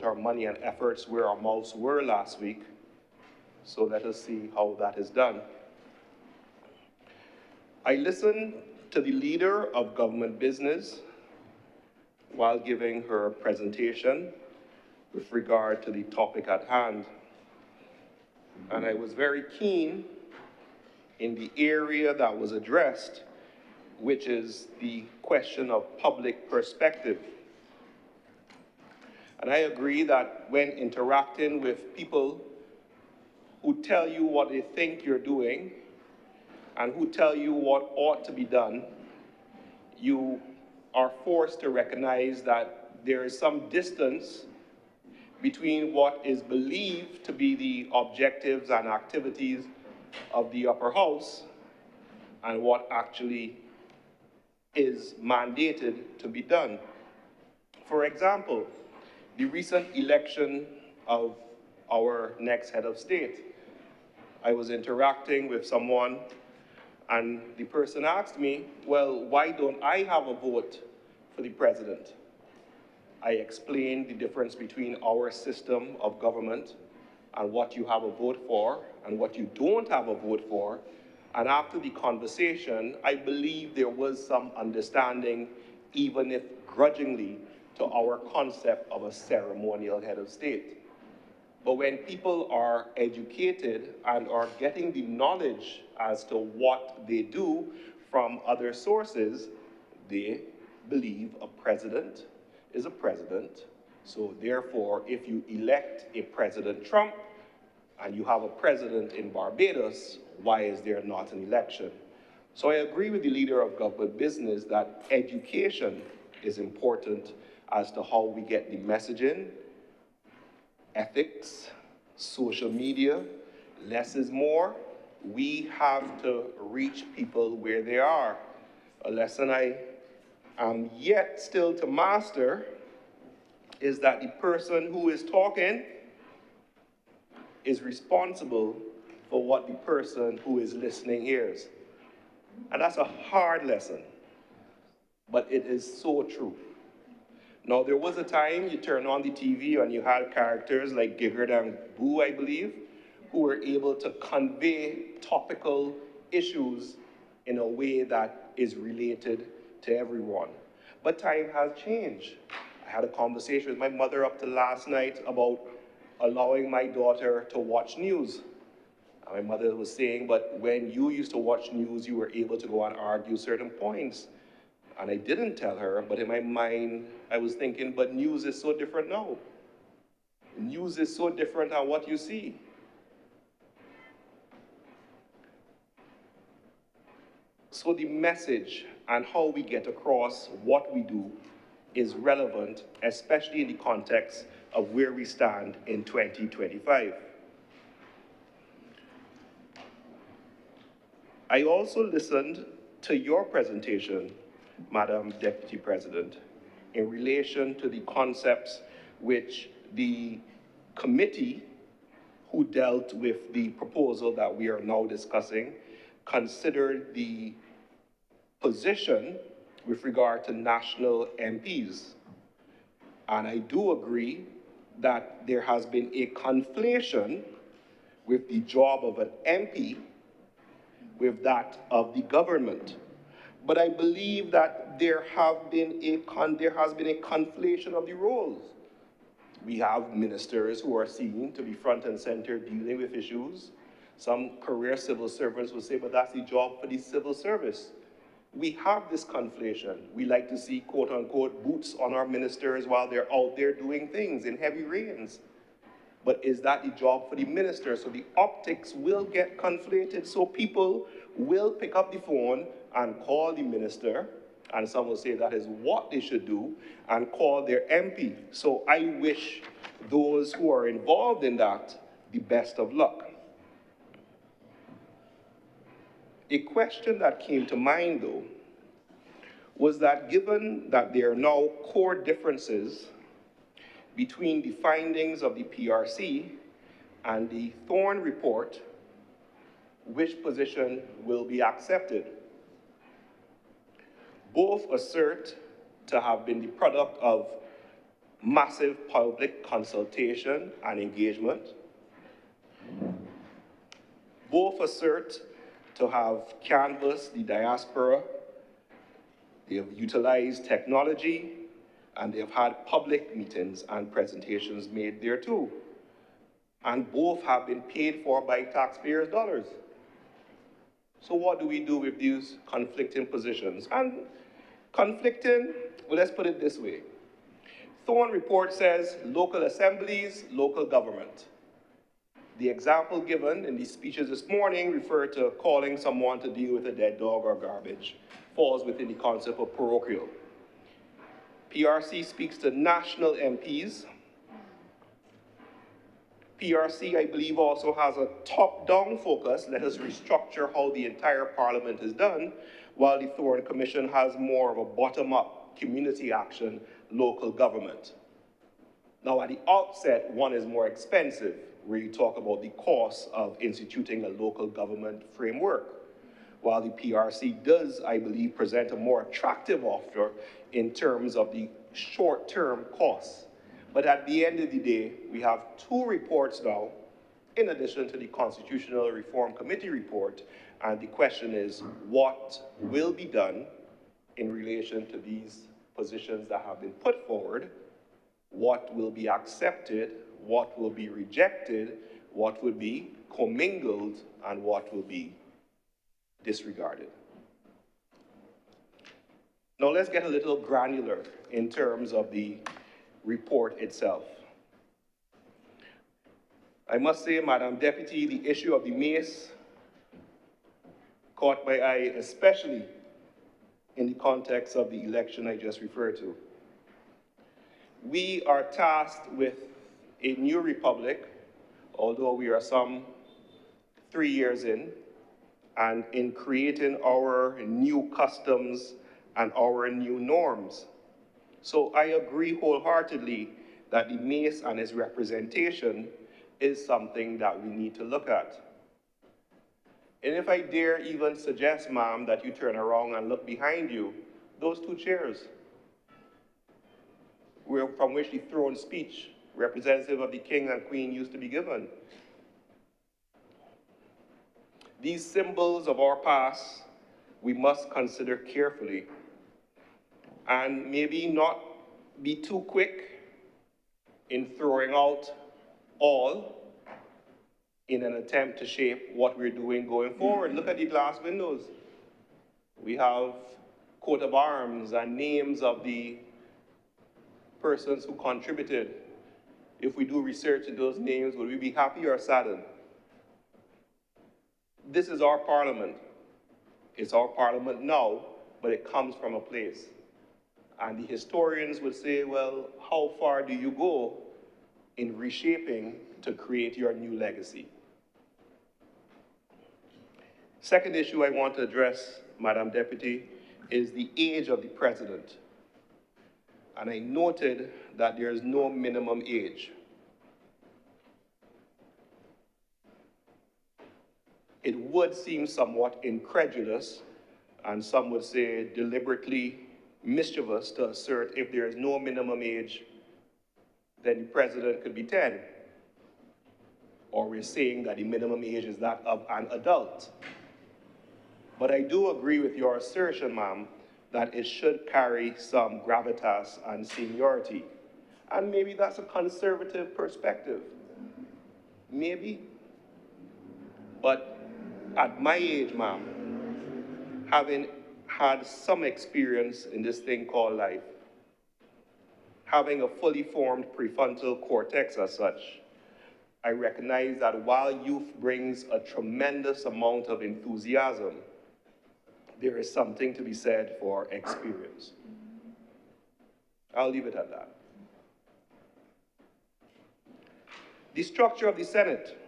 put our money and efforts where our mouths were last week. So let us see how that is done. I listened to the leader of government business while giving her presentation with regard to the topic at hand. And I was very keen in the area that was addressed, which is the question of public perspective. And I agree that when interacting with people who tell you what they think you're doing and who tell you what ought to be done, you are forced to recognize that there is some distance between what is believed to be the objectives and activities of the upper house and what actually is mandated to be done. For example, the recent election of our next head of state. I was interacting with someone and the person asked me, well, why don't I have a vote for the president? I explained the difference between our system of government and what you have a vote for and what you don't have a vote for. And after the conversation, I believe there was some understanding, even if grudgingly, to our concept of a ceremonial head of state. But when people are educated and are getting the knowledge as to what they do from other sources, they believe a president is a president. So therefore, if you elect a President Trump and you have a president in Barbados, why is there not an election? So I agree with the leader of government business that education is important as to how we get the messaging, ethics, social media, less is more. We have to reach people where they are. A lesson I am yet still to master is that the person who is talking is responsible for what the person who is listening hears. And that's a hard lesson, but it is so true. Now, there was a time you turned on the TV and you had characters like Giggard and Boo, I believe, who were able to convey topical issues in a way that is related to everyone. But time has changed. I had a conversation with my mother up to last night about allowing my daughter to watch news. And my mother was saying, but when you used to watch news, you were able to go and argue certain points. And I didn't tell her, but in my mind, I was thinking, but news is so different now. News is so different than what you see. So the message and how we get across what we do is relevant, especially in the context of where we stand in 2025. I also listened to your presentation, Madam Deputy President, in relation to the concepts which the committee who dealt with the proposal that we are now discussing considered the position with regard to national MPs. And I do agree that there has been a conflation with the job of an MP with that of the government. But I believe that there has been a conflation of the roles. We have ministers who are seen to be front and center dealing with issues. Some career civil servants will say, but that's the job for the civil service. We have this conflation. We like to see, quote unquote, boots on our ministers while they're out there doing things in heavy rains. But is that the job for the minister? So the optics will get conflated. So people will pick up the phone and call the minister, and some will say that is what they should do, and call their MP. So I wish those who are involved in that the best of luck. A question that came to mind, though, was that given that there are now core differences between the findings of the PRC and the Thorne report, which position will be accepted? Both assert to have been the product of massive public consultation and engagement. Both assert to have canvassed the diaspora, they have utilized technology, and they have had public meetings and presentations made there too. And both have been paid for by taxpayers' dollars. So what do we do with these conflicting positions? And conflicting, well, let's put it this way. Thorne report says local assemblies, local government. The example given in these speeches this morning refer to calling someone to deal with a dead dog or garbage, falls within the concept of parochial. PRC speaks to national MPs. PRC, I believe, also has a top-down focus, let us restructure how the entire parliament is done, while the Thorne Commission has more of a bottom-up community action, local government. Now, at the outset, one is more expensive, where you talk about the cost of instituting a local government framework, while the PRC does, I believe, present a more attractive offer in terms of the short-term costs. But at the end of the day, we have two reports now, in addition to the Constitutional Reform Committee report, and the question is, what will be done in relation to these positions that have been put forward? What will be accepted? What will be rejected? What will be commingled? And what will be disregarded? Now let's get a little granular in terms of the report itself. I must say, Madam Deputy, the issue of the mace caught my eye, especially in the context of the election I just referred to. We are tasked with a new republic, although we are some 3 years in, and in creating our new customs and our new norms. So I agree wholeheartedly that the mace and its representation is something that we need to look at. And if I dare even suggest, ma'am, that you turn around and look behind you, those two chairs, from which the throne speech, representative of the king and queen, used to be given. These symbols of our past, we must consider carefully, and maybe not be too quick in throwing out all in an attempt to shape what we're doing going forward. Look at the glass windows. We have coat of arms and names of the persons who contributed. If we do research in those names, will we be happy or saddened? This is our parliament. It's our parliament now, but it comes from a place. And the historians would say, well, how far do you go in reshaping to create your new legacy? Second issue I want to address, Madam Deputy, is the age of the president. And I noted that there is no minimum age. It would seem somewhat incredulous, and some would say deliberately mischievous, to assert if there is no minimum age, then the president could be 10. Or we're saying that the minimum age is that of an adult. But I do agree with your assertion, ma'am, that it should carry some gravitas and seniority. And maybe that's a conservative perspective. Maybe. But at my age, ma'am, having had some experience in this thing called life, having a fully formed prefrontal cortex as such, I recognize that while youth brings a tremendous amount of enthusiasm, there is something to be said for experience. I'll leave it at that. The structure of the Senate.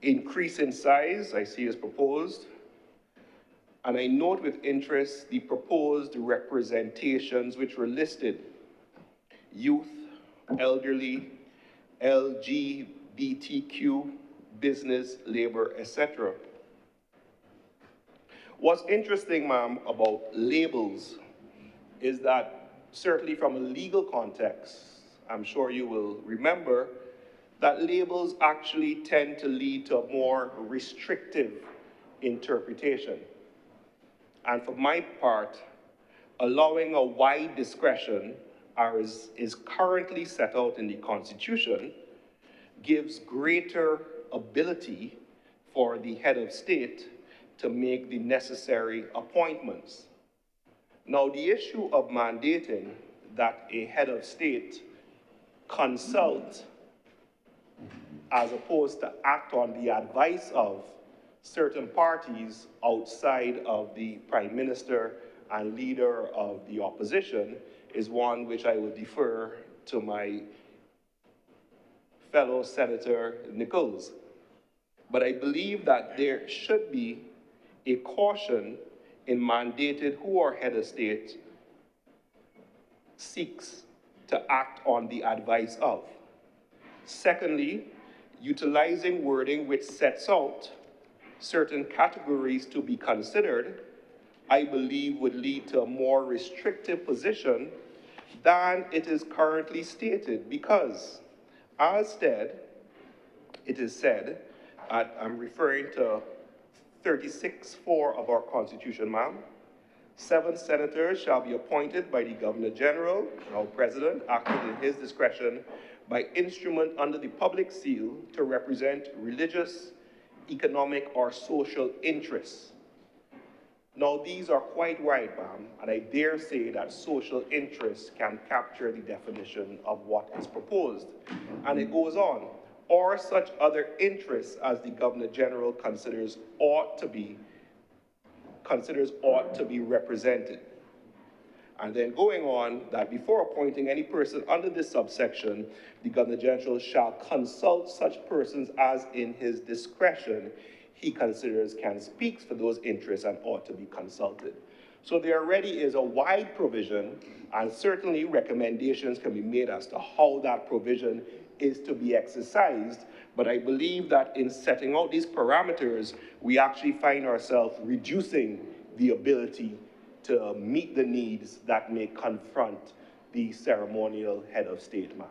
Increase in size, I see is proposed. And I note with interest the proposed representations which were listed: youth, elderly, LGBTQ, business, labor, etc. What's interesting, ma'am, about labels is that certainly from a legal context, I'm sure you will remember that labels actually tend to lead to a more restrictive interpretation. And for my part, allowing a wide discretion, as is currently set out in the Constitution, gives greater ability for the head of state to make the necessary appointments. Now, the issue of mandating that a head of state consult as opposed to act on the advice of certain parties outside of the Prime Minister and leader of the opposition is one which I would defer to my fellow Senator Nichols. But I believe that there should be a caution in mandating who our head of state seeks to act on the advice of. Secondly, utilizing wording which sets out certain categories to be considered, I believe would lead to a more restrictive position than it is currently stated, because as said, it is said, I'm referring to 36(4) of our Constitution, ma'am. 7 senators shall be appointed by the Governor General, our President, acting in his discretion by instrument under the public seal to represent religious, economic, or social interests. Now, these are quite wide, ma'am, and I dare say that social interests can capture the definition of what is proposed. And it goes on, or such other interests as the Governor General considers ought to be represented. And then going on, that before appointing any person under this subsection, the Governor General shall consult such persons as in his discretion he considers can speak for those interests and ought to be consulted. So there already is a wide provision, and certainly recommendations can be made as to how that provision is to be exercised. But I believe that in setting out these parameters, we actually find ourselves reducing the ability to meet the needs that may confront the ceremonial head of state, ma'am.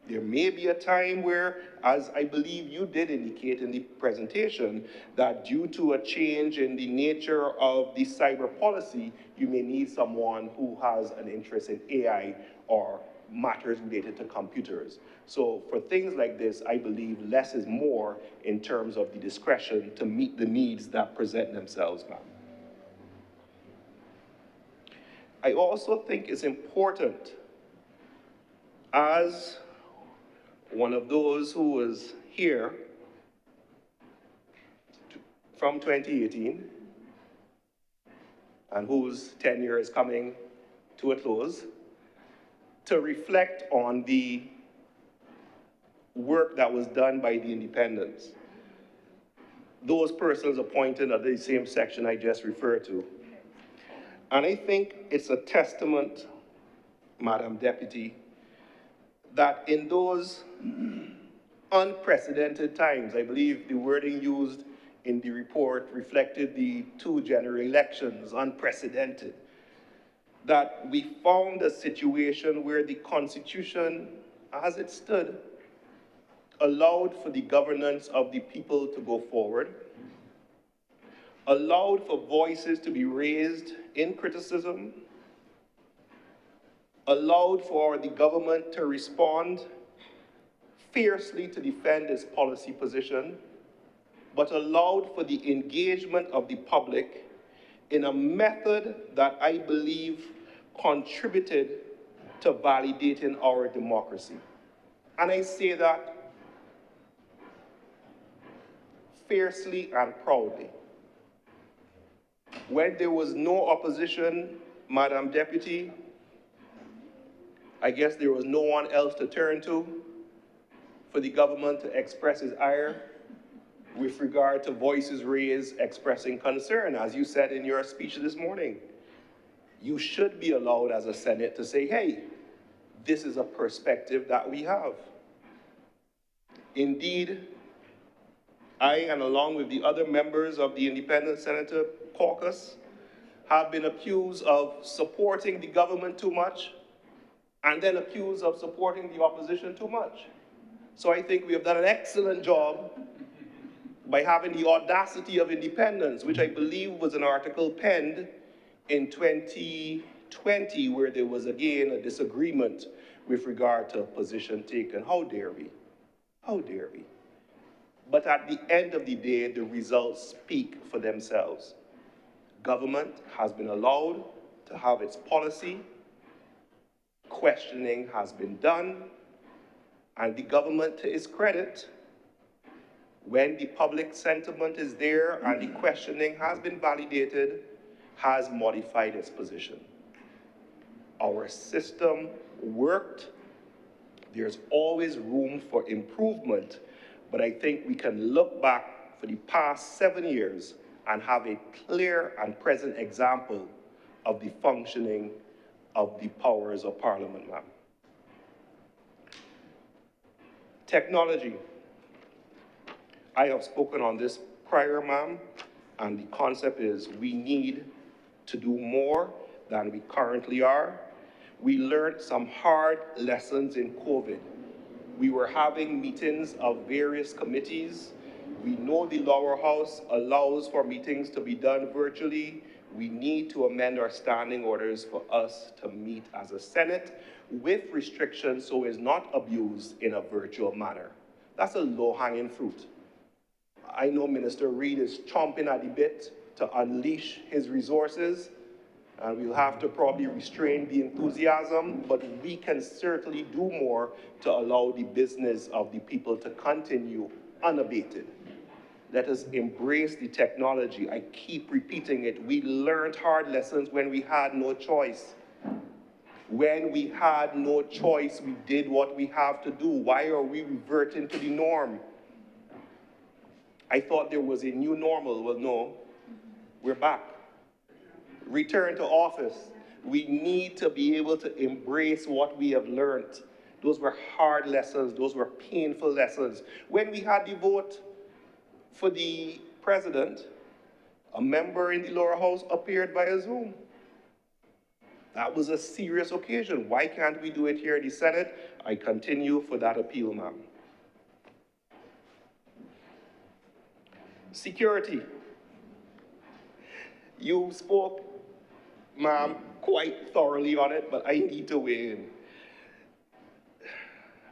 There may be a time where, as I believe you did indicate in the presentation, that due to a change in the nature of the cyber policy, you may need someone who has an interest in AI or matters related to computers. So for things like this, I believe less is more in terms of the discretion to meet the needs that present themselves, ma'am. I also think it's important, as one of those who was here from 2018 and whose tenure is coming to a close, to reflect on the work that was done by the independents. Those persons appointed under the same section I just referred to. And I think it's a testament, Madam Deputy, that in those unprecedented times, I believe the wording used in the report reflected the 2 general elections, unprecedented, that we found a situation where the Constitution, as it stood, allowed for the governance of the people to go forward, allowed for voices to be raised in criticism, allowed for the government to respond fiercely to defend its policy position, but allowed for the engagement of the public in a method that I believe contributed to validating our democracy. And I say that fiercely and proudly. When there was no opposition, Madam Deputy, I guess there was no one else to turn to for the government to express its ire with regard to voices raised expressing concern. As you said in your speech this morning, you should be allowed as a Senate to say, hey, this is a perspective that we have. Indeed, I, and along with the other members of the Independent Senator Caucus, have been accused of supporting the government too much and then accused of supporting the opposition too much. So I think we have done an excellent job by having the audacity of independence, which I believe was an article penned in 2020, where there was again a disagreement with regard to a position taken. How dare we? How dare we? But at the end of the day, the results speak for themselves. Government has been allowed to have its policy, questioning has been done, and the government, to its credit, when the public sentiment is there and the questioning has been validated, has modified its position. Our system worked. There's always room for improvement, but I think we can look back for the past 7 years and have a clear and present example of the functioning of the powers of Parliament, ma'am. Technology. I have spoken on this prior, ma'am, and the concept is we need to do more than we currently are. We learned some hard lessons in COVID. We were having meetings of various committees. We know the lower house allows for meetings to be done virtually. We need to amend our standing orders for us to meet as a Senate with restrictions so it's not abused in a virtual manner. That's a low-hanging fruit. I know Minister Reid is chomping at the bit to unleash his resources, and we'll have to probably restrain the enthusiasm, but we can certainly do more to allow the business of the people to continue unabated. Let us embrace the technology. I keep repeating it. We learned hard lessons when we had no choice. When we had no choice, we did what we have to do. Why are we reverting to the norm? I thought there was a new normal. Well, no, we're back. Return to office. We need to be able to embrace what we have learned. Those were hard lessons. Those were painful lessons. When we had the vote for the president, a member in the lower house appeared via Zoom. That was a serious occasion. Why can't we do it here in the Senate? I continue for that appeal, ma'am. Security. You spoke, ma'am, quite thoroughly on it, but I need to weigh in.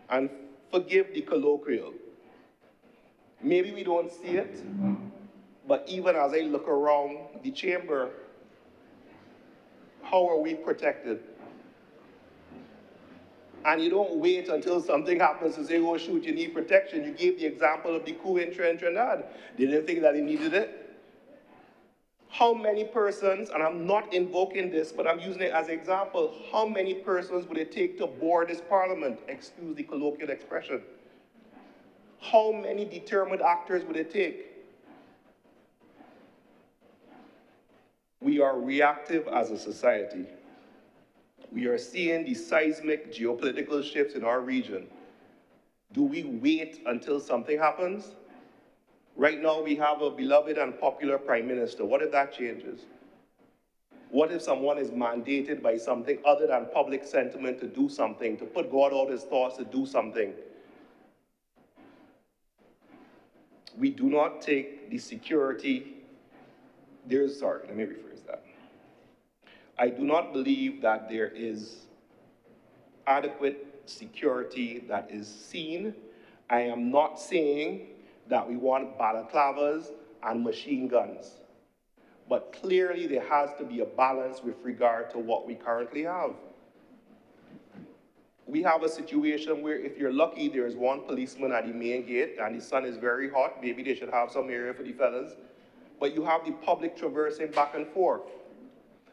And forgive the colloquial. Maybe we don't see it, but even as I look around the chamber, how are we protected? And you don't wait until something happens to say, oh shoot, you need protection. You gave the example of the coup in Trinidad. They didn't think that they needed it. How many persons, and I'm not invoking this, but I'm using it as an example, how many persons would it take to board this parliament? Excuse the colloquial expression. How many determined actors would it take? We are reactive as a society. We are seeing the seismic geopolitical shifts in our region. Do we wait until something happens? Right now we have a beloved and popular prime minister. What if that changes? What if someone is mandated by something other than public sentiment to do something, to put God out his thoughts to do something? We do not take the security, let me rephrase that. I do not believe that there is adequate security that is seen. I am not saying that we want balaclavas and machine guns, but clearly there has to be a balance with regard to what we currently have. We have a situation where if you're lucky, there is one policeman at the main gate and the sun is very hot, maybe they should have some area for the fellas, but you have the public traversing back and forth.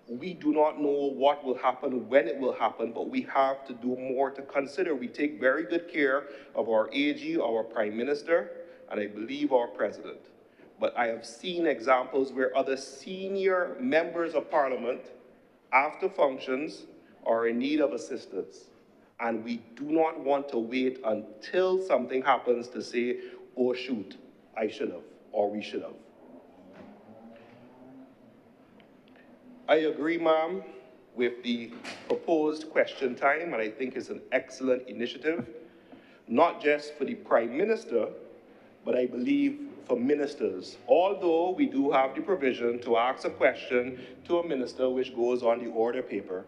We do not know what will happen, when it will happen, but we have to do more to consider. We take very good care of our AG, our Prime Minister, and I believe our President. But I have seen examples where other senior members of Parliament, after functions, are in need of assistance. And we do not want to wait until something happens to say, oh shoot, I should have, or we should have. I agree, ma'am, with the proposed question time, and I think it's an excellent initiative, not just for the Prime Minister, but I believe for ministers. Although we do have the provision to ask a question to a minister which goes on the order paper,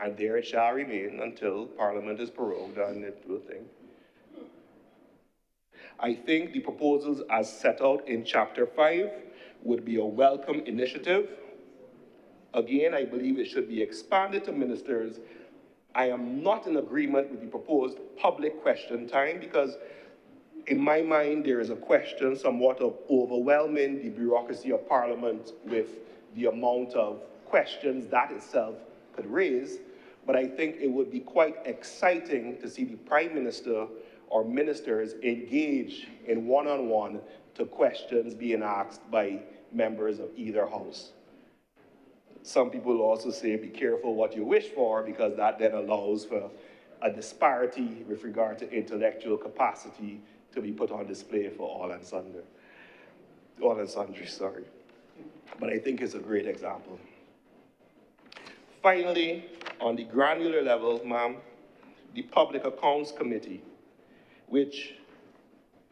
and there it shall remain until Parliament is prorogued and it will think. I think the proposals as set out in Chapter 5 would be a welcome initiative. Again, I believe it should be expanded to ministers. I am not in agreement with the proposed public question time because in my mind, there is a question somewhat of overwhelming the bureaucracy of Parliament with the amount of questions that itself could raise. But I think it would be quite exciting to see the Prime Minister or ministers engage in one-on-one to questions being asked by members of either house. Some people also say, be careful what you wish for, because that then allows for a disparity with regard to intellectual capacity to be put on display for all and sundry, sorry. But I think it's a great example. Finally, on the granular level, ma'am, the Public Accounts Committee, which,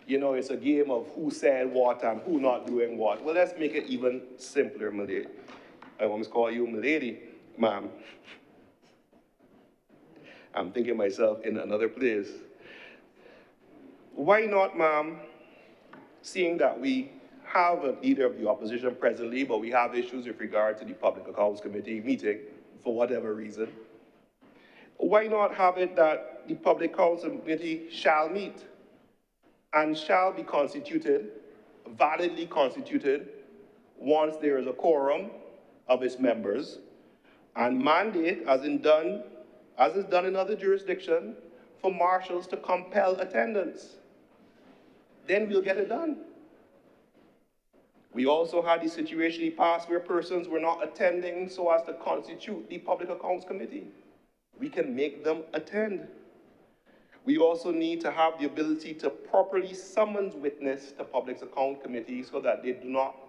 you know, it's a game of who said what and who not doing what. Well, let's make it even simpler, milady. I almost call you milady, ma'am. I'm thinking myself in another place. Why not, ma'am, seeing that we have a leader of the opposition presently, but we have issues with regard to the Public Accounts Committee meeting for whatever reason, why not have it that the Public Accounts Committee shall meet and shall be constituted, validly constituted, once there is a quorum of its members, and mandate, as is done in other jurisdictions, for marshals to compel attendance. Then we'll get it done. We also had the situation in the past where persons were not attending so as to constitute the Public Accounts Committee. We can make them attend. We also need to have the ability to properly summon witness to Public Accounts Committee so that they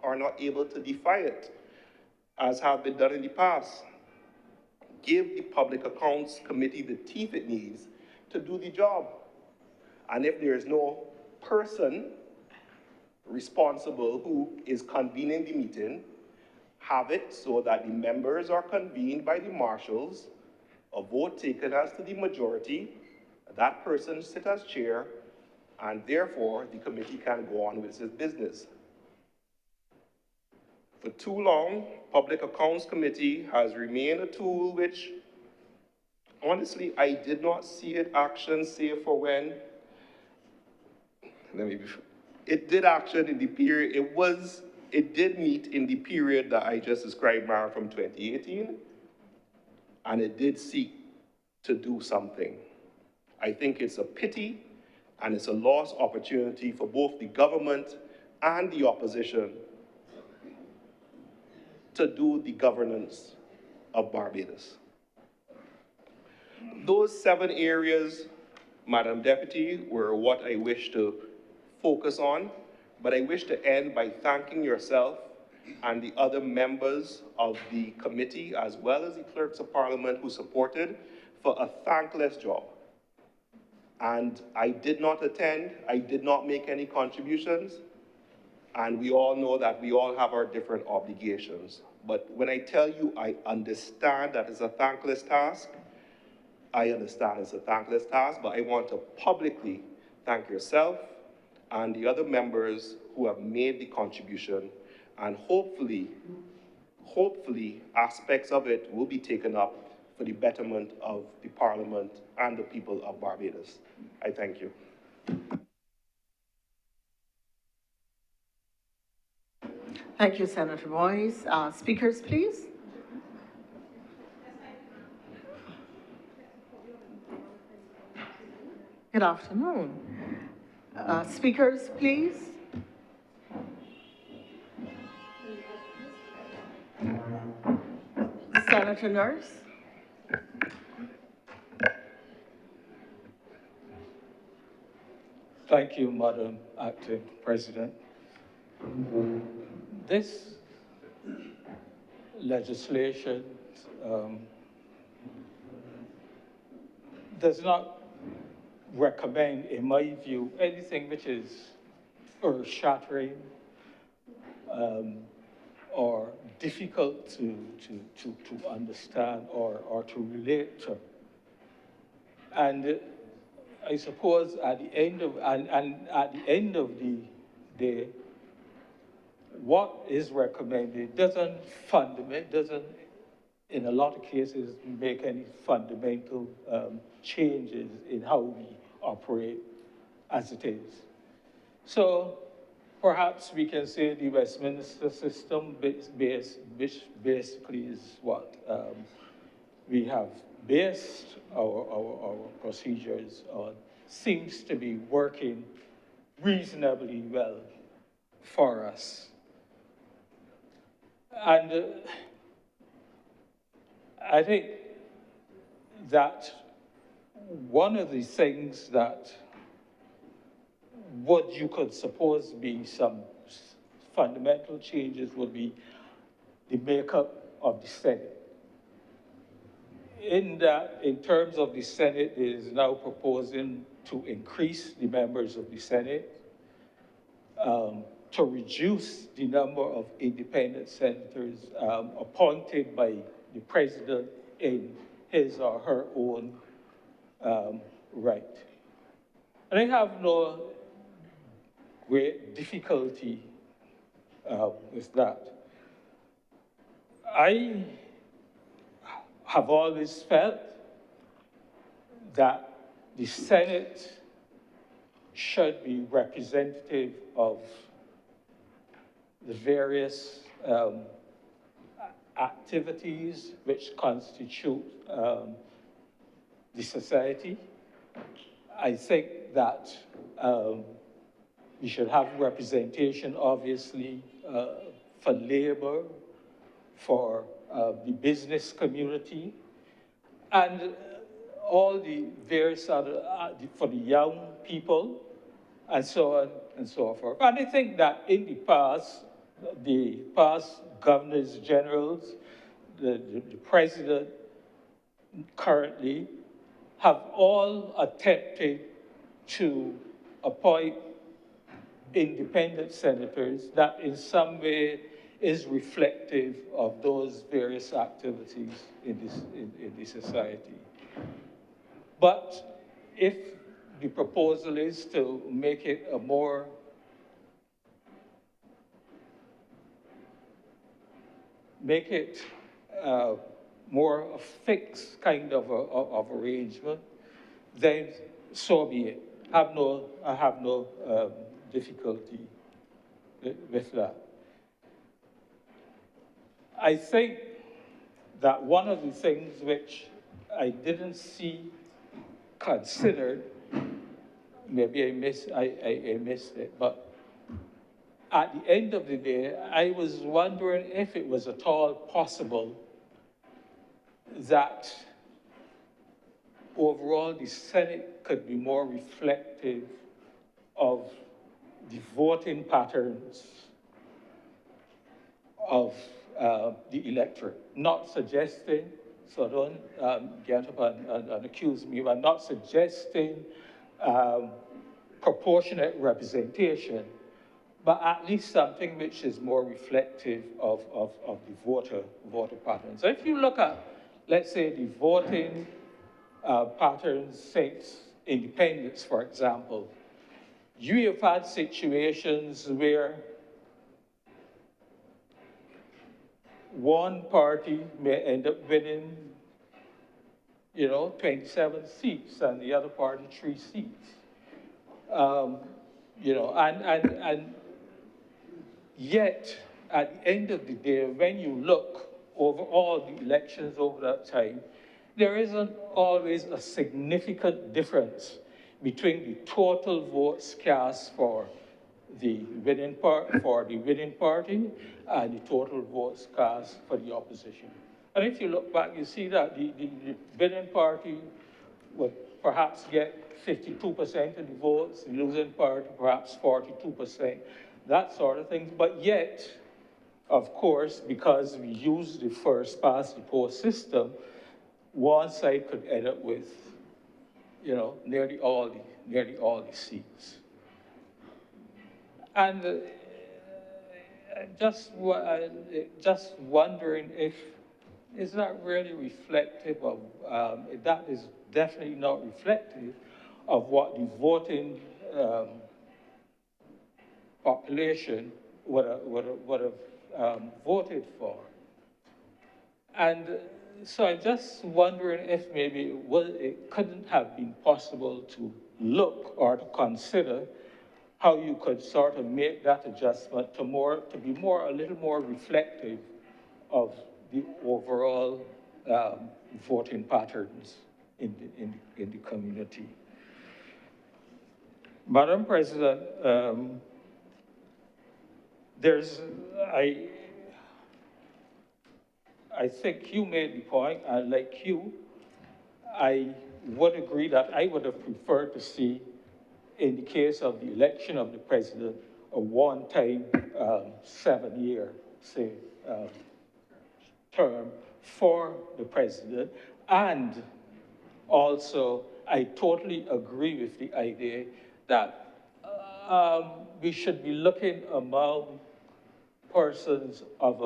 are not able to defy it, as have been done in the past. Give the Public Accounts Committee the teeth it needs to do the job. And if there is no person responsible who is convening the meeting, have it so that the members are convened by the marshals, a vote taken as to the majority, that person sit as chair, and therefore the committee can go on with its business. For too long, Public Accounts Committee has remained a tool which, honestly, I did not see it action save for when, it did action in the period, it did meet in the period that I just described, Mara, from 2018, and it did seek to do something. I think it's a pity and it's a lost opportunity for both the government and the opposition to do the governance of Barbados. Those 7 areas, Madam Deputy, were what I wish to focus on, but I wish to end by thanking yourself and the other members of the committee, as well as the clerks of Parliament who supported, for a thankless job. And I did not attend, I did not make any contributions, and we all know that we all have our different obligations. But when I tell you I understand that it's a thankless task, I understand it's a thankless task, but I want to publicly thank yourself and the other members who have made the contribution, and hopefully aspects of it will be taken up for the betterment of the Parliament and the people of Barbados. I thank you. Thank you, Senator Boyce. Speakers, please. Good afternoon. Speakers, please. Senator Nurse. Thank you, Madam Acting President. This legislation does not recommend, in my view, anything which is earth-shattering or difficult to understand or to relate to. And I suppose at the end of, and at the end of the day, what is recommended doesn't in a lot of cases, make any fundamental changes in how we operate as it is. So perhaps we can say the Westminster system, which basically is what we have based our procedures on, seems to be working reasonably well for us. And I think that one of the things that what you could suppose be some fundamental changes would be the makeup of the Senate. In terms of the Senate, it is now proposing to increase the members of the Senate, to reduce the number of independent senators appointed by the president in his or her own right. And I have no great difficulty with that. I have always felt that the Senate should be representative of the various activities which constitute the society. I think that we should have representation, obviously, for labor, for the business community, and all the various other, for the young people, and so on and so forth. And I think that in the past governors generals, the president currently, have all attempted to appoint independent senators that in some way is reflective of those various activities in the society. But if the proposal is to make it a more more a fixed kind of arrangement, then so be it. I have no difficulty with that. I think that one of the things which I didn't see considered, maybe I missed it, but at the end of the day, I was wondering if it was at all possible that overall the Senate could be more reflective of the voting patterns of the electorate. Not suggesting, so don't get up and accuse me, but not suggesting proportionate representation, but at least something which is more reflective of the voter patterns. So if you look at, let's say, the voting patterns since independence, for example, you have had situations where one party may end up winning, 27 seats, and the other party 3 seats. And yet, at the end of the day, when you look over all the elections over that time, there isn't always a significant difference between the total votes cast for the winning party and the total votes cast for the opposition. And if you look back, you see that the winning party would perhaps get 52% of the votes, the losing party perhaps 42%, that sort of thing. But yet, Of course, because we use the first past the post system, one side could end up with, nearly all the seats. And just wondering if is that really reflective of, that is definitely not reflective of what the voting population would have voted for. And so I'm just wondering if maybe it couldn't have been possible to look or to consider how you could sort of make that adjustment to be a little more reflective of the overall voting patterns in the community. Madam President, I think you made the point, and like you, I would agree that I would have preferred to see, in the case of the election of the president, a one-time 7-year, say, term for the president. And also, I totally agree with the idea that we should be looking among persons of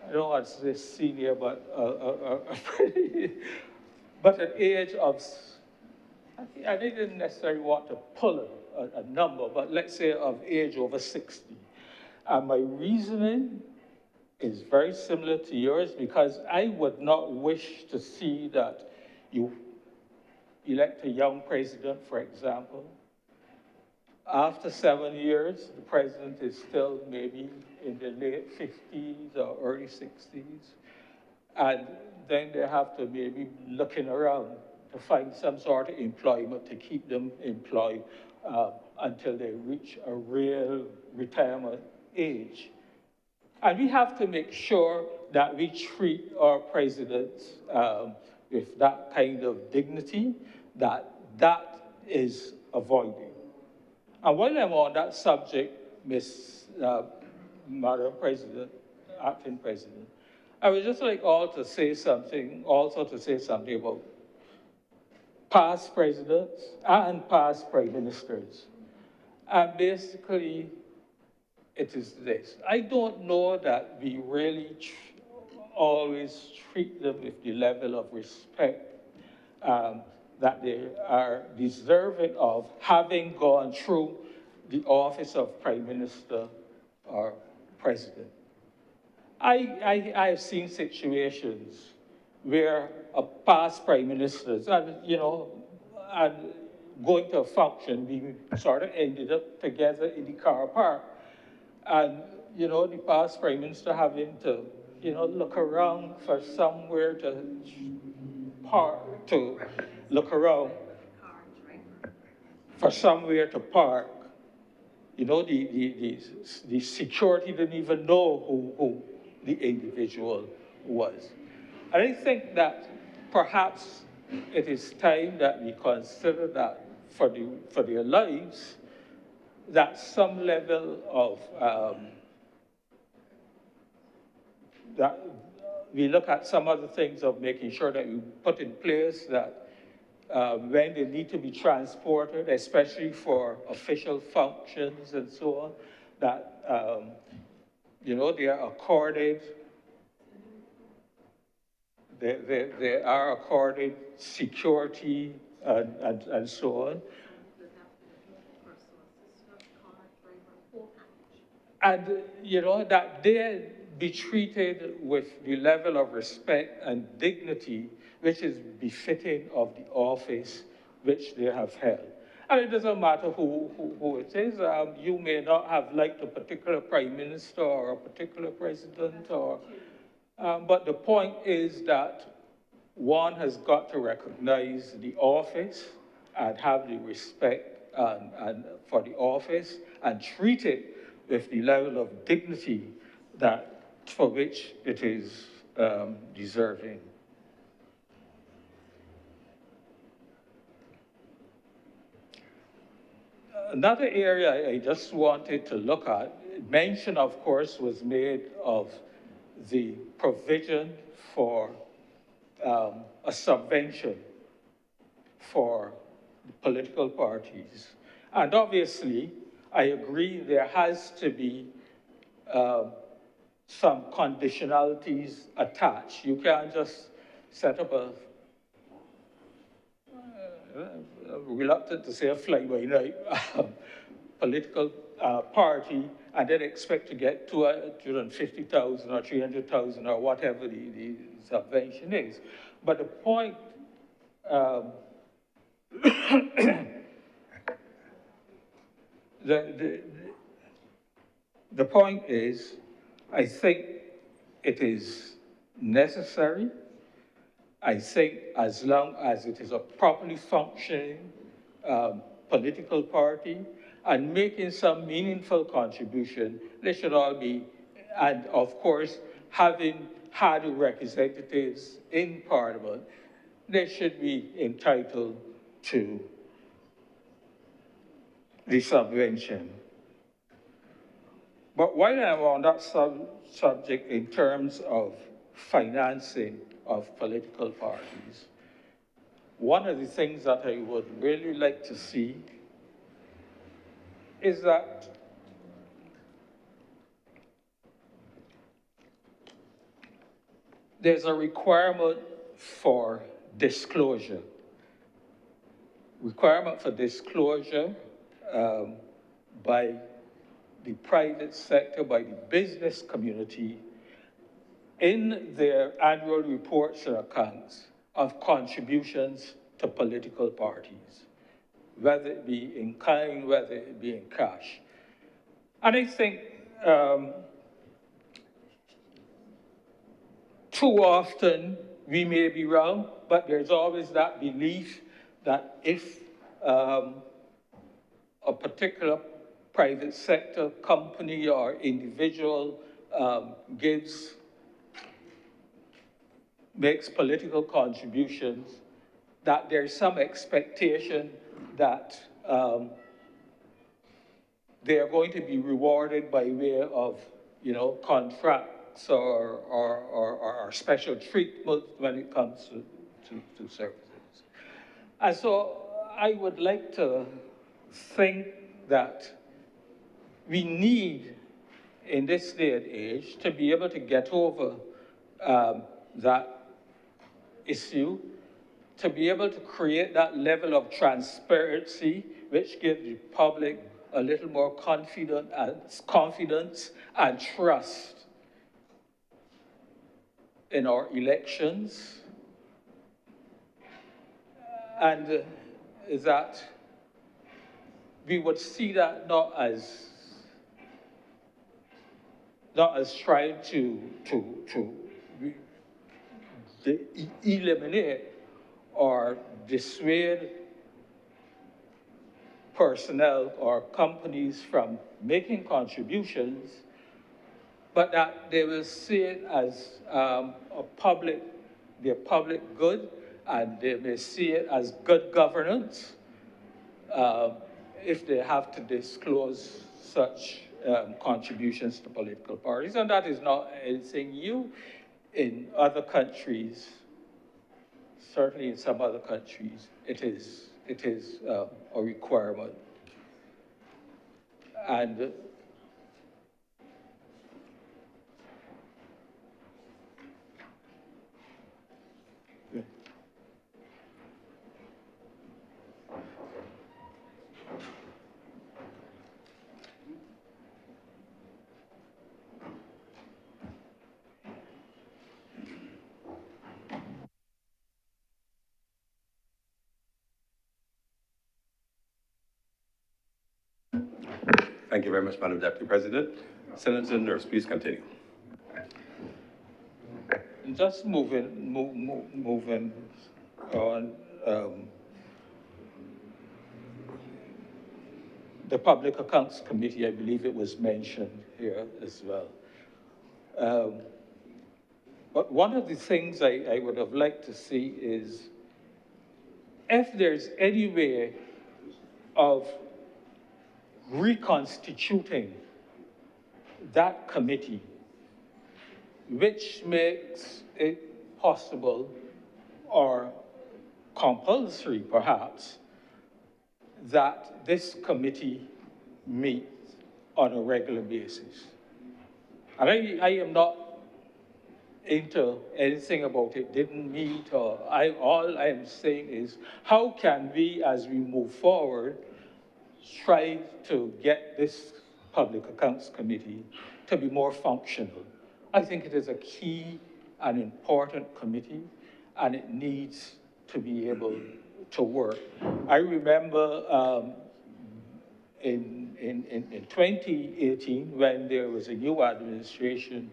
I don't want to say senior, but but an age of, I didn't necessarily want to pull a number, but let's say of age over 60. And my reasoning is very similar to yours, because I would not wish to see that you elect a young president, for example. After 7 years, the president is still maybe in the late 50s or early 60s. And then they have to maybe looking around to find some sort of employment to keep them employed until they reach a real retirement age. And we have to make sure that we treat our presidents with that kind of dignity that is avoided. And while I'm on that subject, Madam President, Acting President, I would just like also to say something about past presidents and past prime ministers. And basically, it is this. I don't know that we really always treat them with the level of respect that they are deserving of, having gone through the office of Prime Minister or President. I've seen situations where a past Prime Ministers, and going to a function, we sort of ended up together in the car park. And, the past Prime Minister having to, look around for somewhere to park, for somewhere to park. The security didn't even know who the individual was. And I think that perhaps it is time that we consider that for their lives, that some level of, that we look at some other things of making sure that we put in place that when they need to be transported, especially for official functions and so on, that, they are accorded, they are accorded security and so on. And, that they be treated with the level of respect and dignity which is befitting of the office which they have held. And it doesn't matter who it is. You may not have liked a particular prime minister or a particular president, but the point is that one has got to recognize the office and have the respect and for the office and treat it with the level of dignity for which it is deserving. Another area I just wanted to look at mention, of course, was made of the provision for a subvention for political parties. And obviously, I agree there has to be some conditionalities attached. You can't just set up I'm reluctant to say a fly-by-night political party and then expect to get 250,000 or 300,000 or whatever the subvention is. But the point, the point is, I think it is necessary. I think as long as it is a properly functioning political party and making some meaningful contribution, they should all be, and of course, having had representatives in Parliament, they should be entitled to the subvention. But while I'm on that subject in terms of financing of political parties, one of the things that I would really like to see is that there's a requirement for disclosure. Requirement for disclosure by the private sector, by the business community, in their annual reports and accounts of contributions to political parties, whether it be in kind, whether it be in cash. And I think too often we may be wrong, but there's always that belief that if a particular private sector company or individual makes political contributions, that there's some expectation that they are going to be rewarded by way of, contracts or special treatment when it comes to services. And so I would like to think that we need, in this day and age, to be able to get over that issue, to be able to create that level of transparency which gives the public a little more confidence and trust in our elections, and that we would see that not as trying to eliminate or dissuade personnel or companies from making contributions, but that they will see it as their public good, and they may see it as good governance if they have to disclose such contributions to political parties. And that is not anything new. In other countries, certainly in some other countries, it is a requirement. And Thank you very much, Madam Deputy President. Senator Nurse, please continue. just moving on, the Public Accounts Committee, I believe it was mentioned here as well. But one of the things I would have liked to see is if there's any way of reconstituting that committee, which makes it possible or compulsory perhaps that this committee meets on a regular basis. And I am not into anything about it didn't meet, or all I am saying is, how can we, as we move forward, try to get this Public Accounts Committee to be more functional? I think it is a key and important committee, and it needs to be able to work. I remember in 2018, when there was a new administration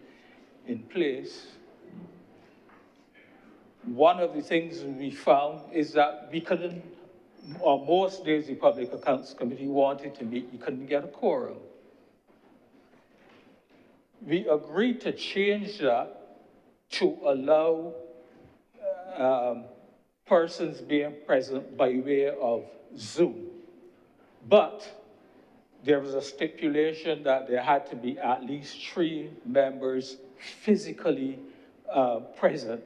in place, one of the things we found is that we couldn't, or most days the Public Accounts Committee wanted to meet, you couldn't get a quorum. We agreed to change that to allow persons being present by way of Zoom. But there was a stipulation that there had to be at least 3 members physically present.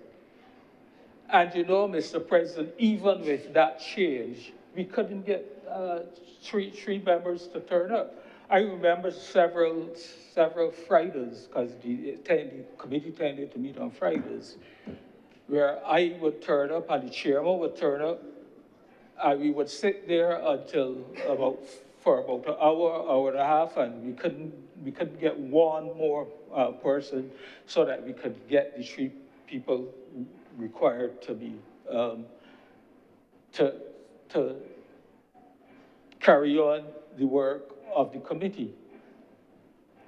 And you know, Mr. President, even with that change, we couldn't get three members to turn up. I remember several Fridays, because the committee tended to meet on Fridays, where I would turn up and the chairman would turn up, and we would sit there until for about an hour, hour and a half, and we couldn't get one more person so that we could get the 3 people required to be to carry on the work of the committee.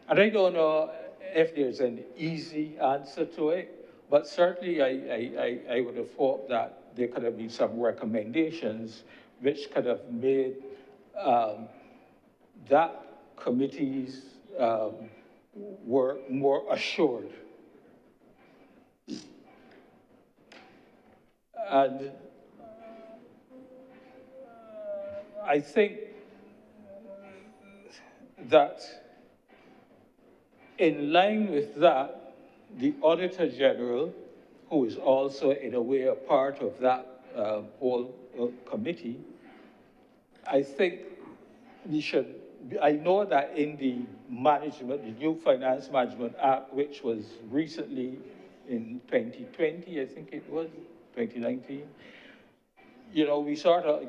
And I don't know if there's an easy answer to it, but certainly I would have thought that there could have been some recommendations which could have made that committee's work more assured. And I think that in line with that, the Auditor General, who is also in a way a part of that whole committee, I think we should, I know that in the management, the new Finance Management Act, which was recently in 2020, I think it was, 2019, you know, we sort of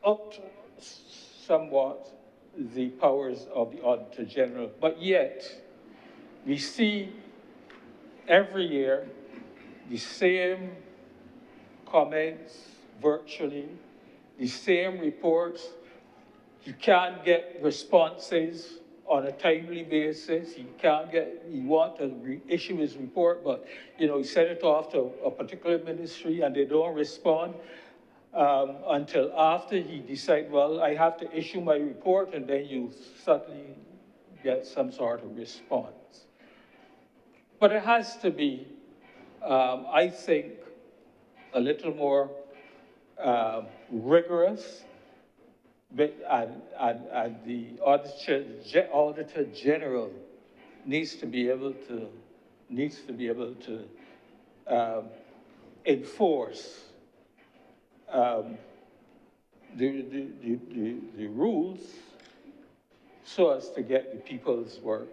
upped somewhat the powers of the Auditor General, but yet we see every year the same comments virtually, the same reports. You can't get responses on a timely basis. You can't get, you want to issue his report, but you know, you send it off to a particular ministry and they don't respond until after he decides, well, I have to issue my report, and then you suddenly get some sort of response. But it has to be, I think, a little more rigorous, and the Auditor General needs to be able to enforce the rules so as to get the people's work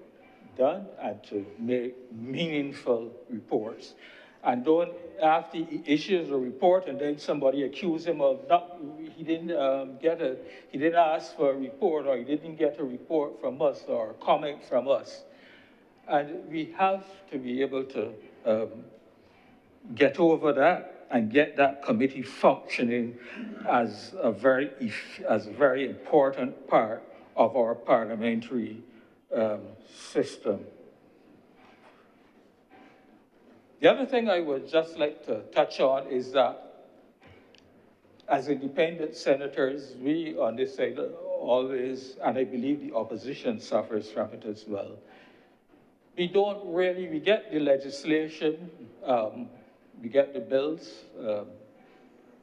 done and to make meaningful reports. And don't, after he issues a report and then somebody accuse him of he didn't ask for a report, or he didn't get a report from us or a comment from us. And we have to be able to get over that and get that committee functioning as a very important part of our parliamentary system. The other thing I would just like to touch on is that as independent senators, we on this side always, and I believe the opposition suffers from it as well, we get the legislation, we get the bills,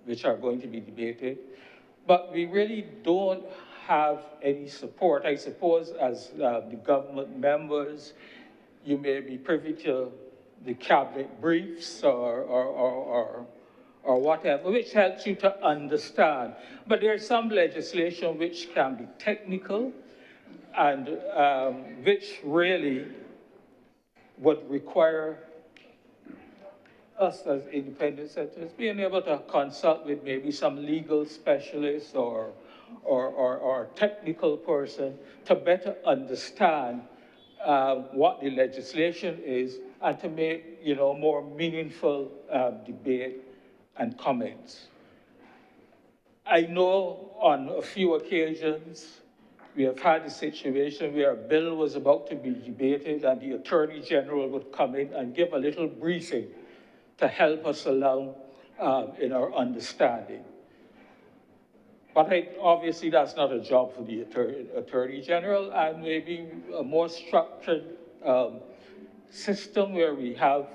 which are going to be debated, but we really don't have any support, I suppose, as the government members you may be privy to the cabinet briefs or whatever, which helps you to understand. But there's some legislation which can be technical and which really would require us as independent senators being able to consult with maybe some legal specialist or technical person to better understand what the legislation is and to make, more meaningful debate and comments. I know on a few occasions we have had a situation where a bill was about to be debated and the Attorney General would come in and give a little briefing to help us along in our understanding. But obviously that's not a job for the Attorney General, and maybe a more structured system where we have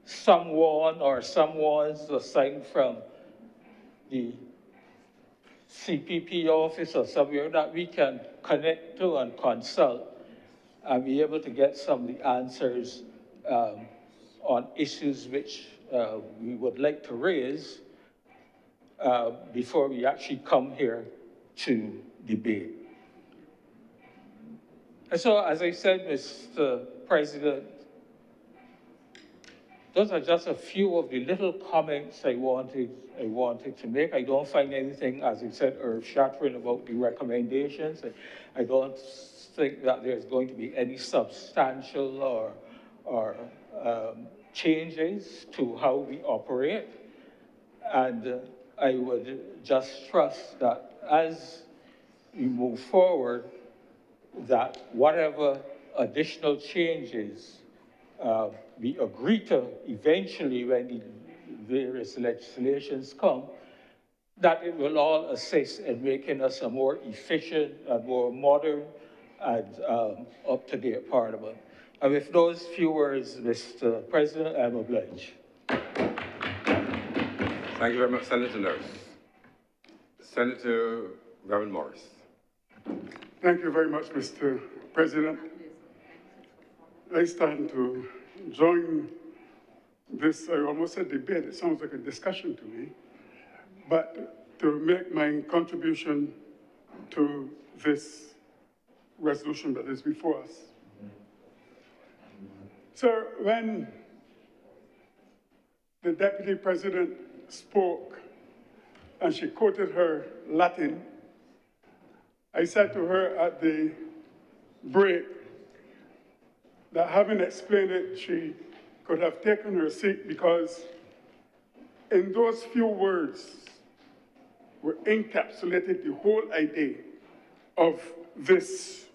someone or someone's assigned from the CPP office or somewhere that we can connect to and consult and be able to get some of the answers on issues which we would like to raise before we actually come here to debate. And so, as I said, Mr. President, those are just a few of the little comments I wanted to make. I don't find anything, as I said, earth-shattering about the recommendations. I don't think that there's going to be any substantial or changes to how we operate. And I would just trust that as we move forward, that whatever additional changes we agree to eventually when the various legislations come, that it will all assist in making us a more efficient and more modern and up-to-date Parliament. And with those few words, Mr. President, I'm obliged. Thank you very much, Senator Nurse. Senator Reverend Morris. Thank you very much, Mr. President. I stand to join this, I almost said debate, it sounds like a discussion to me, but to make my contribution to this resolution that is before us. Sir, when the Deputy President spoke and she quoted her Latin, I said to her at the break that having explained it, she could have taken her seat because in those few words were encapsulated the whole idea of this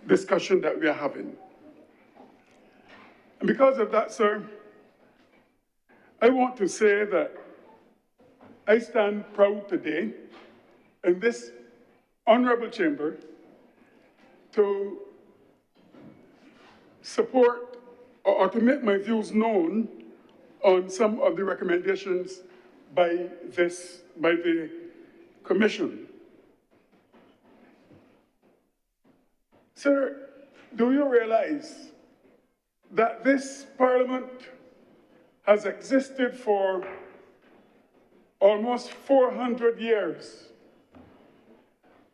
discussion that we are having. And because of that, sir, I want to say that I stand proud today in this honorable chamber to support or to make my views known on some of the recommendations by the commission. Sir, do you realize that this Parliament has existed for almost 400 years,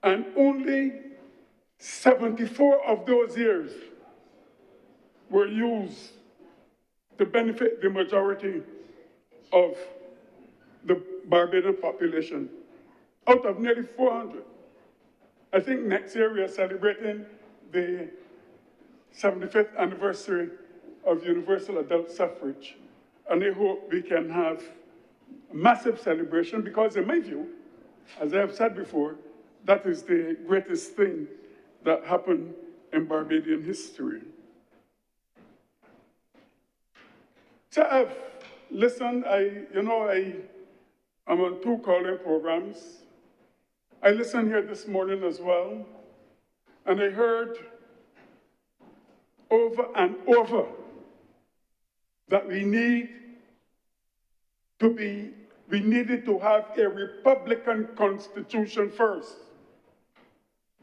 and only 74 of those years were used to benefit the majority of the Barbadian population, out of nearly 400. I think next year we are celebrating the 75th anniversary of universal adult suffrage. And I hope we can have a massive celebration because in my view, as I have said before, that is the greatest thing that happened in Barbadian history. So I've listened, I'm on 2 call-in programs. I listened here this morning as well, and I heard over and over that we needed to have a Republican constitution first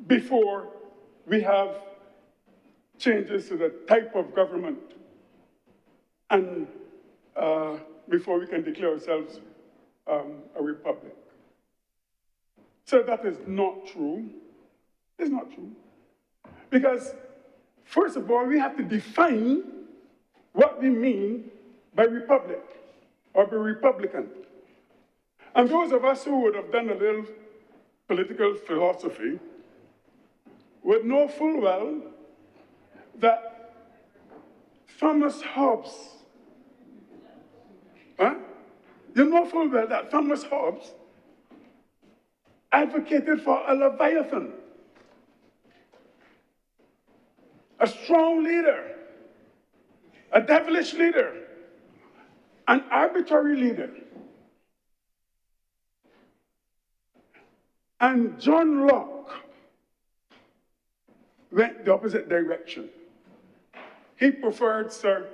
before we have changes to the type of government and before we can declare ourselves a republic. So that is not true. It's not true. Because, first of all, we have to define what we mean by republic or by Republican. And those of us who would have done a little political philosophy would know full well that Thomas Hobbes, you know full well that Thomas Hobbes advocated for a Leviathan, a strong leader, a devilish leader, an arbitrary leader. And John Locke went the opposite direction. He preferred, sir,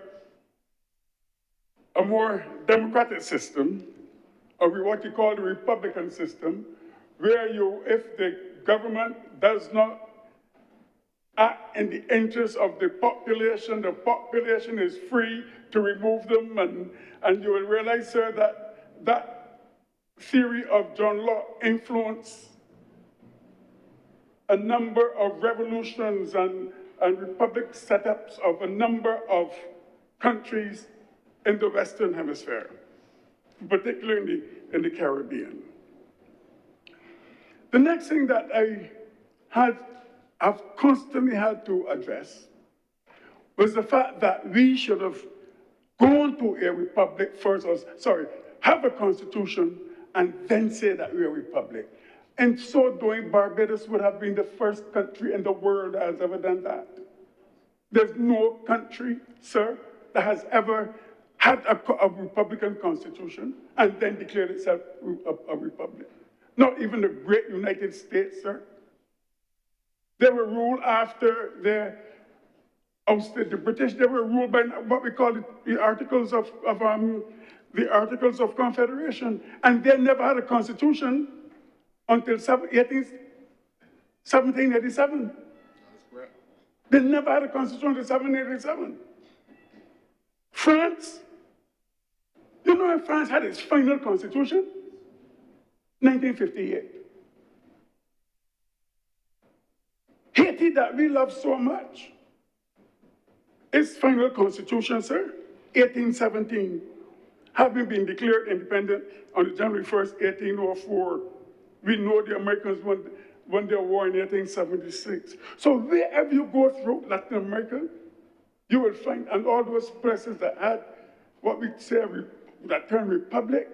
a more democratic system, or what you call the Republican system, where if the government does not act in the interest of the population is free to remove them, and you will realize, sir, that theory of John Locke influenced a number of revolutions and republic setups of a number of countries in the Western Hemisphere, particularly in the Caribbean. The next thing that I've constantly had to address was the fact that we should have gone to a republic first, have a constitution and then say that we're a republic. In so doing, Barbados would have been the first country in the world that has ever done that. There's no country, sir, that has ever had a Republican constitution and then declared itself a republic. Not even the great United States, sir. They were ruled after they ousted the British. They were ruled by what we call the Articles of Confederation, and they never had a constitution until 1787. They never had a constitution until 1787. France, you know when France had its final constitution? 1958. Haiti, that we love so much, its final constitution, sir, 1817, having been declared independent on January 1st, 1804. We know the Americans won their war in 1876. So wherever you go through Latin America, you will find, and all those places that had what we say, that term republic,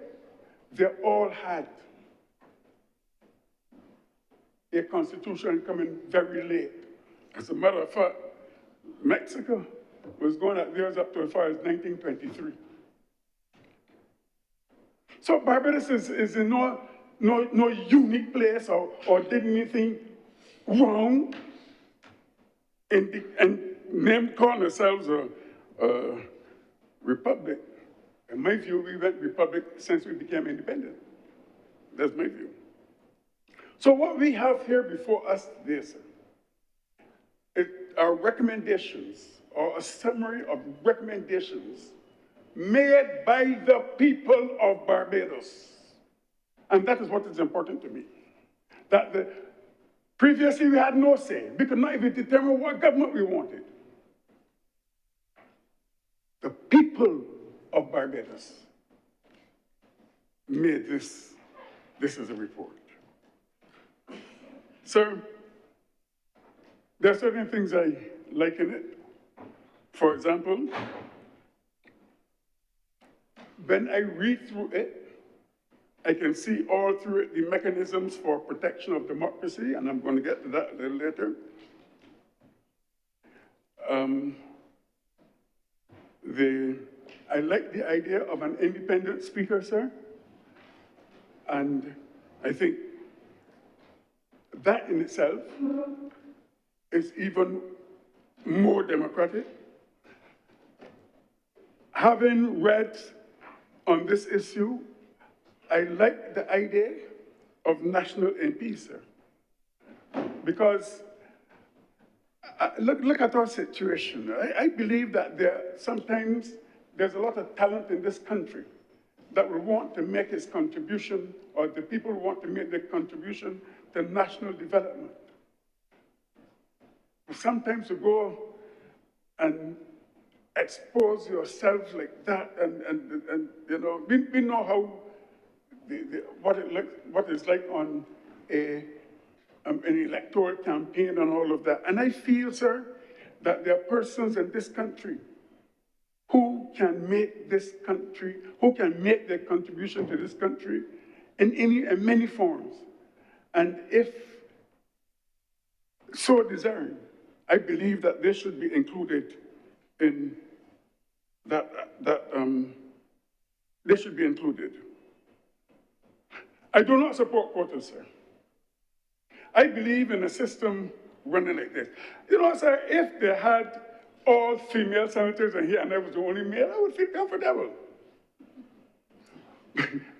they all had a constitution coming very late. As a matter of fact, Mexico was going at theirs up to as far as 1923. So Barbados is in no unique place or did anything wrong and calling ourselves a republic. In my view, we went republic since we became independent. That's my view. So what we have here before us today, sir, are recommendations, or a summary of recommendations made by the people of Barbados. And that is what is important to me. That previously we had no say. We could not even determine what government we wanted. The people of Barbados made this is a report. Sir, there are certain things I like in it. For example, when I read through it, I can see all through it the mechanisms for protection of democracy, and I'm going to get to that a little later. I like the idea of an independent speaker, sir, and I think that in itself is even more democratic. Having read on this issue, I like the idea of national MP, sir, because look at our situation. I believe that sometimes there's a lot of talent in this country that will want to make its contribution, or the people who want to make their contribution to national development. Sometimes you go and expose yourself like that, and you know, we know how what it's like on an electoral campaign and all of that. And I feel, sir, that there are persons in this country who can make this country, who can make their contribution to this country in many forms. And if so desiring, I believe that they should be included in they should be included. I do not support quotas, sir. I believe in a system running like this. You know, sir, if they had all female senators in here and I was the only male, I would feel comfortable.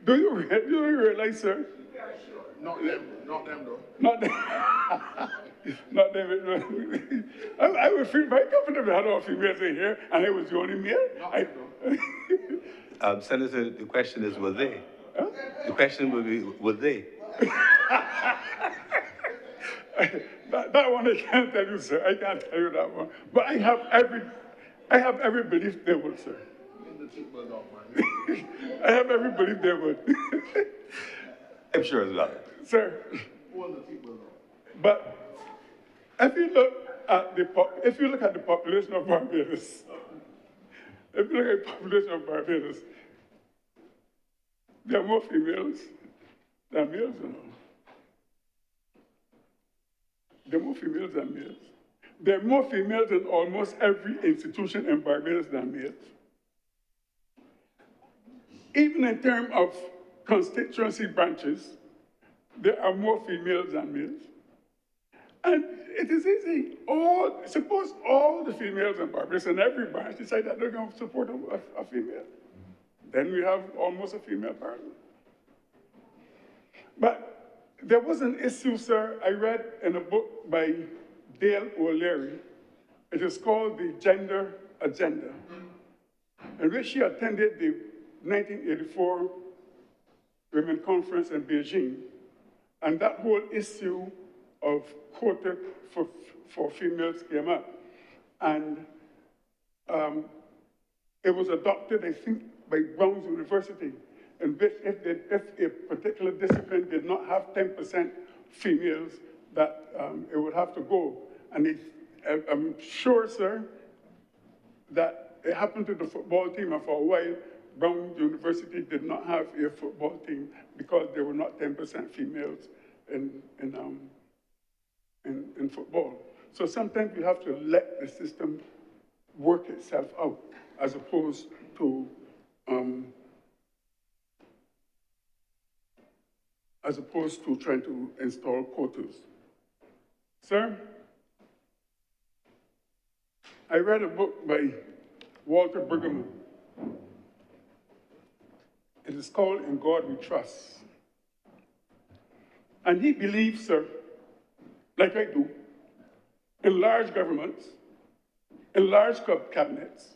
Do you realize, sir? Yeah, sure. Not them though. Not them. Not them. I would feel very comfortable if I had all females in here and I was the only male. Senator, the question is, were they? Huh? The question would be, were they? That one I can't tell you, sir. I can't tell you that one. But I have every belief they would, sir. I have every belief they would. I'm sure as well. Sir. But if you look at the population of Barbados, there are more females than males, you know. There are more females than males. There are more females in almost every institution in Barbados than males. Even in terms of constituency branches, there are more females than males. And it is easy. Suppose all the females in Barbados in every branch decide that they're going to support a female. Then we have almost a female parliament. But there was an issue, sir, I read in a book by Dale O'Leary. It is called The Gender Agenda, in which she attended the 1984 Women Conference in Beijing. And that whole issue of quota for females came up. And it was adopted, I think, by Brown University, in which if a particular discipline did not have 10% females, that it would have to go. And I'm sure, sir, that it happened to the football team, and for a while, Brown University did not have a football team because there were not 10% females in football. So sometimes you have to let the system work itself out, as opposed to trying to install quotas. Sir, I read a book by Walter Brueggemann. It is called In God We Trust. And he believes, sir, like I do, in large governments, in large cabinets,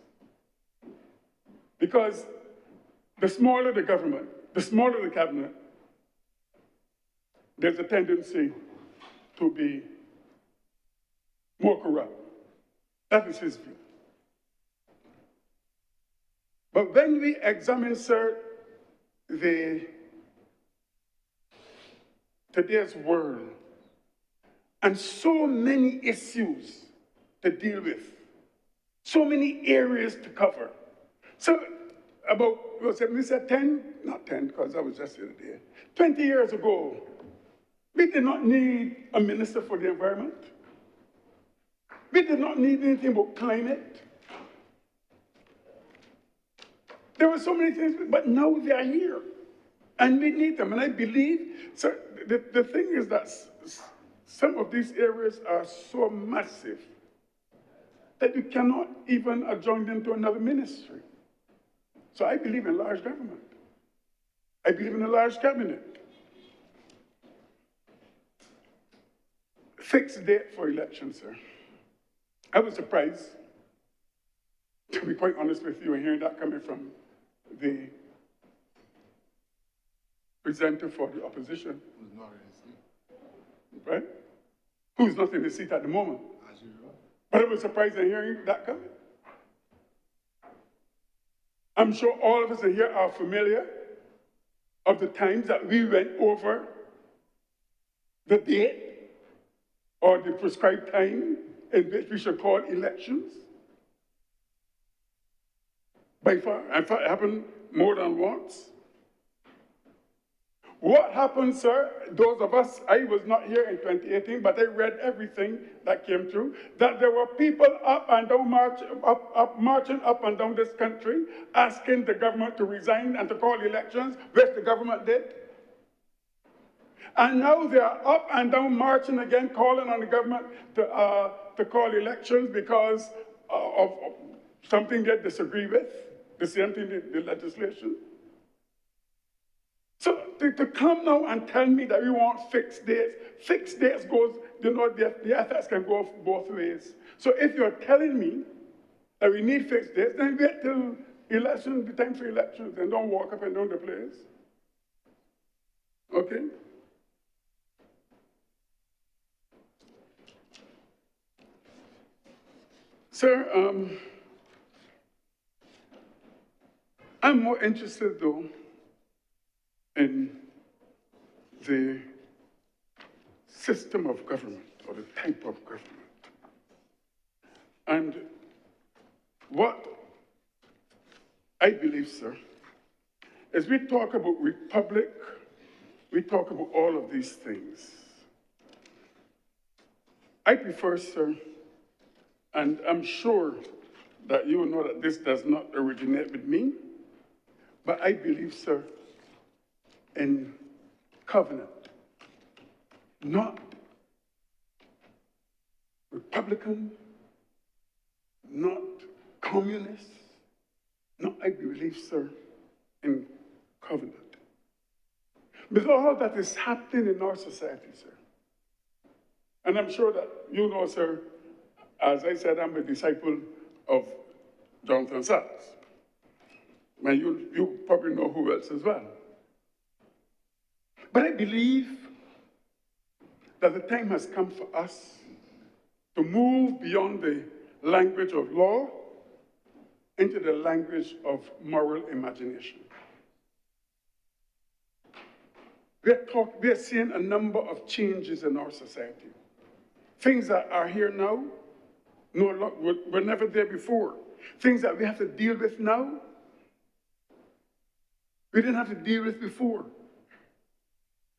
because the smaller the government, the smaller the cabinet, there's a tendency to be more corrupt. That is his view. But when we examine, sir, today's world, and so many issues to deal with, so many areas to cover. So about, we said 10, not 10, because I was just the other day, 20 years ago, we did not need a minister for the environment. We did not need anything about climate. There were so many things, but now they are here. And we need them. And I believe, so the thing is that some of these areas are so massive that you cannot even adjoin them to another ministry. So I believe in large government. I believe in a large cabinet. Fixed date for election, sir. I was surprised, to be quite honest with you, in hearing that coming from the presenter for the opposition, Who's not in his seat, right? Who's not in the seat at the moment. as usual. But I was surprised in hearing that coming. I'm sure all of us in here are familiar of the times that we went over the date or the prescribed time in which we should call elections. By far, in fact, it happened more than once. What happened, sir, those of us, I was not here in 2018, but I read everything that came through, that there were people up and down, marching up and down this country, asking the government to resign and to call elections, which the government did. And now they are up and down marching again, calling on the government to call elections because of something they disagree with, the same thing, the legislation. So to come now and tell me that we want fixed dates goes, you know, the ethics can go both ways. So if you're telling me that we need fixed dates, then wait till election, the time for elections, and don't walk up and down the place. Okay? Sir, I'm more interested though in the system of government or the type of government. And what I believe, sir, is we talk about republic, we talk about all of these things. I prefer, sir, and I'm sure that you know that this does not originate with me, but I believe, sir, in covenant, not Republican, not communist. No, I believe, sir, in covenant. With all that is happening in our society, sir, and I'm sure that you know, sir, as I said, I'm a disciple of Jonathan Sachs. And you probably know who else as well. But I believe that the time has come for us to move beyond the language of law into the language of moral imagination. We are seeing a number of changes in our society. Things that are here now were never there before. Things that we have to deal with now, we didn't have to deal with before.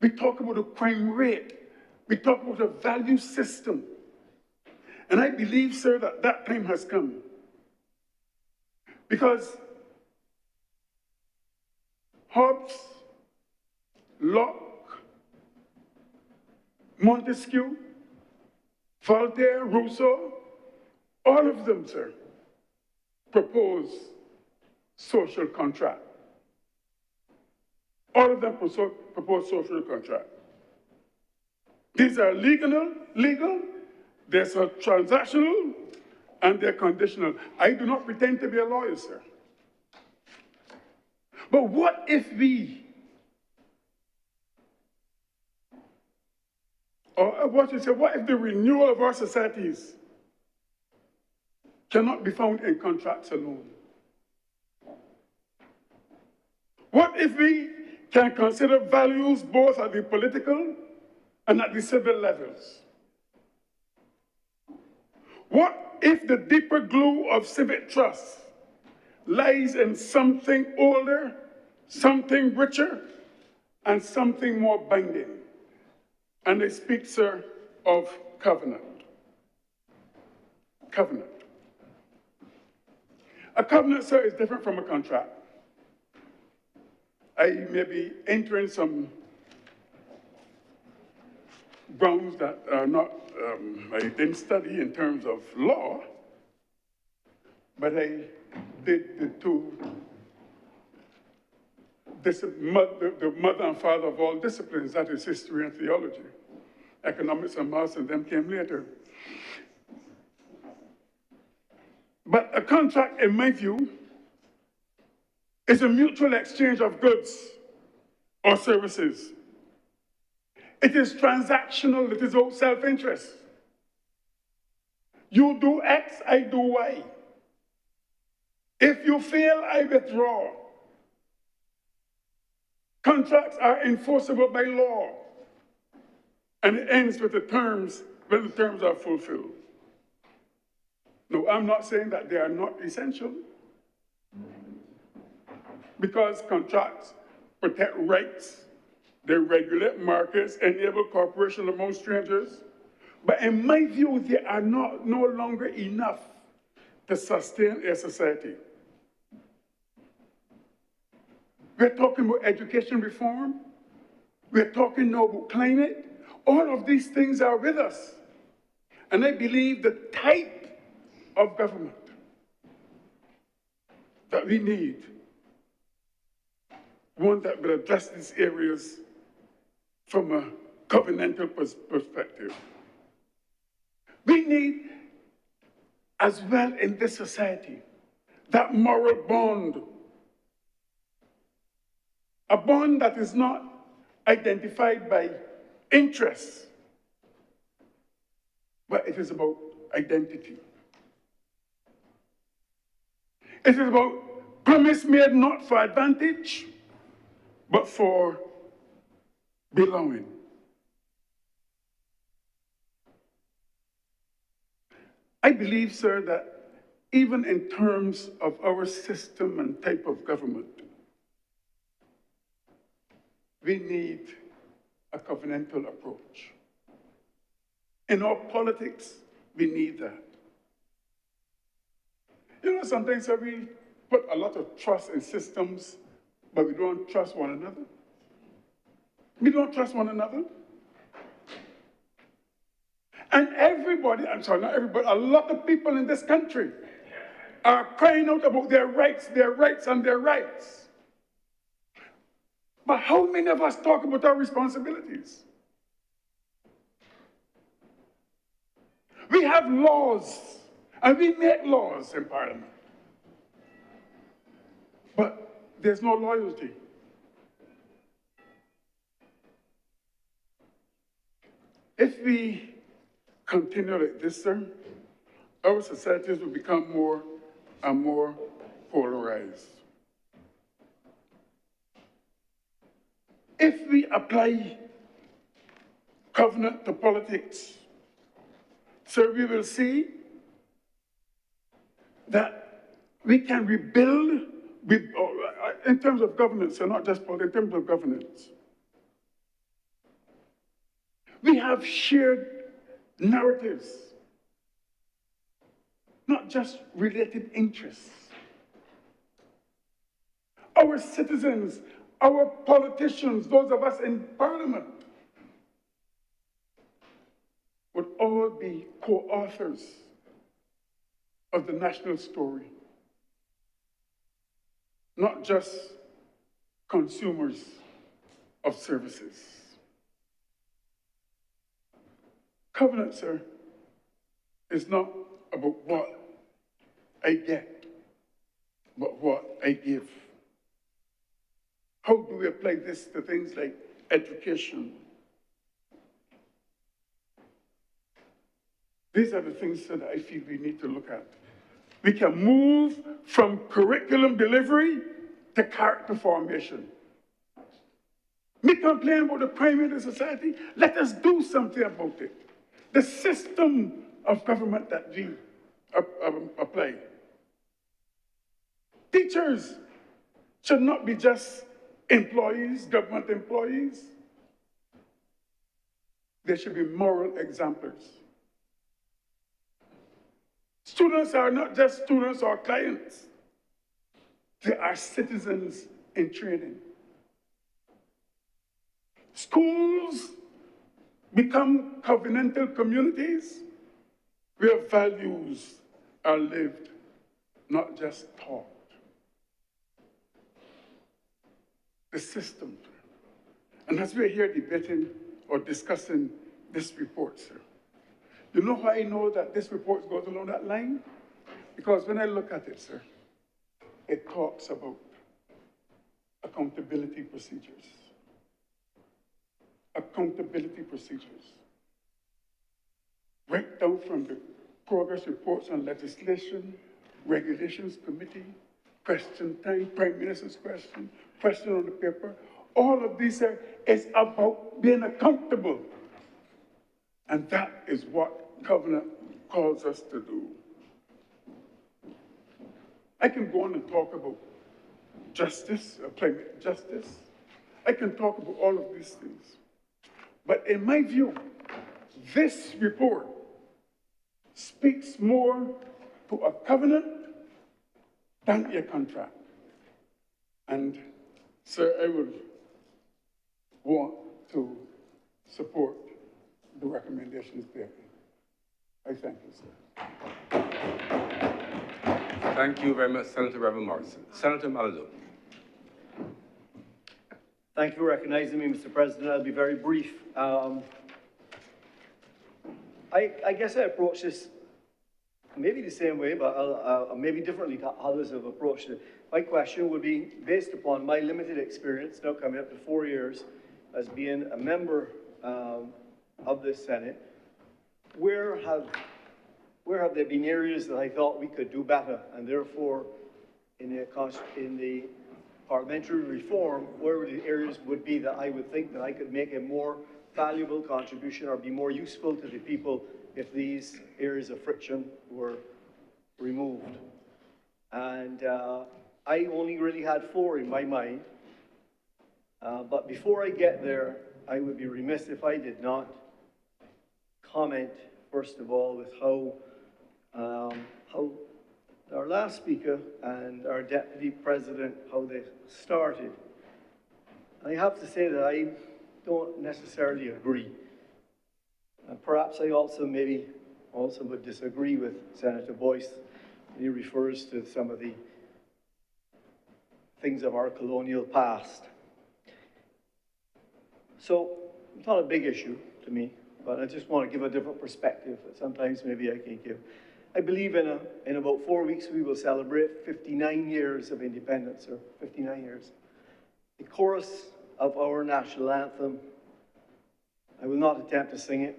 We talk about the crime rate. We talk about the value system. And I believe, sir, that that time has come. Because Hobbes, Locke, Montesquieu, Voltaire, Rousseau, all of them, sir, propose social contract. All of them propose social contract. These are legal, they're transactional, and they're conditional. I do not pretend to be a lawyer, sir. But what if we, or what if the renewal of our societies cannot be found in contracts alone? What if we can consider values both at the political and at the civil levels? What if the deeper glue of civic trust lies in something older, something richer, and something more binding? And I speak, sir, of covenant. Covenant. A covenant, sir, is different from a contract. I may be entering some grounds that are not, I didn't study in terms of law, but I did the mother and father of all disciplines, that is history and theology. Economics and maths, and them came later. But a contract, in my view, is a mutual exchange of goods or services. It is transactional, it is about self-interest. You do X, I do Y. If you fail, I withdraw. Contracts are enforceable by law, and it ends with the terms when the terms are fulfilled. No, I'm not saying that they are not essential, because contracts protect rights, they regulate markets, enable cooperation among strangers. But in my view, they are no longer enough to sustain a society. We're talking about education reform. We're talking now about climate. All of these things are with us. And I believe the type of government that we need, one that will address these areas from a covenantal perspective. We need, as well in this society, that moral bond. A bond that is not identified by interests, but it is about identity. It is about promise made not for advantage, but for belonging. I believe, sir, that even in terms of our system and type of government, we need a covenantal approach. In our politics, we need that. You know, sometimes we put a lot of trust in systems, but we don't trust one another. We don't trust one another. And everybody, I'm sorry, not everybody, a lot of people in this country are crying out about their rights, and their rights. But how many of us talk about our responsibilities? We have laws, and we make laws in Parliament. But there's no loyalty. If we continue like this, sir, our societies will become more and more polarized. If we apply covenant to politics, so we will see that we can rebuild in terms of governance, and not just politics, in terms of governance. We have shared narratives, not just related interests. Our citizens, our politicians, those of us in Parliament, would all be co-authors of the national story, not just consumers of services. Covenant, sir, is not about what I get, but what I give. How do we apply this to things like education? These are the things that I feel we need to look at. We can move from curriculum delivery to character formation. We complain about the crime in the society. Let us do something about it. The system of government that we apply. Teachers should not be just employees, government employees. They should be moral exemplars. Students are not just students or clients. They are citizens in training. Schools become covenantal communities where values are lived, not just taught. The system. And as we're here debating or discussing this report, sir, you know how I know that this report goes along that line? Because when I look at it, sir, it talks about accountability procedures. Accountability procedures. Right down from the progress reports on legislation, regulations committee, question time, prime minister's question on the paper. All of these is about being accountable. And that is what Covenant calls us to do. I can go on and talk about justice, climate justice. I can talk about all of these things. But in my view, this report speaks more to a covenant than a contract. And, sir, I would want to support the recommendations there. I thank you, sir. Thank you very much, Senator Reverend Morrison. Senator Malado. Thank you for recognizing me, Mr. President. I'll be very brief. I guess I approach this maybe the same way, but maybe differently to others have approached it. My question would be, based upon my limited experience, now coming up to 4 years, as being a member of this Senate, where have there been areas that I thought we could do better, and therefore, in the parliamentary reform, where the areas would be that I would think that I could make a more valuable contribution or be more useful to the people if these areas of friction were removed. And I only really had 4 in my mind. But before I get there, I would be remiss if I did not comment, first of all, with how our last speaker and our deputy president, how they started. I have to say that I don't necessarily agree. Perhaps I also would disagree with Senator Boyce. He refers to some of the things of our colonial past. So it's not a big issue to me, but I just want to give a different perspective that sometimes maybe I can give. I believe in about 4 weeks we will celebrate 59 years of independence, or 59 years. The chorus of our national anthem, I will not attempt to sing it.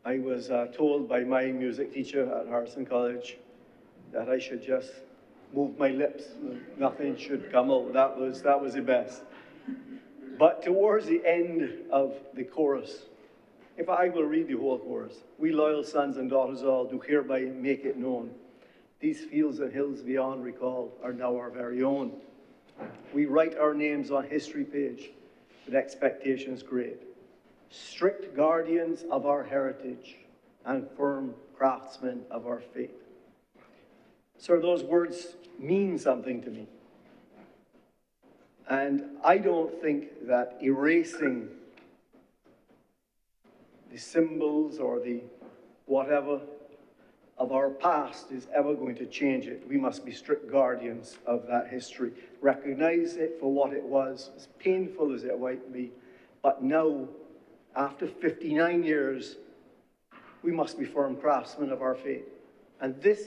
I was told by my music teacher at Harrison College that I should just move my lips, nothing should come out. That was the best. But towards the end of the chorus, if I will read the whole chorus, we loyal sons and daughters all do hereby make it known. These fields and hills beyond recall are now our very own. We write our names on history page with expectations great. Strict guardians of our heritage and firm craftsmen of our faith. Sir, those words mean something to me. And I don't think that erasing the symbols or the whatever of our past is ever going to change it. We must be strict guardians of that history. Recognize it for what it was, as painful as it might be. But now, after 59 years, we must be firm craftsmen of our faith. And this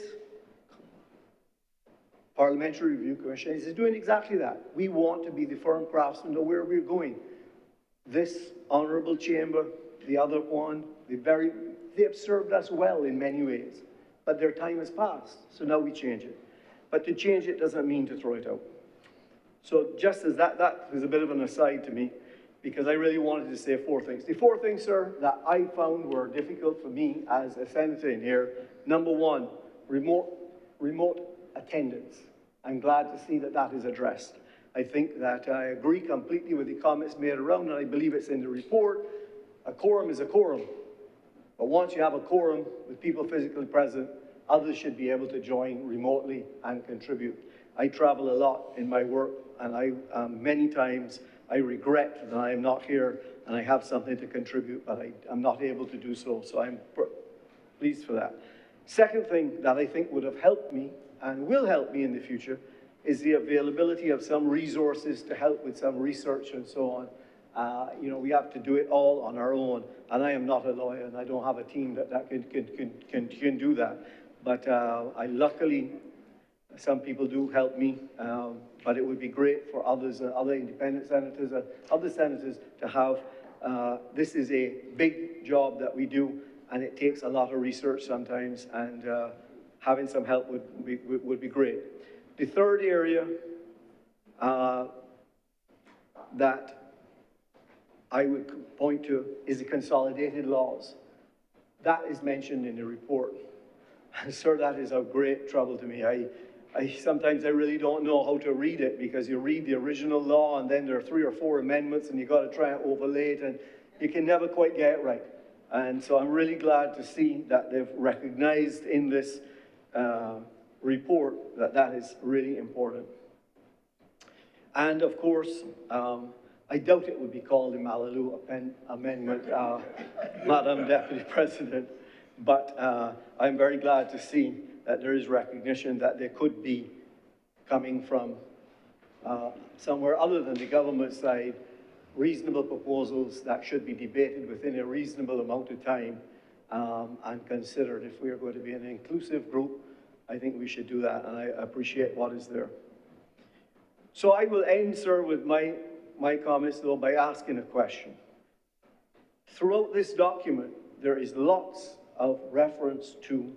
Parliamentary Review Commission is doing exactly that. We want to be the firm craftsmen of where we're going. This honourable chamber, the other one, they have served us well in many ways, but their time has passed, so now we change it. But to change it doesn't mean to throw it out. So just as that was a bit of an aside to me, because I really wanted to say 4 things. The 4 things, sir, that I found were difficult for me as a senator in here. Number 1, remote attendance. I'm glad to see that that is addressed. I think that I agree completely with the comments made around, and I believe it's in the report. A quorum is a quorum. But once you have a quorum with people physically present, others should be able to join remotely and contribute. I travel a lot in my work, and many times I regret that I am not here and I have something to contribute, but I'm not able to do so. So I'm pleased for that. Second thing that I think would have helped me and will help me in the future is the availability of some resources to help with some research and so on. You know, we have to do it all on our own, and I am not a lawyer, and I don't have a team that can do that. But I luckily, some people do help me, but it would be great for others, other independent senators and other senators to have, this is a big job that we do, and it takes a lot of research sometimes, and having some help would be great. The third area that I would point to is the consolidated laws. That is mentioned in the report. And sir, that is of great trouble to me. Sometimes I really don't know how to read it, because you read the original law and then there are 3 or 4 amendments and you got to try and overlay it, and you can never quite get it right. And so I'm really glad to see that they've recognized in this report that that is really important. And of course, I doubt it would be called the Malalou Amendment, Madam Deputy President, but I'm very glad to see that there is recognition that there could be, coming from somewhere other than the government side, reasonable proposals that should be debated within a reasonable amount of time and considered. If we are going to be an inclusive group, I think we should do that, and I appreciate what is there. So I will end, sir, with my comments, though, by asking a question. Throughout this document, there is lots of reference to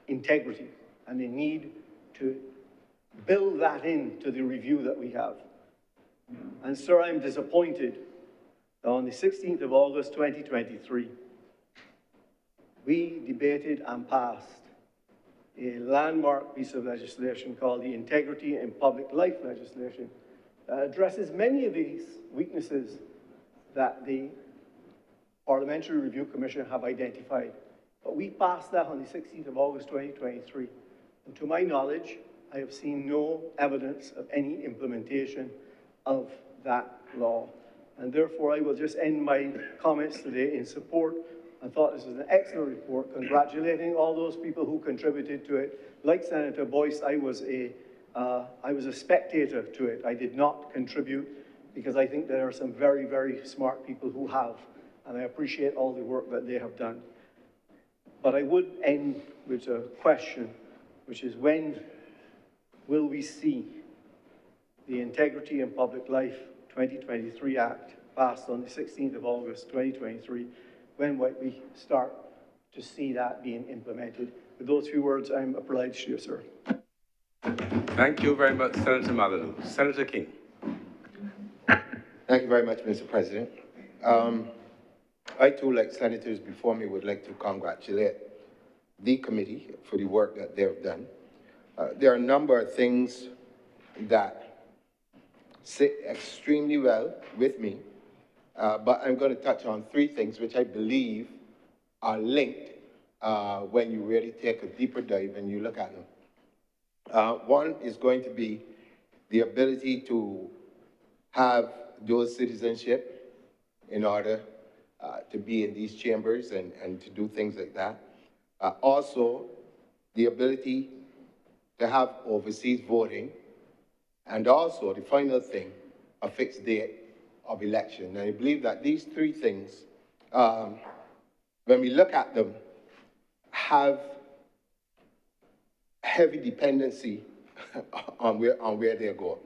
integrity and the need to build that into the review that we have. And sir, I'm disappointed that on the 16th of August, 2023, we debated and passed a landmark piece of legislation called the Integrity in Public Life legislation that addresses many of these weaknesses that the Parliamentary Review Commission have identified. But we passed that on the 16th of August, 2023. And to my knowledge, I have seen no evidence of any implementation of that law. And therefore, I will just end my comments today in support. I thought this was an excellent report, congratulating all those people who contributed to it. Like Senator Boyce, I was a spectator to it. I did not contribute, because I think there are some very, very smart people who have, and I appreciate all the work that they have done. But I would end with a question, which is, when will we see the Integrity in Public Life 2023 Act passed on the 16th of August 2023? When might we start to see that being implemented? With those few words, I'm obliged to you, sir. Thank you very much, Senator Malalou. Senator King. Thank you very much, Mr. President. I too, like senators before me, would like to congratulate the committee for the work that they have done. There are a number of things that sit extremely well with me, but I'm going to touch on 3 things which I believe are linked when you really take a deeper dive and you look at them. One is going to be the ability to have dual citizenship in order to be in these chambers and to do things like that. Also, the ability to have overseas voting, and also the final thing, a fixed date of election. And I believe that these 3 things, when we look at them, have heavy dependency on where they go.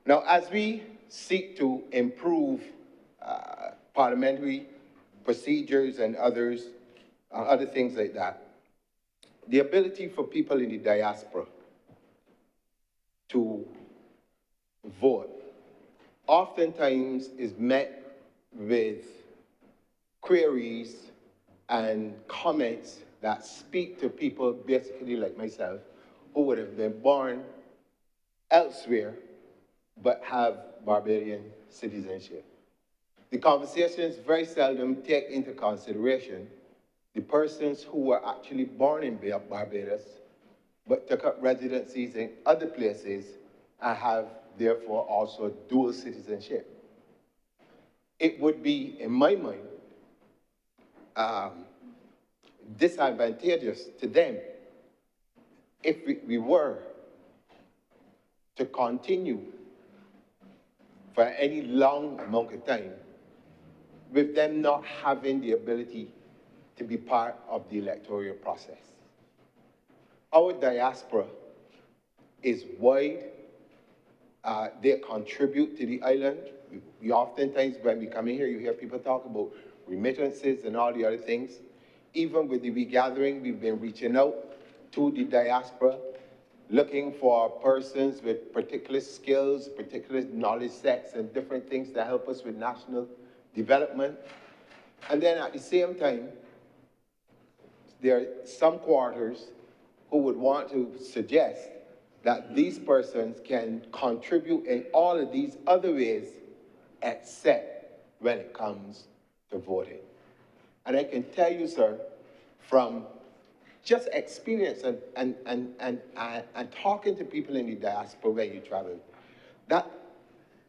Now, as we seek to improve parliamentary procedures and other things like that, the ability for people in the diaspora to vote oftentimes is met with queries and comments that speak to people basically like myself, who would have been born elsewhere but have Barbadian citizenship. The conversations very seldom take into consideration the persons who were actually born in Barbados but took up residencies in other places and have therefore also dual citizenship. It would be, in my mind, disadvantageous to them if we were to continue for any long amount of time, with them not having the ability to be part of the electoral process. Our diaspora is wide. They contribute to the island. We oftentimes, when we come in here, you hear people talk about remittances and all the other things. Even with the regathering, we've been reaching out to the diaspora, looking for persons with particular skills, particular knowledge sets, and different things that help us with national development. And then at the same time, there are some quarters who would want to suggest that these persons can contribute in all of these other ways except when it comes to voting. And I can tell you, sir, from just experience and talking to people in the diaspora when you travel, that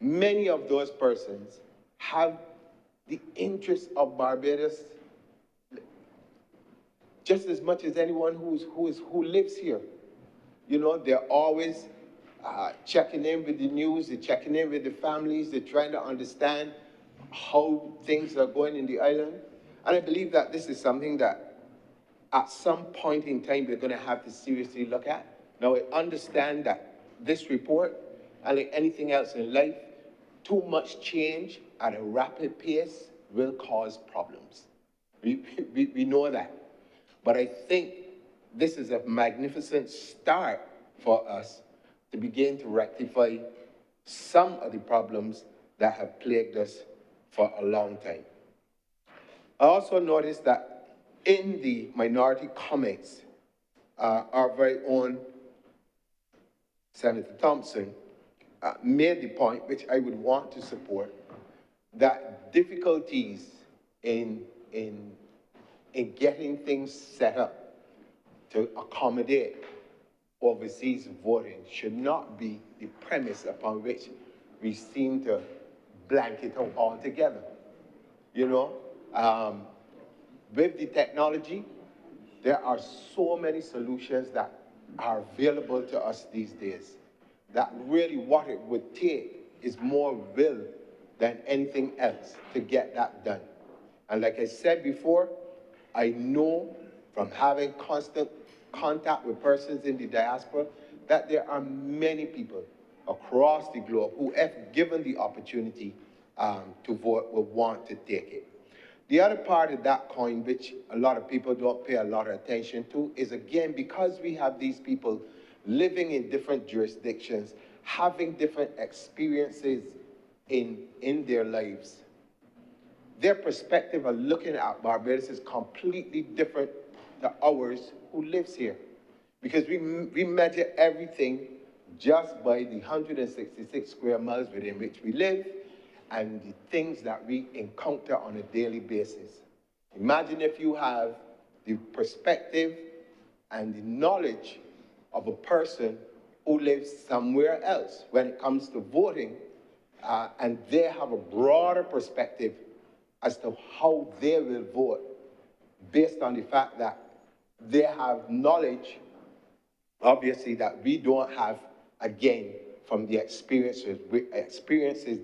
many of those persons have the interest of Barbados just as much as anyone who lives here. You know, they're always checking in with the news, they're checking in with the families, they're trying to understand how things are going in the island. And I believe that this is something that at some point in time we're going to have to seriously look at. Now, I understand that this report, and like anything else in life, too much change at a rapid pace will cause problems. We know that. But I think this is a magnificent start for us to begin to rectify some of the problems that have plagued us for a long time. I also noticed that in the minority comments, our very own Senator Thompson made the point, which I would want to support, that difficulties in getting things set up to accommodate overseas voting should not be the premise upon which we seem to blanket out altogether. You know, with the technology, there are so many solutions that are available to us these days that really what it would take is more will than anything else to get that done. And like I said before, I know from having constant contact with persons in the diaspora that there are many people across the globe who, if given the opportunity to vote, will want to take it. The other part of that coin, which a lot of people don't pay a lot of attention to, is again, because we have these people living in different jurisdictions, having different experiences in their lives, their perspective of looking at Barbados is completely different to ours who lives here. Because we measure everything just by the 166 square miles within which we live and the things that we encounter on a daily basis. Imagine if you have the perspective and the knowledge of a person who lives somewhere else when it comes to voting, and they have a broader perspective as to how they will vote based on the fact that they have knowledge, obviously, that we don't have, again, from the experiences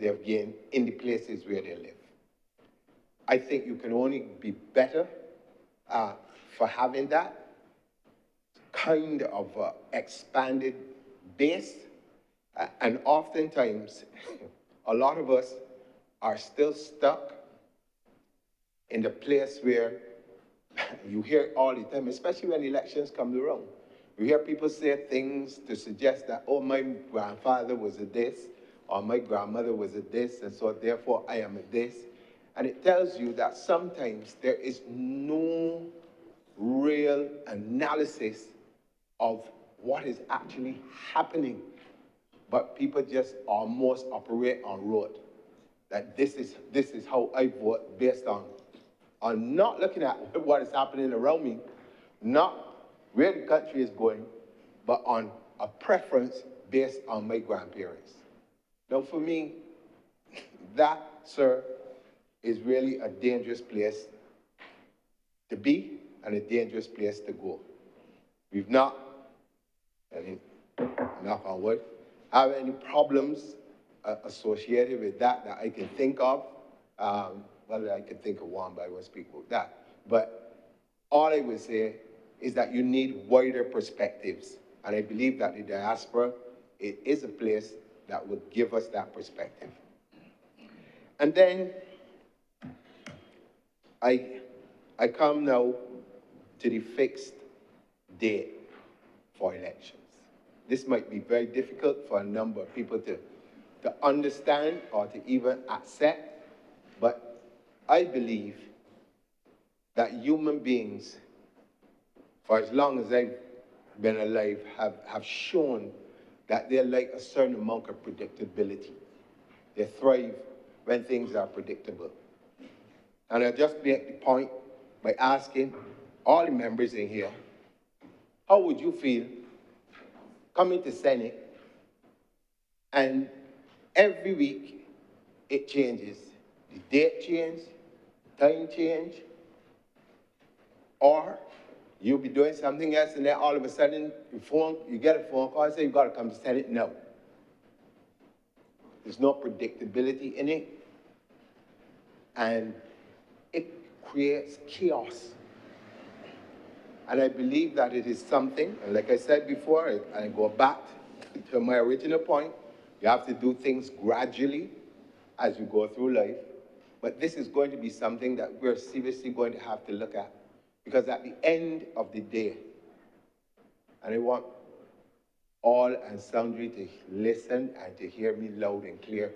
they've gained in the places where they live. I think you can only be better for having that kind of expanded base. And oftentimes, a lot of us are still stuck in the place where you hear all the time, especially when elections come around. You hear people say things to suggest that, oh, my grandfather was a this, or my grandmother was a this, and so therefore I am a this. And it tells you that sometimes there is no real analysis of what is actually happening, but people just almost operate on rote. That this is how I vote based on not looking at what is happening around me, not where the country is going, but on a preference based on my grandparents. Now, for me, that, sir, is really a dangerous place to be and a dangerous place to go. We've not, knock on wood, have any problems associated with that I can think of. Well, I can think of one, but I won't speak about that. But all I would say is that you need wider perspectives. And I believe that the diaspora, it is a place that will give us that perspective. And then I come now to the fixed date for elections. This might be very difficult for a number of people to understand or to even accept, but I believe that human beings, for as long as I've been alive, have shown that they like a certain amount of predictability. They thrive when things are predictable. And I'll just make the point by asking all the members in here, how would you feel coming to Senate and every week it changes? The date change, time change, or you'll be doing something else and then all of a sudden you get a phone call and say, you gotta come to Senate. No. There's no predictability in it. And it creates chaos. And I believe that it is something, and like I said before, I go back to my original point, you have to do things gradually as you go through life. But this is going to be something that we're seriously going to have to look at. Because at the end of the day, and I want all and sundry to listen and to hear me loud and clear,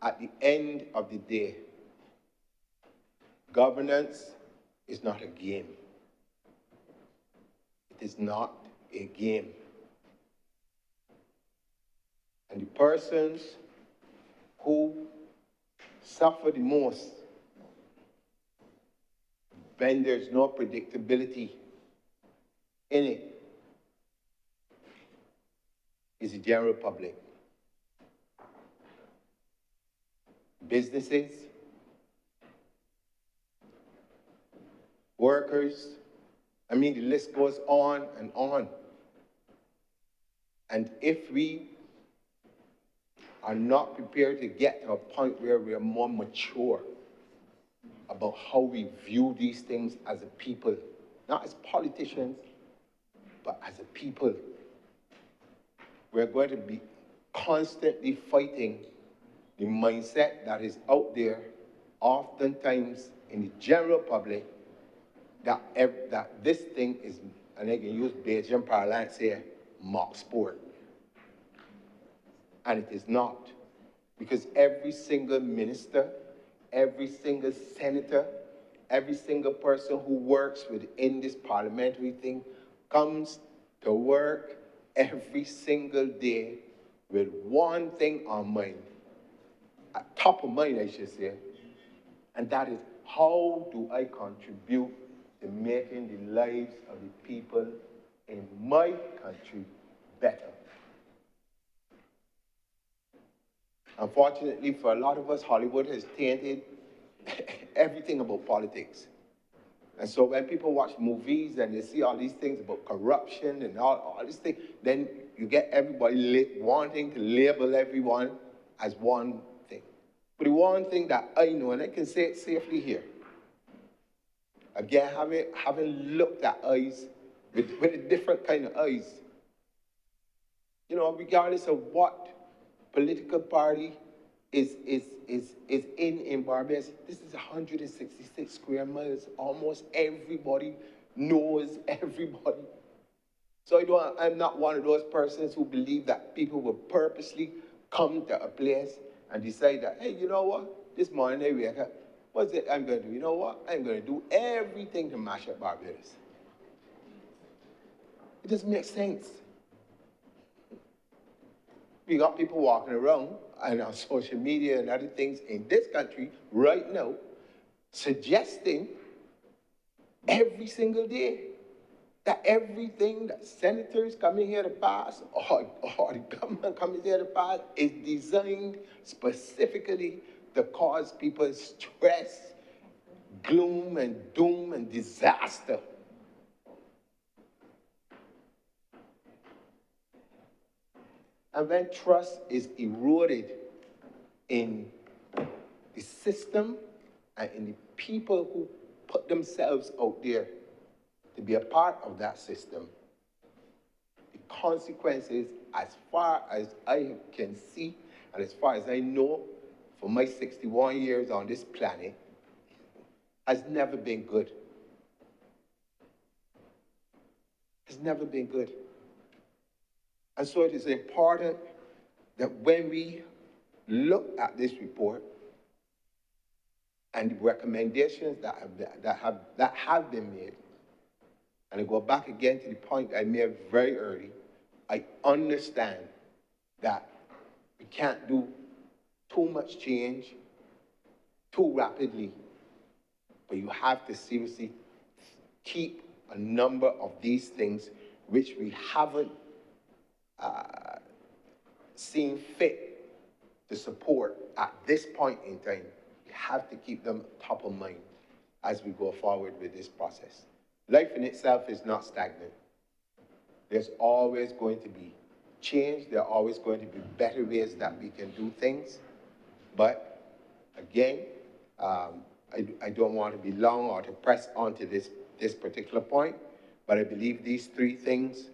at the end of the day, governance is not a game. It is not a game. And the persons who suffer the most when there's no predictability in it is the general public. Businesses, workers, I mean, the list goes on and on. And if we are not prepared to get to a point where we are more mature about how we view these things as a people, not as politicians, but as a people, we're going to be constantly fighting the mindset that is out there, oftentimes in the general public, that this thing is, and I can use Bajan parlance here, mock sport. And it is not. Because every single minister, every single senator, every single person who works within this parliamentary thing comes to work every single day with one thing on mind, at top of mind, I should say, and that is, how do I contribute to making the lives of the people in my country better? Unfortunately, for a lot of us, Hollywood has tainted everything about politics. And so when people watch movies and they see all these things about corruption and all these things, then you get everybody wanting to label everyone as one thing. But the one thing that I know, and I can say it safely here, again, having looked at eyes with a different kind of eyes, you know, regardless of what political party is in Barbados, this is 166 square miles. Almost everybody knows everybody. So I'm not one of those persons who believe that people will purposely come to a place and decide that, hey, you know what? This morning I wake up, what's it I'm going to do? You know what? I'm going to do everything to mash up Barbados. It doesn't make sense. We got people walking around and on social media and other things in this country right now suggesting every single day that everything that senators coming here to pass or the government coming here to pass is designed specifically to cause people stress, gloom and doom and disaster. And when trust is eroded in the system and in the people who put themselves out there to be a part of that system, the consequences, as far as I can see and as far as I know, for my 61 years on this planet, has never been good. Has never been good. And so it is important that when we look at this report and the recommendations that have been made, and I go back again to the point I made very early, I understand that we can't do too much change too rapidly, but you have to seriously keep a number of these things which we haven't seen fit to support at this point in time. We have to keep them top of mind as we go forward with this process. Life in itself is not stagnant. There's always going to be change. There are always going to be better ways that we can do things. But again, I don't want to be long or to press onto this particular point, but I believe these three things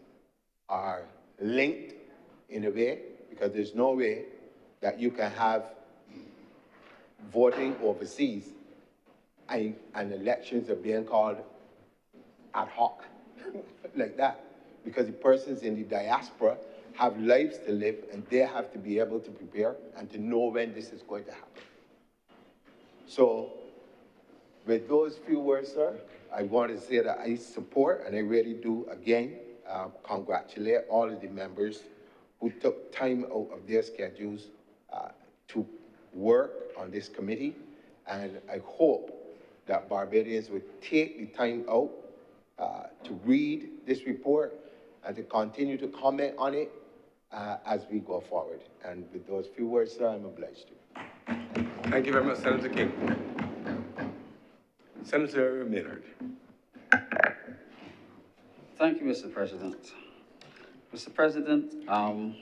are linked in a way, because there's no way that you can have voting overseas and elections are being called ad hoc like that, because the persons in the diaspora have lives to live and they have to be able to prepare and to know when this is going to happen. So with those few words, sir, I want to say that I support, and I really do, again, congratulate all of the members who took time out of their schedules to work on this committee. And I hope that Barbadians would take the time out to read this report and to continue to comment on it as we go forward. And with those few words, sir, I'm obliged to. Thank you very much, Senator King. Senator Maynard. Thank you, Mr. President. Mr. President, I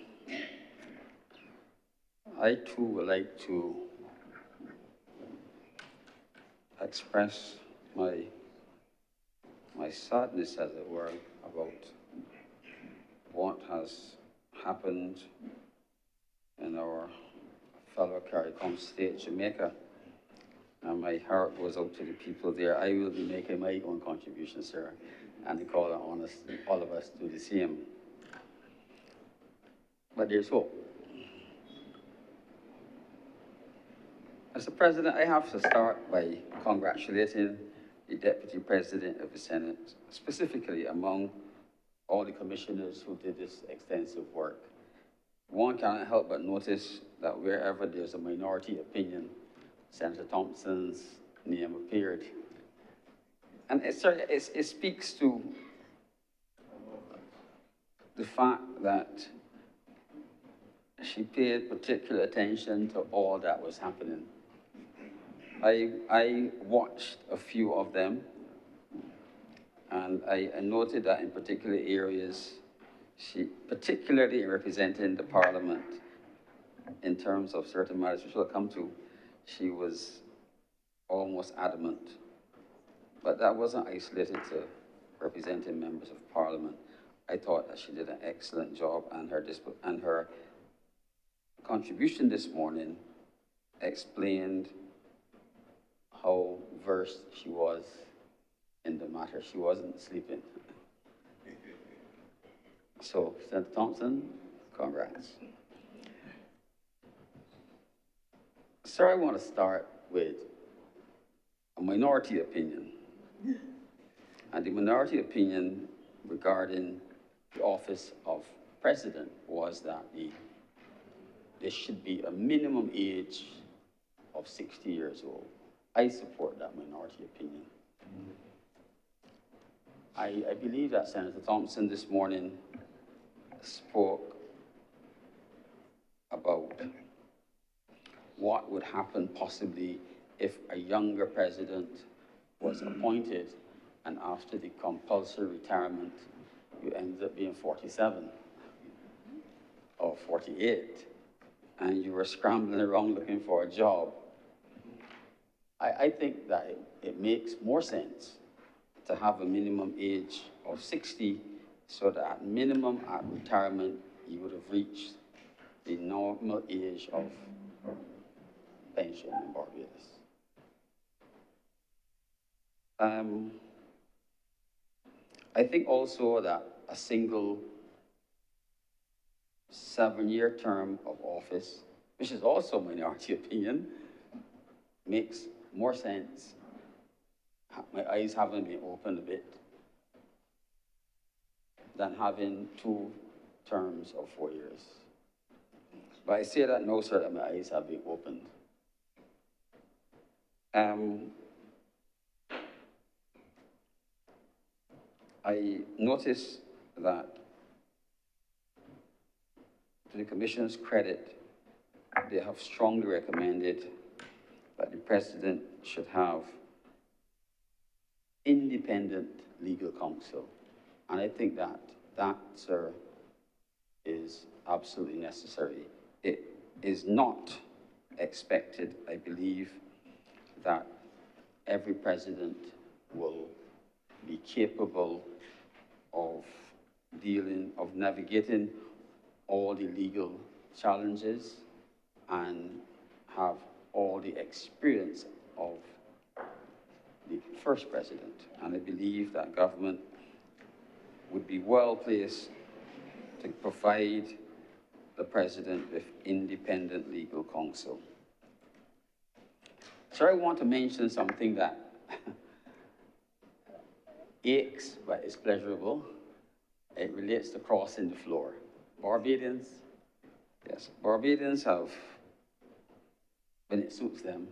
too would like to express my sadness, as it were, about what has happened in our fellow CARICOM state, Jamaica. And my heart goes out to the people there. I will be making my own contribution, sir, and I call on us, all of us, to do the same. But there's hope. Mr. President, I have to start by congratulating the Deputy President of the Senate, specifically among all the commissioners who did this extensive work. One cannot help but notice that wherever there's a minority opinion, Senator Thompson's name appeared. And it speaks to the fact that she paid particular attention to all that was happening. I watched a few of them, and I noted that in particular areas, she, particularly representing the Parliament in terms of certain matters which we'll come to, she was almost adamant. But that wasn't isolated to representing members of Parliament. I thought that she did an excellent job, and her contribution this morning explained how versed she was in the matter. She wasn't sleeping. So, Senator Thompson, congrats. Sir, I want to start with a minority opinion. And the minority opinion regarding the office of president was that there should be a minimum age of 60 years old. I support that minority opinion. I believe that Senator Thompson this morning spoke about what would happen possibly if a younger president was appointed and after the compulsory retirement, you ended up being 47. or 48, and you were scrambling around looking for a job, I think that it makes more sense to have a minimum age of 60, so that at minimum at retirement, you would have reached the normal age of pension in Barbados. I think also that a single 7-year term of office, which is also minority opinion, makes more sense. My eyes haven't been opened a bit, than having 2 terms of 4 years. But I say that now, sir, that my eyes have been opened. I noticed that, to the Commission's credit, they have strongly recommended that the President should have independent legal counsel. And I think that, sir, is absolutely necessary. It is not expected, I believe, that every president will be capable of navigating all the legal challenges and have all the experience of the first president. And I believe that government would be well placed to provide the president with independent legal counsel. So I want to mention something that aches, but is pleasurable. It relates to crossing the floor. Barbadians, yes, Barbadians have, when it suits them,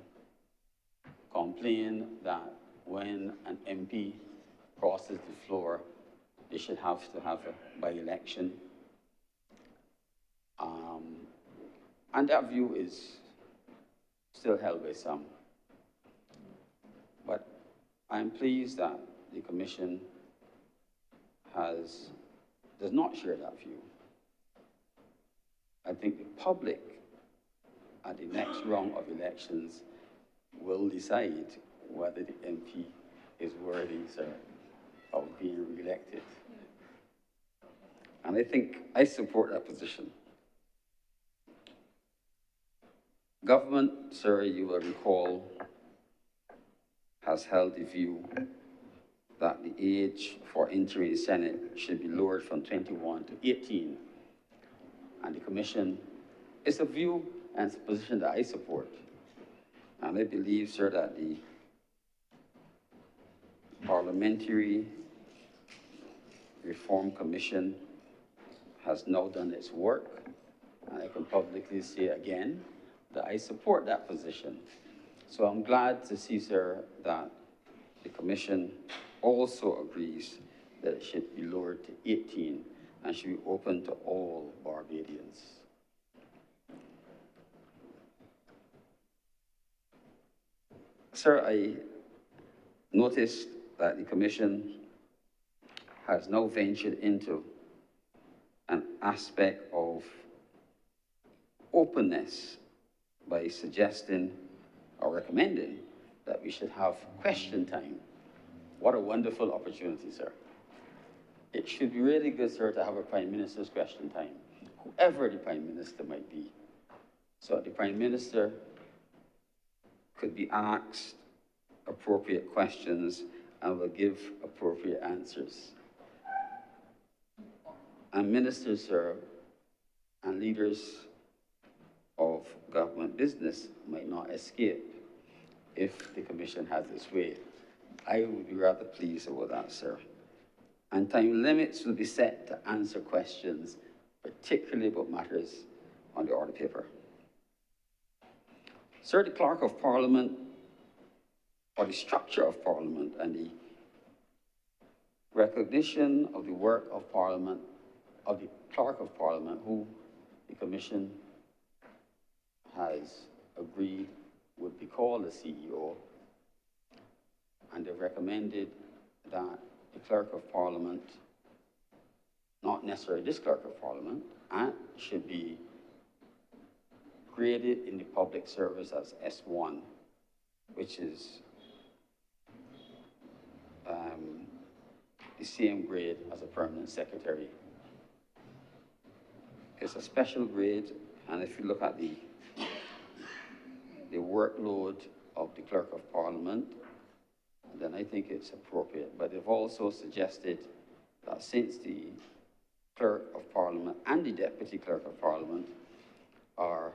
complain that when an MP crosses the floor, they should have to have a by-election. And that view is still held by some. But I'm pleased that the Commission does not share that view. I think the public at the next round of elections will decide whether the MP is worthy, sir, of being re-elected. And I think I support that position. Government, sir, you will recall, has held the view that the age for entering the Senate should be lowered from 21 to 18. And the Commission is a view and a position that I support. And I believe, sir, that the Parliamentary Reform Commission has now done its work. And I can publicly say again that I support that position. So I'm glad to see, sir, that the Commission also agrees that it should be lowered to 18 and should be open to all Barbadians. Sir, I noticed that the Commission has now ventured into an aspect of openness by suggesting or recommending that we should have question time. What a wonderful opportunity, sir. It should be really good, sir, to have a Prime Minister's question time, whoever the Prime Minister might be. So the Prime Minister could be asked appropriate questions and will give appropriate answers. And ministers, sir, and leaders of government business might not escape if the Commission has its way. I would be rather pleased about that, sir. And time limits will be set to answer questions, particularly about matters on the order paper. Sir, the Clerk of Parliament, or the structure of Parliament, and the recognition of the work of Parliament, of the Clerk of Parliament, who the Commission has agreed would be called the CEO, and they've recommended that the Clerk of Parliament, not necessarily this Clerk of Parliament, and should be graded in the public service as S1, which is the same grade as a permanent secretary. It's a special grade, and if you look at the workload of the Clerk of Parliament, then I think it's appropriate. But they've also suggested that since the Clerk of Parliament and the Deputy Clerk of Parliament are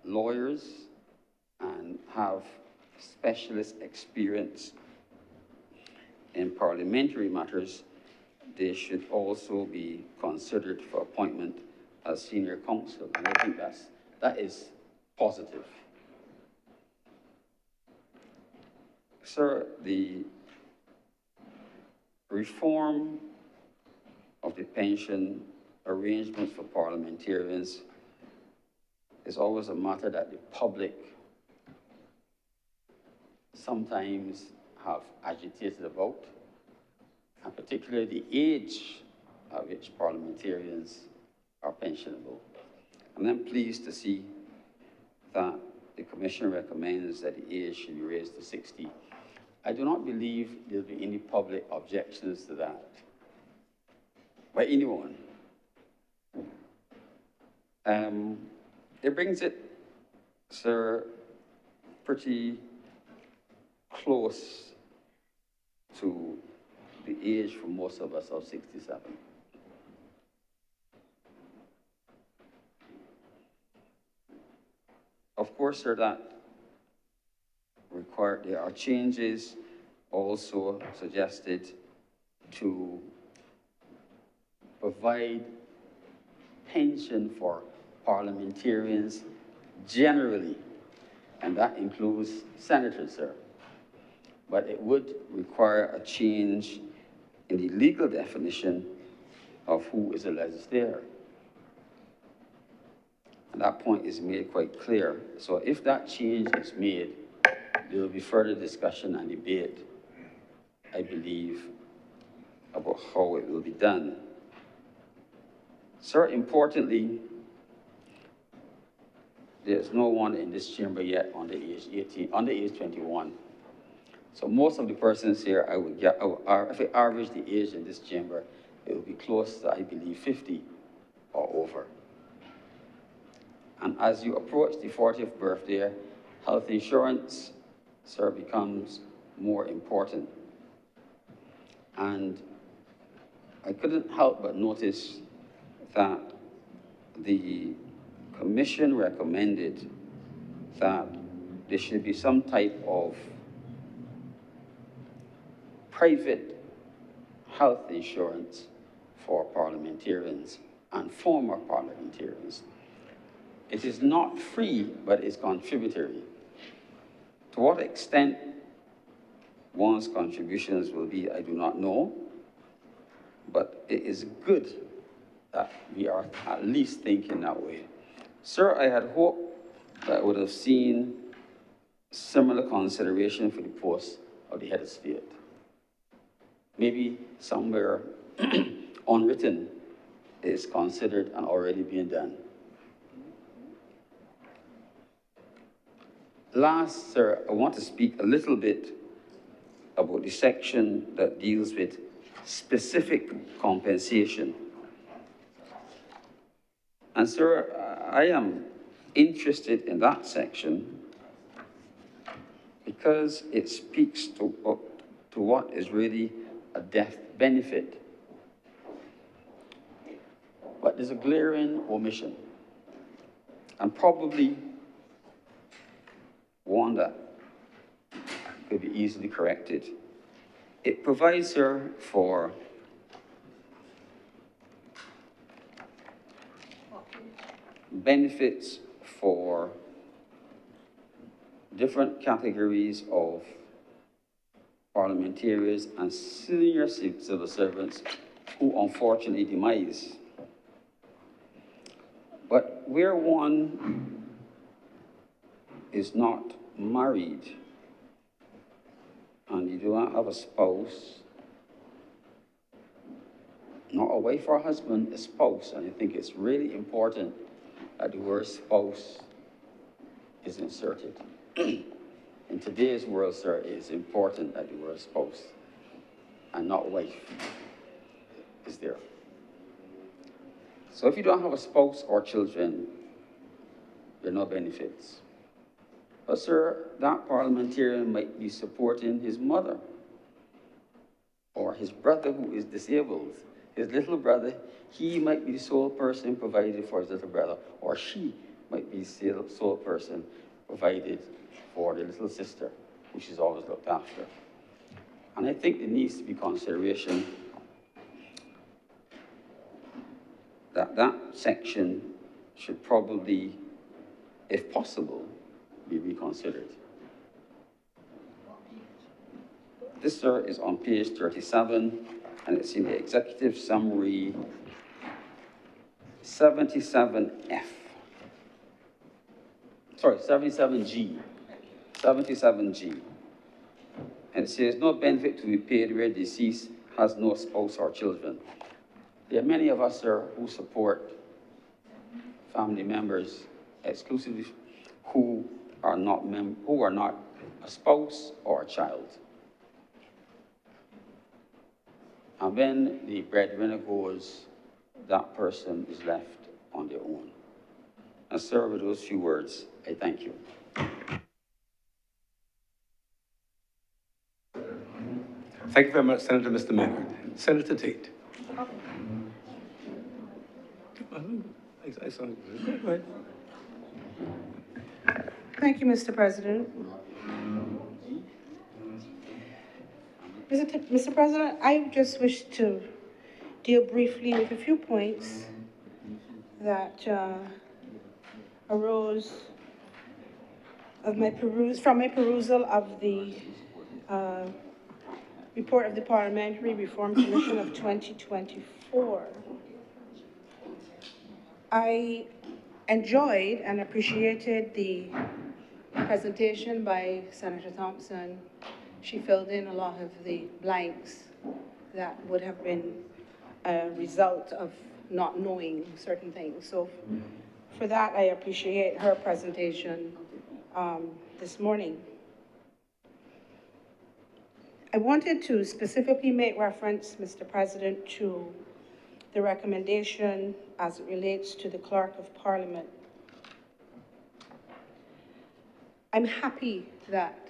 lawyers and have specialist experience in parliamentary matters, they should also be considered for appointment as senior counsel. And I think that is positive. Sir, the reform of the pension arrangements for parliamentarians is always a matter that the public sometimes have agitated about, and particularly the age at which parliamentarians are pensionable. And I'm pleased to see that the Commission recommends that the age should be raised to 60. I do not believe there'll be any public objections to that by anyone. It brings it, sir, pretty close to the age for most of us of 67. Of course, sir, there are changes also suggested to provide pension for parliamentarians generally, and that includes senators, sir. But it would require a change in the legal definition of who is a legislator. And that point is made quite clear. So if that change is made, there will be further discussion and debate, I believe, about how it will be done. Sir, importantly, there's no one in this chamber yet under age 21. So most of the persons here, if I average the age in this chamber, it will be close to, I believe, 50 or over. And as you approach the 40th birthday, health insurance, sir, becomes more important. And I couldn't help but notice that the Commission recommended that there should be some type of private health insurance for parliamentarians and former parliamentarians. It is not free, but it's contributory. To what extent one's contributions will be, I do not know, but it is good that we are at least thinking that way. Sir, I had hoped that I would have seen similar consideration for the post of the head of state. Maybe somewhere unwritten is considered and already being done. Last, sir, I want to speak a little bit about the section that deals with specific compensation. And sir, I am interested in that section because it speaks to what is really a death benefit. But there's a glaring omission, and probably one that could be easily corrected. It provides her for benefits for different categories of parliamentarians and senior civil servants who unfortunately demise. But where one is not married and you do not have a spouse, not a wife or husband, a spouse. And I think it's really important that the word spouse is inserted. In today's world, sir, it's important that the word spouse and not wife is there. So if you don't have a spouse or children, there are no benefits. But sir, that parliamentarian might be supporting his mother or his brother who is disabled. His little brother, he might be the sole person provided for his little brother, or she might be the sole person provided for the little sister, who she's always looked after. And I think there needs to be consideration that that section should probably, if possible, be reconsidered. This, sir, is on page 37, and it's in the executive summary 77F. Sorry, 77G. 77G. And it says, no benefit to be paid where deceased has no spouse or children. There are many of us, sir, who support family members exclusively who are not a spouse or a child. And when the breadwinner goes, that person is left on their own. And sir, with those few words, I thank you. Thank you very much, Senator Mr. Maynard. Senator Tate. Go ahead. Thank you, Mr. President. Mr. President, I just wish to deal briefly with a few points that arose from my perusal of the report of the Parliamentary Reform Commission of 2024. I enjoyed and appreciated the presentation by Senator Thompson. She filled in a lot of the blanks that would have been a result of not knowing certain things. So for that, I appreciate her presentation this morning. I wanted to specifically make reference, Mr. President, to the recommendation as it relates to the Clerk of Parliament. I'm happy that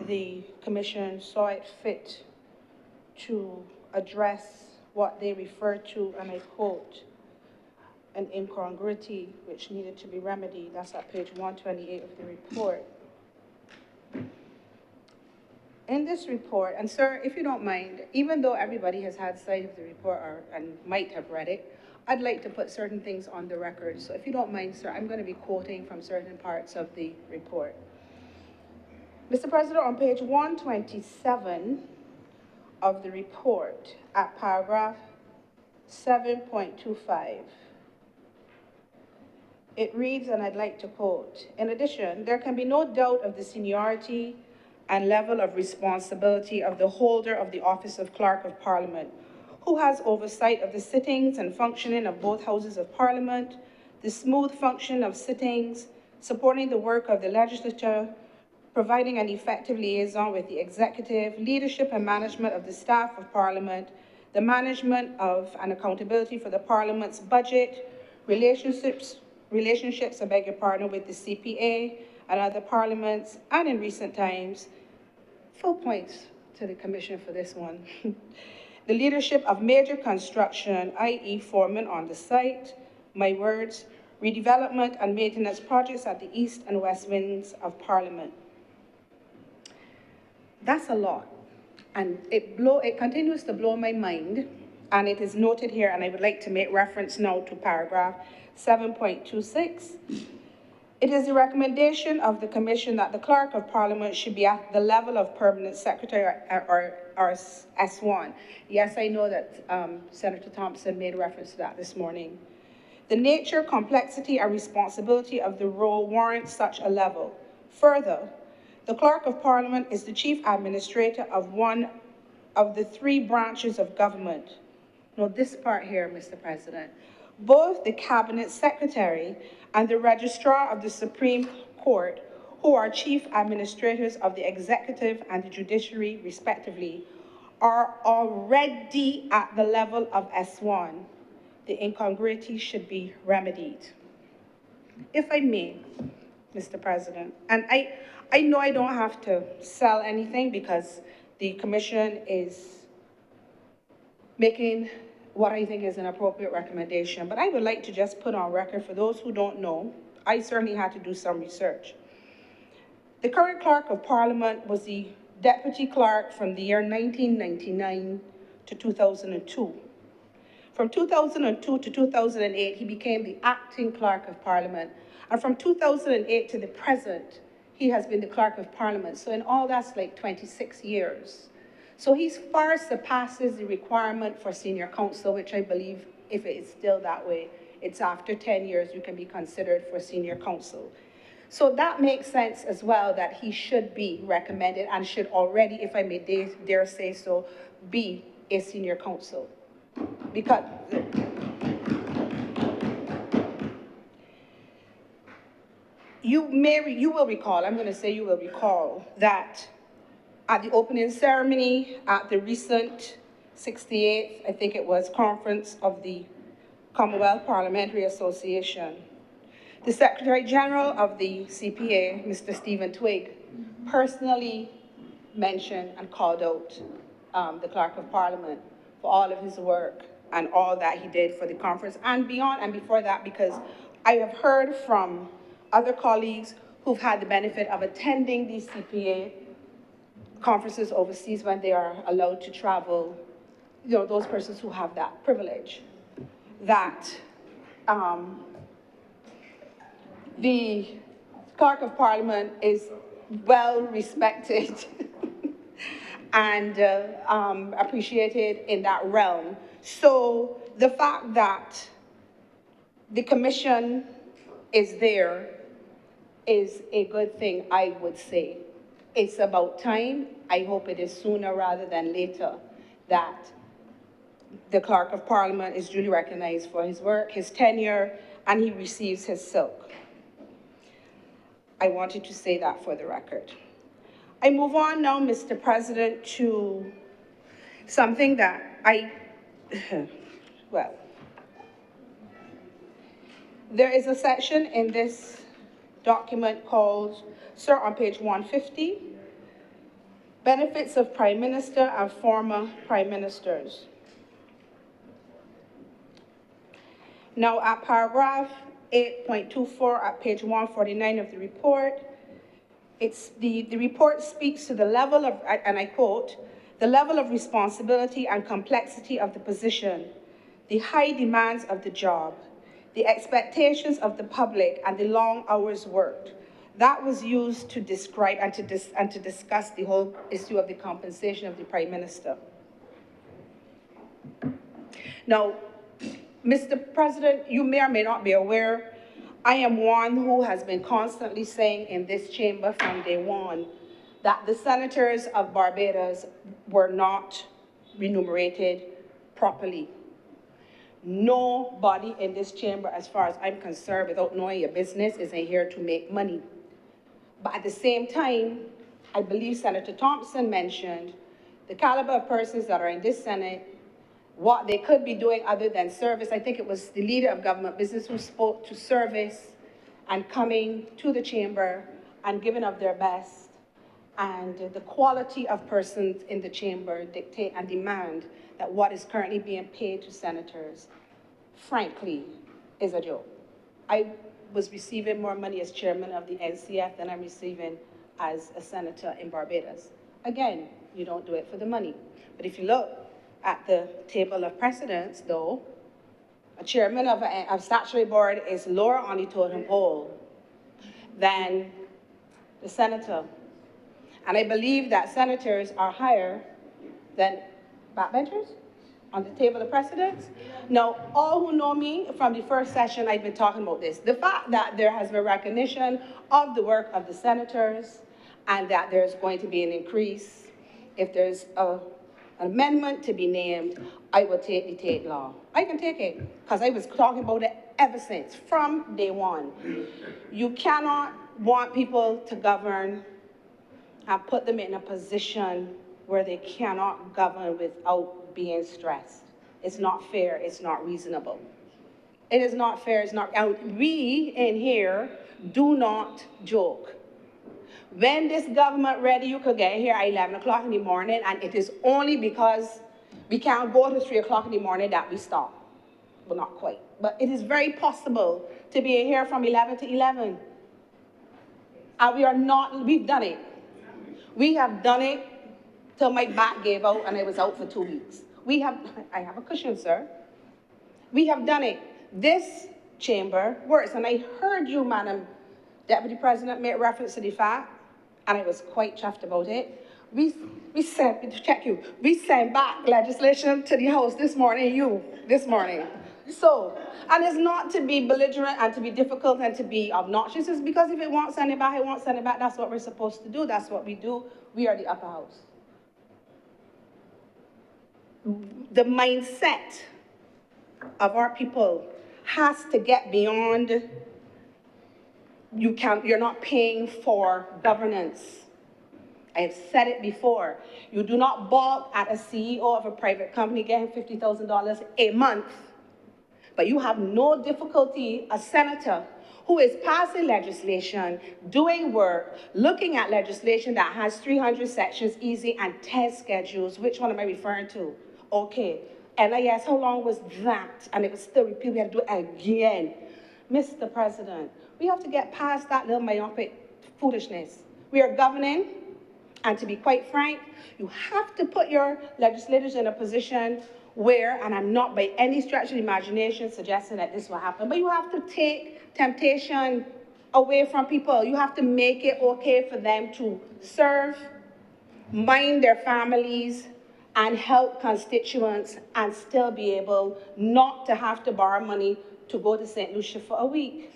the Commission saw it fit to address what they refer to, and I quote, an incongruity which needed to be remedied. That's at page 128 of the report. In this report, and sir, if you don't mind, even though everybody has had sight of the report and might have read it, I'd like to put certain things on the record. So if you don't mind, sir, I'm going to be quoting from certain parts of the report. Mr. President, on page 127 of the report, at paragraph 7.25, it reads, and I'd like to quote, in addition, there can be no doubt of the seniority and level of responsibility of the holder of the office of Clerk of Parliament, who has oversight of the sittings and functioning of both houses of Parliament, the smooth function of sittings, supporting the work of the legislature, providing an effective liaison with the executive, leadership and management of the staff of Parliament, the management of and accountability for the Parliament's budget, relationships, with the CPA and other parliaments, and in recent times, full points to the Commission for this one. The leadership of major construction, i.e. foremen on the site, my words, redevelopment and maintenance projects at the east and west wings of Parliament. That's a lot, and it continues to blow my mind, and it is noted here, and I would like to make reference now to paragraph 7.26. It is the recommendation of the Commission that the Clerk of Parliament should be at the level of Permanent Secretary or S1. Yes, I know that Senator Thompson made reference to that this morning. The nature, complexity, and responsibility of the role warrants such a level. Further, the Clerk of Parliament is the Chief Administrator of one of the three branches of government. No, this part here, Mr. President. Both the Cabinet Secretary and the Registrar of the Supreme Court, who are chief administrators of the executive and the judiciary, respectively, are already at the level of S1. The incongruity should be remedied. If I may, Mr. President, and I know I don't have to sell anything because the Commission is making what I think is an appropriate recommendation, but I would like to just put on record, for those who don't know, I certainly had to do some research. The current Clerk of Parliament was the Deputy Clerk from the year 1999 to 2002. From 2002 to 2008, he became the Acting Clerk of Parliament, and from 2008 to the present, he has been the Clerk of Parliament. So in all, that's like 26 years. So he far surpasses the requirement for senior counsel, which I believe, if it is still that way, it's after 10 years you can be considered for senior counsel. So that makes sense as well, that he should be recommended and should already, if I may dare say so, be a senior counsel. Because you will recall, I'm going to say you will recall, that at the opening ceremony at the recent 68th, I think it was, conference of the Commonwealth Parliamentary Association, the Secretary General of the CPA, Mr. Stephen Twigg, personally mentioned and called out the Clerk of Parliament for all of his work and all that he did for the conference and beyond and before that, because I have heard from other colleagues who've had the benefit of attending these CPA conferences overseas when they are allowed to travel, you know, those persons who have that privilege, that the Clerk of Parliament is well respected and appreciated in that realm. So the fact that the Commission is there is a good thing, I would say. It's about time. I hope it is sooner rather than later that the Clerk of Parliament is duly recognized for his work, his tenure, and he receives his silk. I wanted to say that for the record. I move on now, Mr. President, to something that well, there is a section in this document called, sir, on page 150, benefits of Prime Minister and former Prime Ministers. Now at paragraph 8.24 at page 149 of the report, the report speaks to the level of, and I quote, the level of responsibility and complexity of the position, the high demands of the job, the expectations of the public, and the long hours worked. That was used to describe and to discuss the whole issue of the compensation of the Prime Minister. Now, Mr. President, you may or may not be aware, I am one who has been constantly saying in this chamber from day one that the senators of Barbados were not remunerated properly. Nobody in this chamber, as far as I'm concerned, without knowing your business, isn't here to make money. But at the same time, I believe Senator Thompson mentioned the caliber of persons that are in this Senate, what they could be doing other than service. I think it was the leader of government business who spoke to service and coming to the chamber and giving of their best. And the quality of persons in the chamber dictate and demand that what is currently being paid to senators, frankly, is a joke. I was receiving more money as chairman of the NCF than I'm receiving as a senator in Barbados. Again, you don't do it for the money. But if you look at the table of precedence, though, a chairman of a statutory board is lower on the totem pole than the senator. And I believe that senators are higher than backbenchers on the table of precedence. Now, all who know me from the first session, I've been talking about this. The fact that there has been recognition of the work of the senators and that there's going to be an increase if there's a an amendment to be named, I will take the Tate law. I can take it, because I was talking about it ever since, from day one. You cannot want people to govern and put them in a position where they cannot govern without being stressed. It's not fair, it's not reasonable. It is not fair, it's not, and we in here do not joke. When this government ready, you could get here at 11 o'clock in the morning, and it is only because we can't go to 3 o'clock in the morning that we stop. Well, not quite, but it is very possible to be here from 11 to 11. And we are not, we've done it. We have done it till my back gave out and I was out for 2 weeks. I have a cushion, sir. We have done it. This chamber works, and I heard you, Madam Deputy President, make reference to the fact, and I was quite chuffed about it. We sent back legislation to the House this morning, So, and it's not to be belligerent and to be difficult and to be obnoxious, it's because if it won't send it back, it won't send it back. That's what we're supposed to do, that's what we do. We are the upper house. The mindset of our people has to get beyond you're not paying for governance. I have said it before. You do not balk at a CEO of a private company getting $50,000 a month, but you have no difficulty, a senator who is passing legislation, doing work, looking at legislation that has 300 sections easy and test schedules. Which one am I referring to? Okay. LIS, how long was that? And it was still repeated, we had to do it again. Mr. President, we have to get past that little myopic foolishness. We are governing, and to be quite frank, you have to put your legislators in a position where, and I'm not by any stretch of the imagination suggesting that this will happen, but you have to take temptation away from people. You have to make it okay for them to serve, mind their families, and help constituents, and still be able not to have to borrow money to go to St. Lucia for a week.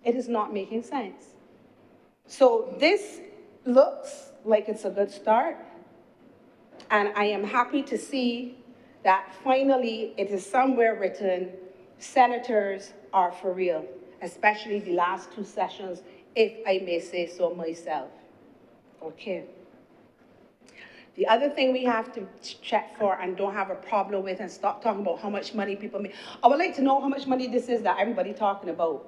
It is not making sense. So this looks like it's a good start, and I am happy to see that finally it is somewhere written, senators are for real, especially the last 2 sessions, if I may say so myself. Okay. The other thing we have to check for and don't have a problem with, and stop talking about how much money people make. I would like to know how much money this is that everybody's talking about.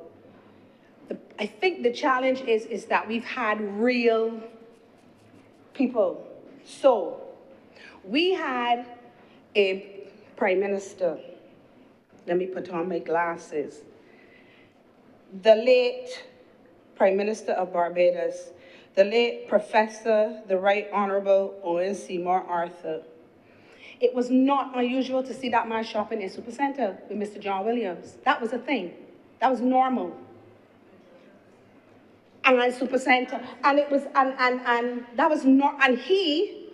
I think the challenge is that we've had real people. So, we had a prime minister. Let me put on my glasses. The late Prime Minister of Barbados, the late Professor, the Right Honorable Owen Seymour Arthur. It was not unusual to see that man shopping in Supercenter with Mr. John Williams. That was a thing. That was normal. And Supercenter, and it was, and that was not, and he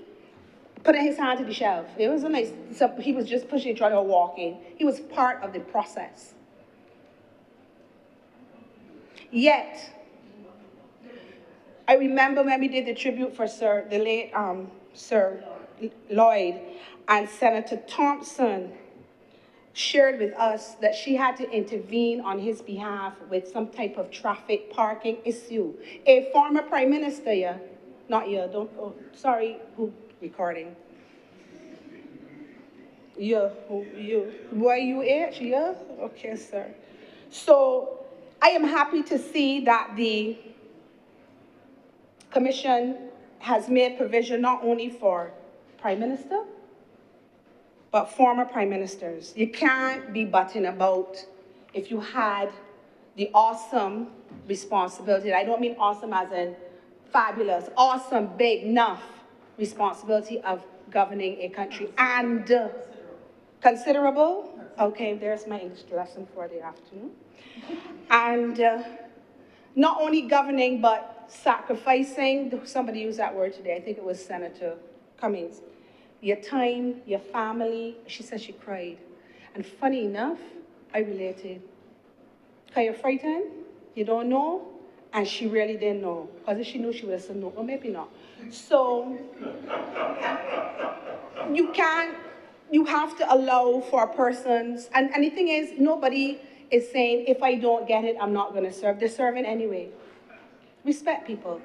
putting his hand to the shelf. It was a nice, so he was just pushing each other walking. He was part of the process. Yet, I remember when we did the tribute for the late Sir Lloyd, and Senator Thompson shared with us that she had to intervene on his behalf with some type of traffic parking issue. A former prime minister, yeah, not you, don't, oh, sorry, who recording? Yeah, you, were you it? Yeah, okay, sir. So I am happy to see that the Commission has made provision not only for Prime Minister, but former Prime Ministers. You can't be butting about if you had the awesome responsibility. I don't mean awesome as in fabulous, awesome, big enough responsibility of governing a country. And considerable, okay, there's my English lesson for the afternoon. And not only governing, but sacrificing, somebody used that word today, I think it was Senator Cummings, your time, your family. She said she cried. And funny enough, I related. Because you're frightened, you don't know, and she really didn't know. Because if she knew, she would have said no, or maybe not. So, you have to allow for persons, and the thing is, nobody is saying, if I don't get it, I'm not gonna serve. They're serving anyway. Respect people.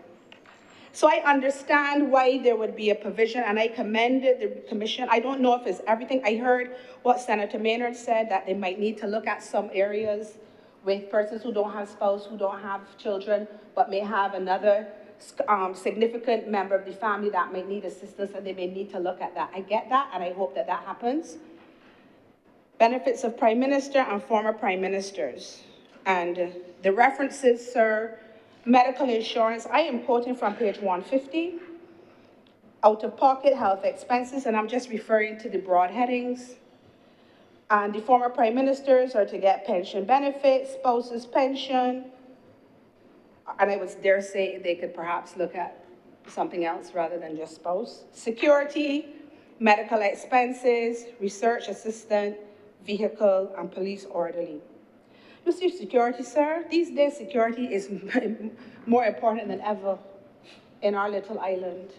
So I understand why there would be a provision, and I commend the commission. I don't know if it's everything. I heard what Senator Maynard said, that they might need to look at some areas with persons who don't have spouse, who don't have children, but may have another significant member of the family that might need assistance, and they may need to look at that. I get that, and I hope that that happens. Benefits of Prime Minister and former Prime Ministers. And the references, sir, medical insurance, I am quoting from page 150, out-of-pocket health expenses, and I'm just referring to the broad headings. And the former Prime Ministers are to get pension benefits, spouse's pension, and I would dare say they could perhaps look at something else rather than just spouse. Security, medical expenses, research assistant, vehicle, and police orderly. You see, security, sir, these days security is more important than ever in our little island.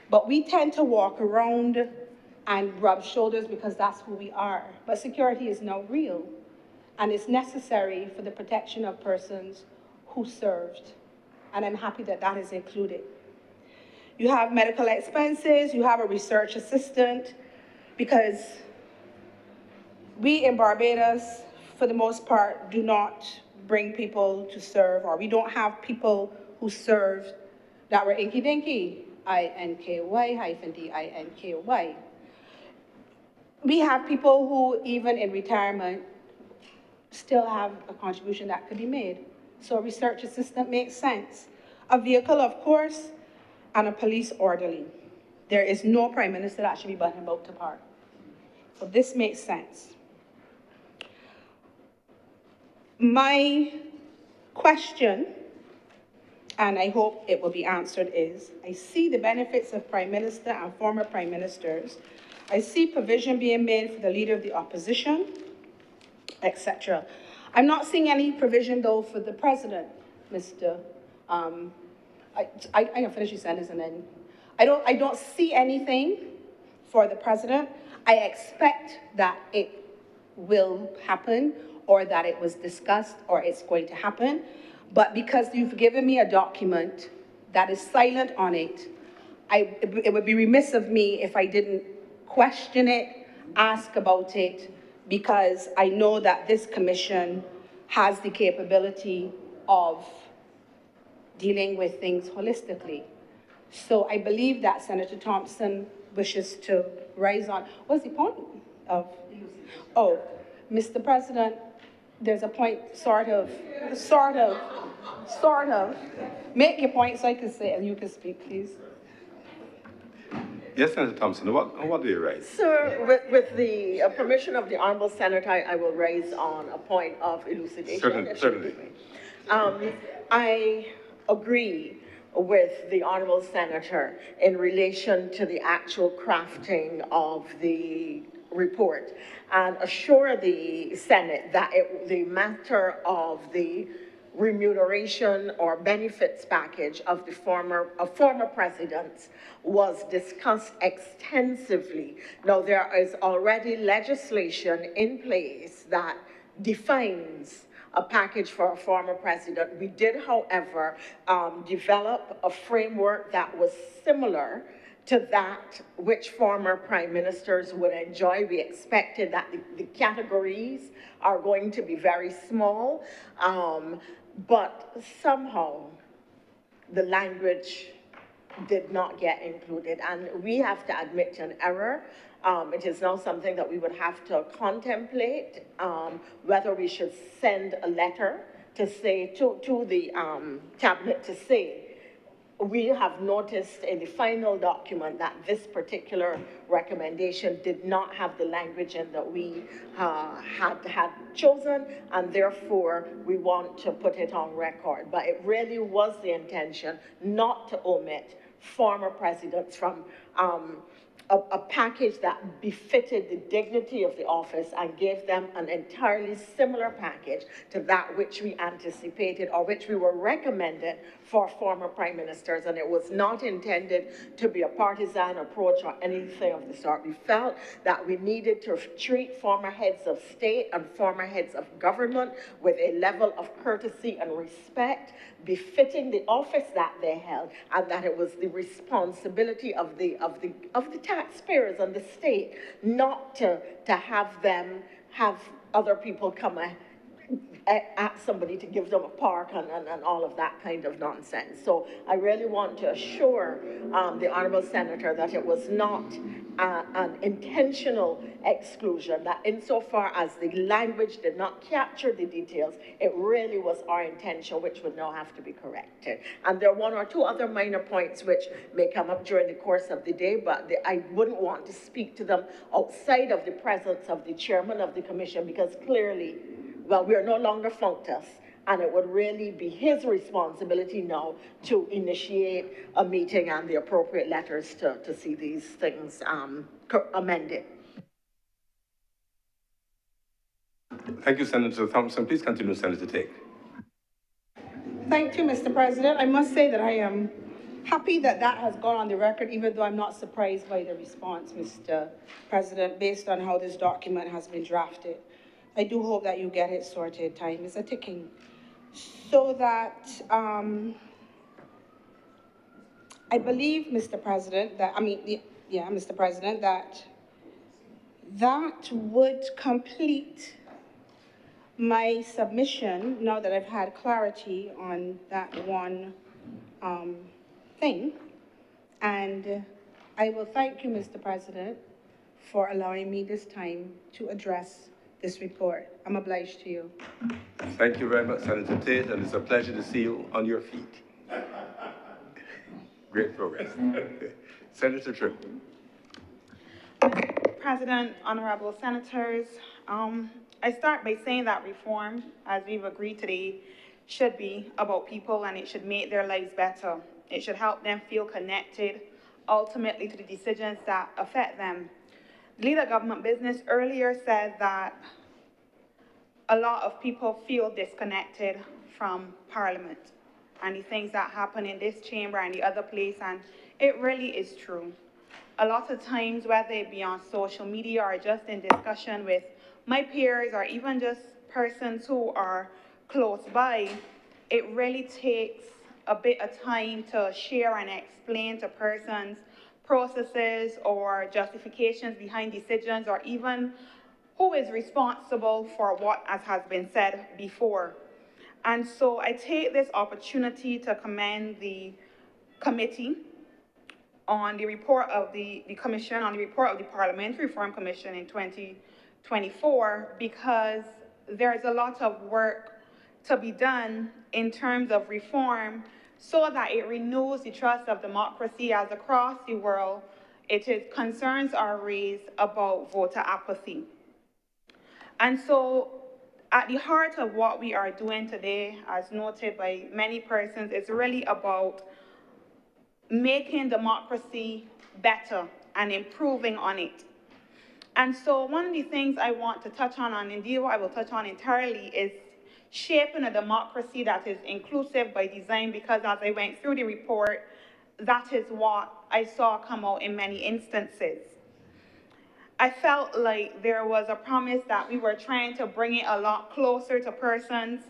But we tend to walk around and rub shoulders because that's who we are. But security is now real, and it's necessary for the protection of persons who served. And I'm happy that that is included. You have medical expenses, you have a research assistant, because we in Barbados, for the most part, do not bring people to serve, or we don't have people who served that were inky-dinky, INKY-DINKY. We have people who, even in retirement, still have a contribution that could be made. So a research assistant makes sense. A vehicle, of course, and a police orderly. There is no Prime Minister that should be butting about to park. So this makes sense. My question, and I hope it will be answered, is, I see the benefits of Prime Minister and former Prime Ministers. I see provision being made for the Leader of the Opposition, etc. I'm not seeing any provision, though, for the President, Mr. I can finish your sentence and then. I don't see anything for the President. I expect that it will happen, or that it was discussed, or it's going to happen. But because you've given me a document that is silent on it, it would be remiss of me if I didn't question it, ask about it, because I know that this commission has the capability of dealing with things holistically. So I believe that Senator Thompson wishes to rise on. What's the point of? Oh, Mr. President, there's a point, sort of. Make your point so I can say, and you can speak, please. Yes, Senator Thompson, what do you raise? Sir, with the permission of the Honourable Senator, I will raise on a point of elucidation. Certainly. I agree with the Honourable Senator in relation to the actual crafting of the report, and assure the Senate that the matter of the remuneration or benefits package of the former presidents was discussed extensively. Now, there is already legislation in place that defines a package for a former president. We did, however, develop a framework that was similar to that which former prime ministers would enjoy. We expected that the categories are going to be very small, but somehow the language did not get included, and we have to admit an error. It is now something that we would have to contemplate, whether we should send a letter to say, to the cabinet to say, we have noticed in the final document that this particular recommendation did not have the language in that we had chosen, and therefore we want to put it on record. But it really was the intention not to omit former presidents from a package that befitted the dignity of the office and gave them an entirely similar package to that which we anticipated or which we were recommended for former prime ministers. And it was not intended to be a partisan approach or anything of the sort. We felt that we needed to treat former heads of state and former heads of government with a level of courtesy and respect befitting the office that they held, and that it was the responsibility of the taxpayers and the state not to have other people come ask somebody to give them a park and all of that kind of nonsense. So I really want to assure the Honourable Senator that it was not an intentional exclusion, that insofar as the language did not capture the details, it really was our intention, which would now have to be corrected. And there are one or two other minor points which may come up during the course of the day, but I wouldn't want to speak to them outside of the presence of the chairman of the commission, because clearly, well, we are no longer functus, and it would really be his responsibility now to initiate a meeting and the appropriate letters to see these things amended. Thank you, Senator Thompson. Please continue, Senator Tate. Thank you, Mr. President. I must say that I am happy that that has gone on the record, even though I'm not surprised by the response, Mr. President, based on how this document has been drafted. I do hope that you get it sorted. Time is a-ticking. So that, I believe, Mr. President, that, Mr. President, that would complete my submission, now that I've had clarity on that one thing. And I will thank you, Mr. President, for allowing me this time to address this report. I'm obliged to you. Thank you very much, Senator Tate, and it's a pleasure to see you on your feet. Great progress. Senator Tripp. President, honorable senators, I start by saying that reform, as we've agreed today, should be about people, and it should make their lives better. It should help them feel connected, ultimately, to the decisions that affect them. The leader of government business earlier said that a lot of people feel disconnected from Parliament and the things that happen in this chamber and the other place, and it really is true. A lot of times, whether it be on social media or just in discussion with my peers or even just persons who are close by, it really takes a bit of time to share and explain to persons processes or justifications behind decisions, or even who is responsible for what has been said before. And so I take this opportunity to commend the committee on the report of the commission, on the report of the Parliamentary Reform Commission in 2024, because there's a lot of work to be done in terms of reform so that it renews the trust of democracy, as across the world concerns are raised about voter apathy. And so at the heart of what we are doing today, as noted by many persons, is really about making democracy better and improving on it. And so one of the things I want to touch on, and indeed what I will touch on entirely, is shaping a democracy that is inclusive by design, because as I went through the report, that is what I saw come out in many instances. I felt like there was a promise that we were trying to bring it a lot closer to persons,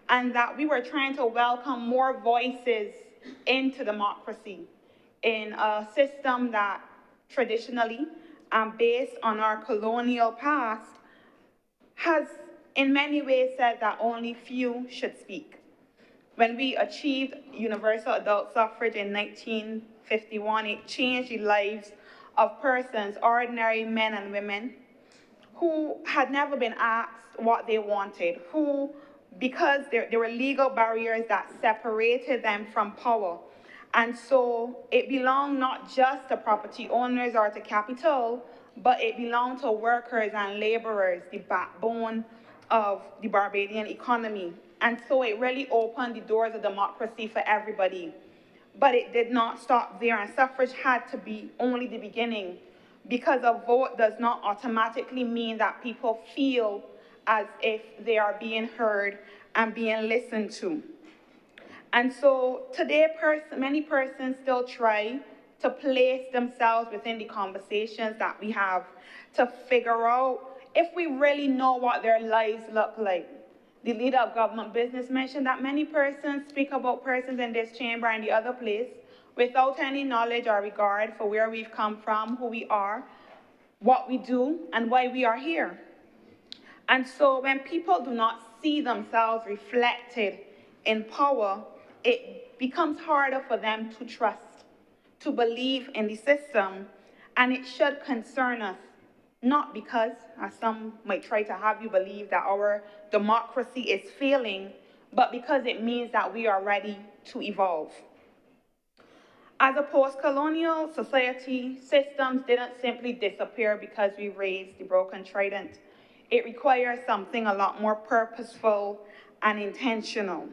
and that we were trying to welcome more voices into democracy in a system that traditionally, based on our colonial past, has in many ways said that only few should speak. When we achieved universal adult suffrage in 1951, it changed the lives of persons, ordinary men and women, who had never been asked what they wanted, who, because there were legal barriers that separated them from power. And so it belonged not just to property owners or to capital, but it belonged to workers and laborers, the backbone of the Barbadian economy. And so it really opened the doors of democracy for everybody. But it did not stop there, and suffrage had to be only the beginning, because a vote does not automatically mean that people feel as if they are being heard and being listened to. And so today, many persons still try to place themselves within the conversations that we have to figure out if we really know what their lives look like. The leader of government business mentioned that many persons speak about persons in this chamber and the other place without any knowledge or regard for where we've come from, who we are, what we do, and why we are here. And so when people do not see themselves reflected in power, it becomes harder for them to trust, to believe in the system, and it should concern us, not because, as some might try to have you believe, that our democracy is failing, but because it means that we are ready to evolve. As a post-colonial society, systems didn't simply disappear because we raised the broken trident. It requires something a lot more purposeful and intentional.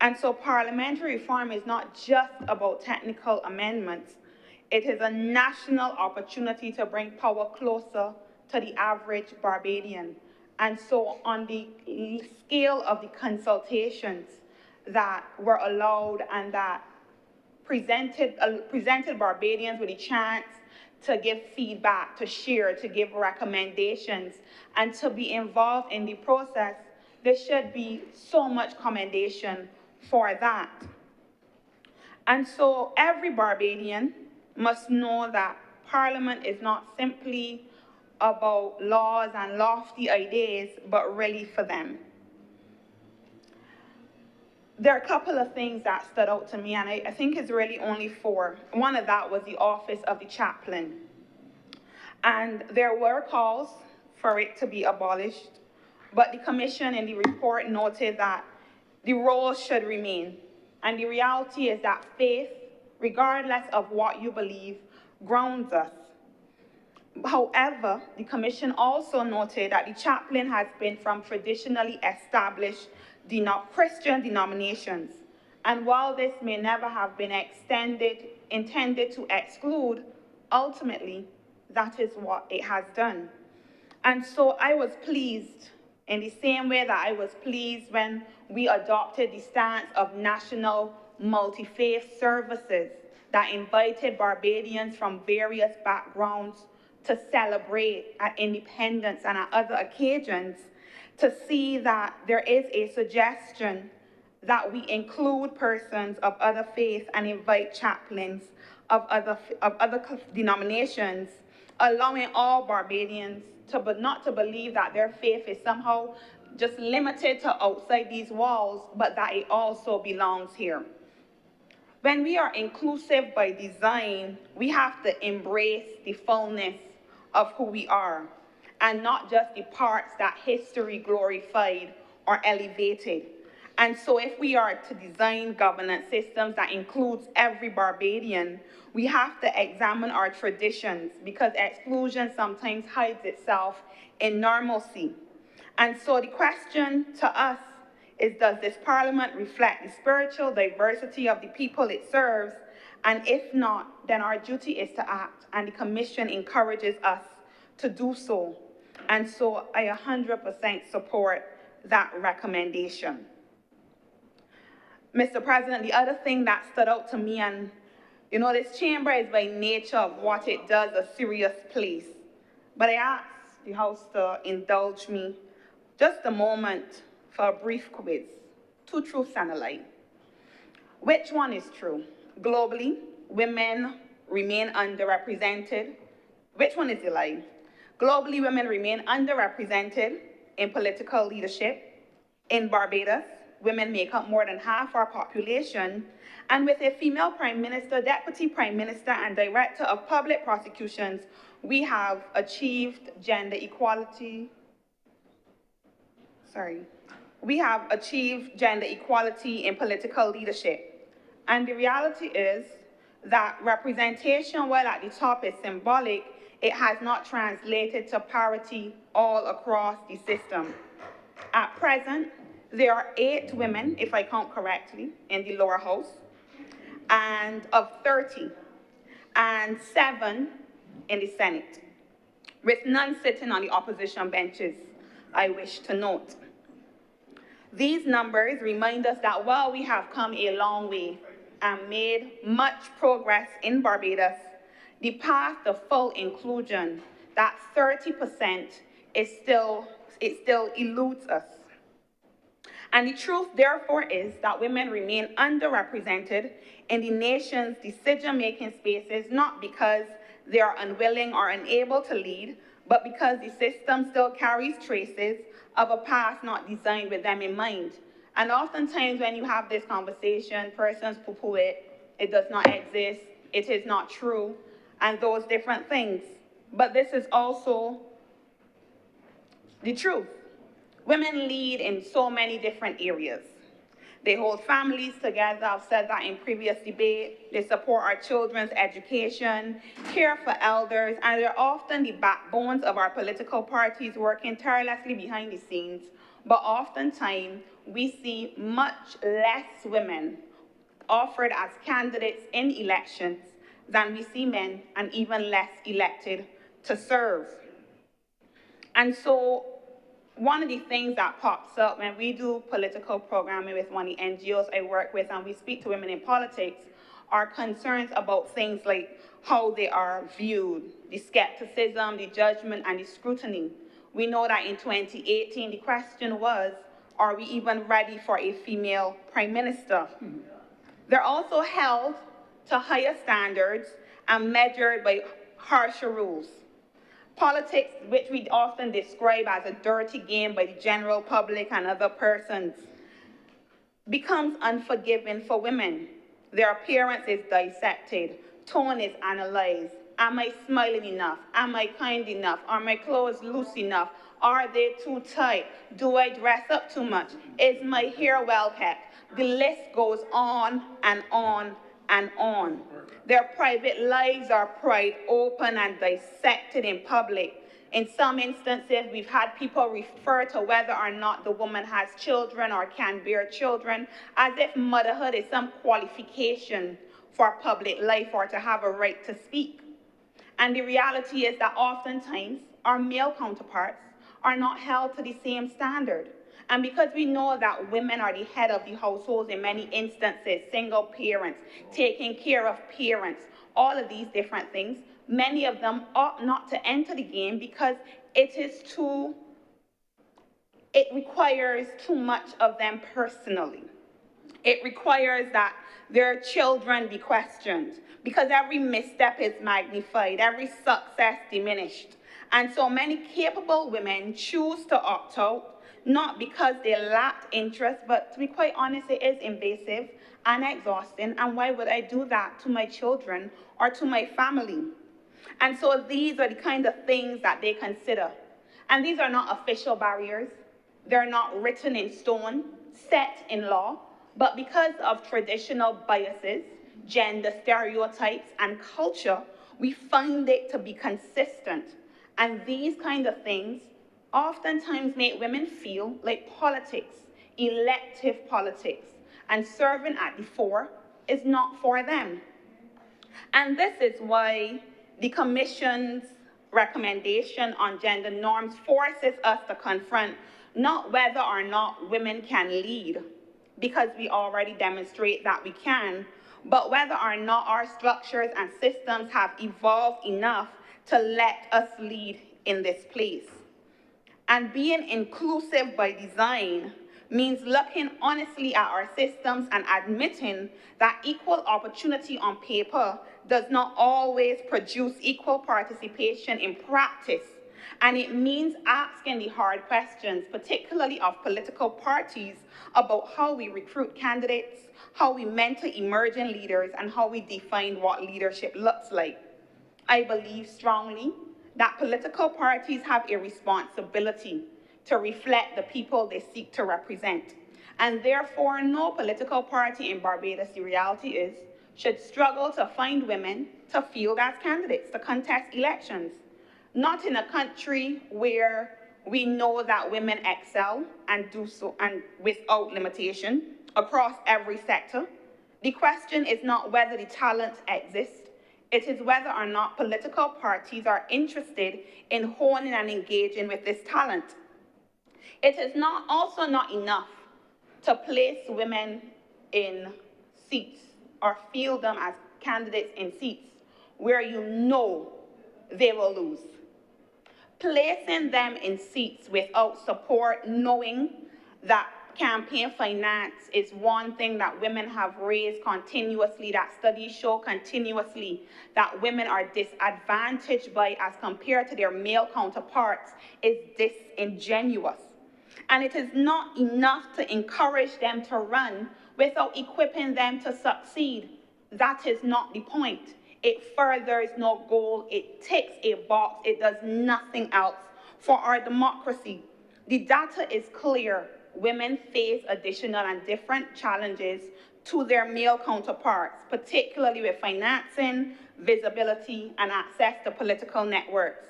And so parliamentary reform is not just about technical amendments. It is a national opportunity to bring power closer to the average Barbadian. And so on the scale of the consultations that were allowed and that presented Barbadians with a chance to give feedback, to share, to give recommendations, and to be involved in the process, there should be so much commendation for that. And so every Barbadian must know that Parliament is not simply about laws and lofty ideas, but really for them. There are a couple of things that stood out to me, and I think it's really only 4. One of that was the office of the chaplain. And there were calls for it to be abolished, but the commission in the report noted that the role should remain. And the reality is that faith, regardless of what you believe, grounds us. However, the commission also noted that the chaplain has been from traditionally established Christian denominations. And while this may never have been intended to exclude, ultimately, that is what it has done. And so I was pleased in the same way that I was pleased when we adopted the stance of national multi-faith services that invited Barbadians from various backgrounds to celebrate at independence and at other occasions, to see that there is a suggestion that we include persons of other faiths and invite chaplains of other denominations, allowing all Barbadians not to believe that their faith is somehow just limited to outside these walls, but that it also belongs here. When we are inclusive by design, we have to embrace the fullness of who we are, and not just the parts that history glorified or elevated. And so if we are to design governance systems that includes every Barbadian, we have to examine our traditions, because exclusion sometimes hides itself in normalcy. And so the question to us is, does this parliament reflect the spiritual diversity of the people it serves? And if not, then our duty is to act, and the commission encourages us to do so. And so I 100% support that recommendation. Mr. President, the other thing that stood out to me, and you know, this chamber is by nature of what it does a serious place, but I asked the House to indulge me just a moment for a brief quiz. 2 truths and a lie. Which one is true? Globally, women remain underrepresented. Which one is a lie? Globally, women remain underrepresented in political leadership. In Barbados, women make up more than half our population. And with a female prime minister, deputy prime minister, and director of public prosecutions, we have achieved gender equality. We have achieved gender equality in political leadership. And the reality is that representation, while at the top is symbolic, it has not translated to parity all across the system. At present, there are 8 women, if I count correctly, in the lower house, and of 30, and 7 in the Senate, with none sitting on the opposition benches, I wish to note. These numbers remind us that while we have come a long way and made much progress in Barbados, the path to full inclusion, that 30%, it still eludes us. And the truth, therefore, is that women remain underrepresented in the nation's decision-making spaces, not because they are unwilling or unable to lead, but because the system still carries traces of a past not designed with them in mind. And oftentimes when you have this conversation, persons poo-poo it does not exist, it is not true, and those different things. But this is also the truth. Women lead in so many different areas. They hold families together. I've said that in previous debate. They support our children's education, care for elders, and they're often the backbones of our political parties working tirelessly behind the scenes. But oftentimes, we see much less women offered as candidates in elections than we see men, and even less elected to serve. And so, one of the things that pops up when we do political programming with one of the NGOs I work with and we speak to women in politics are concerns about things like how they are viewed, the skepticism, the judgment, and the scrutiny. We know that in 2018, the question was, are we even ready for a female prime minister? They're also held to higher standards and measured by harsher rules. Politics, which we often describe as a dirty game by the general public and other persons, becomes unforgiving for women. Their appearance is dissected, tone is analyzed. Am I smiling enough? Am I kind enough? Are my clothes loose enough? Are they too tight? Do I dress up too much? Is my hair well kept? The list goes on and on and on. Their private lives are pried open and dissected in public. In some instances, we've had people refer to whether or not the woman has children or can bear children, as if motherhood is some qualification for public life or to have a right to speak. And the reality is that oftentimes, our male counterparts are not held to the same standard. And because we know that women are the head of the households in many instances, single parents, taking care of parents, all of these different things, many of them ought not to enter the game because it requires too much of them personally. It requires that their children be questioned because every misstep is magnified, every success diminished. And so many capable women choose to opt out, not because they lacked interest, but to be quite honest, it is invasive and exhausting, and why would I do that to my children or to my family? And so these are the kind of things that they consider. And these are not official barriers. They're not written in stone, set in law, but because of traditional biases, gender stereotypes, and culture, we find it to be consistent. And these kind of things oftentimes make women feel like politics, elective politics, and serving at the fore is not for them. And this is why the Commission's recommendation on gender norms forces us to confront not whether or not women can lead, because we already demonstrate that we can, but whether or not our structures and systems have evolved enough to let us lead in this place. And being inclusive by design means looking honestly at our systems and admitting that equal opportunity on paper does not always produce equal participation in practice. And it means asking the hard questions, particularly of political parties, about how we recruit candidates, how we mentor emerging leaders, and how we define what leadership looks like. I believe strongly that political parties have a responsibility to reflect the people they seek to represent. And therefore, no political party in Barbados, the reality is, should struggle to find women to field as candidates to contest elections. Not in a country where we know that women excel and do so and without limitation across every sector. The question is not whether the talent exists, It is whether or not political parties are interested in honing and engaging with this talent. It is also not enough to place women in seats or field them as candidates in seats where you know they will lose. Placing them in seats without support, knowing that campaign finance is one thing that women have raised continuously, that studies show continuously that women are disadvantaged by as compared to their male counterparts, is disingenuous. And it is not enough to encourage them to run without equipping them to succeed. That is not the point. It furthers no goal. It ticks a box. It does nothing else for our democracy. The data is clear. Women face additional and different challenges to their male counterparts, particularly with financing, visibility, and access to political networks.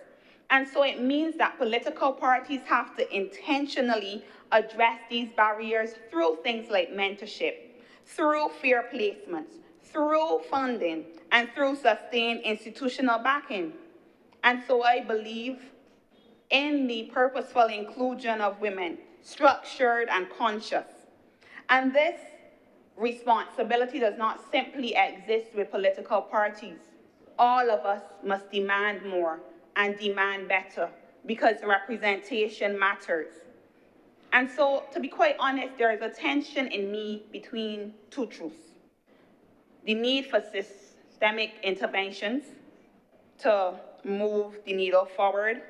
And so it means that political parties have to intentionally address these barriers through things like mentorship, through fair placements, through funding, and through sustained institutional backing. And so I believe in the purposeful inclusion of women, structured and conscious. And this responsibility does not simply exist with political parties. All of us must demand more and demand better, because representation matters. And so, to be quite honest, there is a tension in me between two truths. The need for systemic interventions to move the needle forward,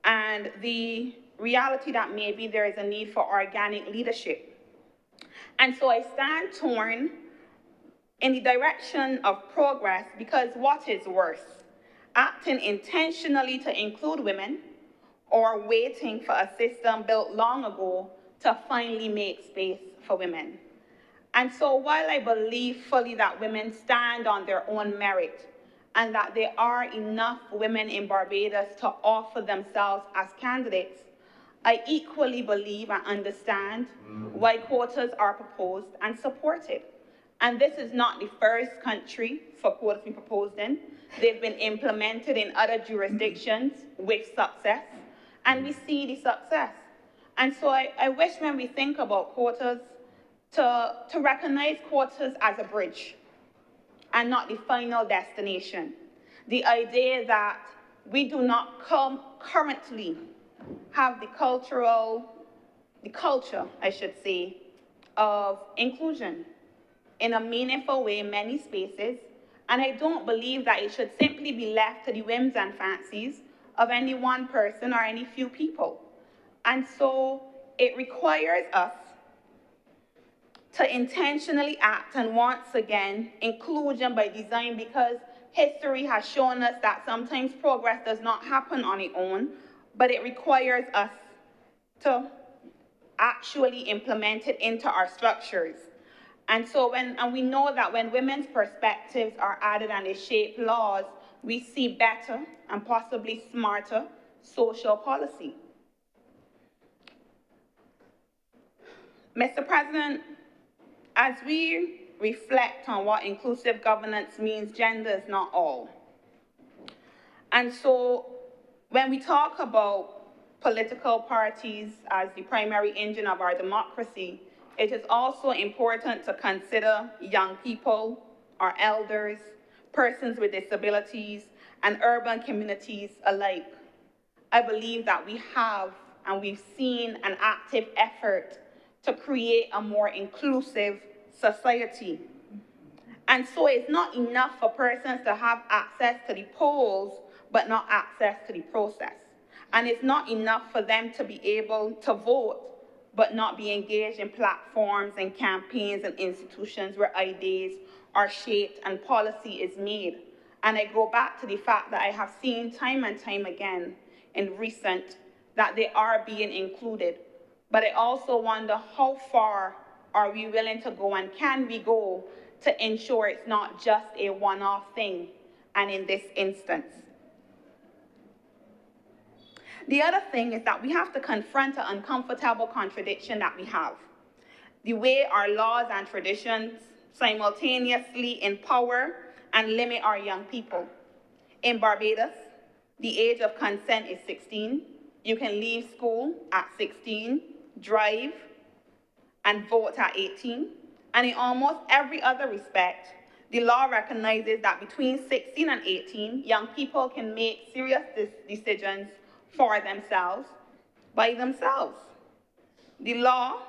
and the reality that maybe there is a need for organic leadership. And so I stand torn in the direction of progress, because what is worse, acting intentionally to include women or waiting for a system built long ago to finally make space for women? And so while I believe fully that women stand on their own merit and that there are enough women in Barbados to offer themselves as candidates, I equally believe and understand why quotas are proposed and supported. And this is not the first country for quotas to be proposed in. They've been implemented in other jurisdictions with success, and we see the success. And so I wish when we think about quotas to recognize quotas as a bridge and not the final destination. The idea that we do not currently have the culture, I should say, of inclusion in a meaningful way in many spaces. And I don't believe that it should simply be left to the whims and fancies of any one person or any few people. And so it requires us to intentionally act, and once again, inclusion by design, because history has shown us that sometimes progress does not happen on its own, but it requires us to actually implement it into our structures. And so we know that when women's perspectives are added and they shape laws, we see better and possibly smarter social policy. Mr. President, as we reflect on what inclusive governance means, gender is not all. And so when we talk about political parties as the primary engine of our democracy, it is also important to consider young people, our elders, persons with disabilities, and urban communities alike. I believe that we have and we've seen an active effort to create a more inclusive society. And so it's not enough for persons to have access to the polls, but not access to the process. And it's not enough for them to be able to vote, but not be engaged in platforms and campaigns and institutions where ideas are shaped and policy is made. And I go back to the fact that I have seen time and time again in recent that they are being included. But I also wonder, how far are we willing to go, and can we go to ensure it's not just a one-off thing, and in this instance? The other thing is that we have to confront an uncomfortable contradiction that we have. The way our laws and traditions simultaneously empower and limit our young people. In Barbados, the age of consent is 16. You can leave school at 16, drive, and vote at 18. And in almost every other respect, the law recognizes that between 16 and 18, young people can make serious decisions for themselves, by themselves. The law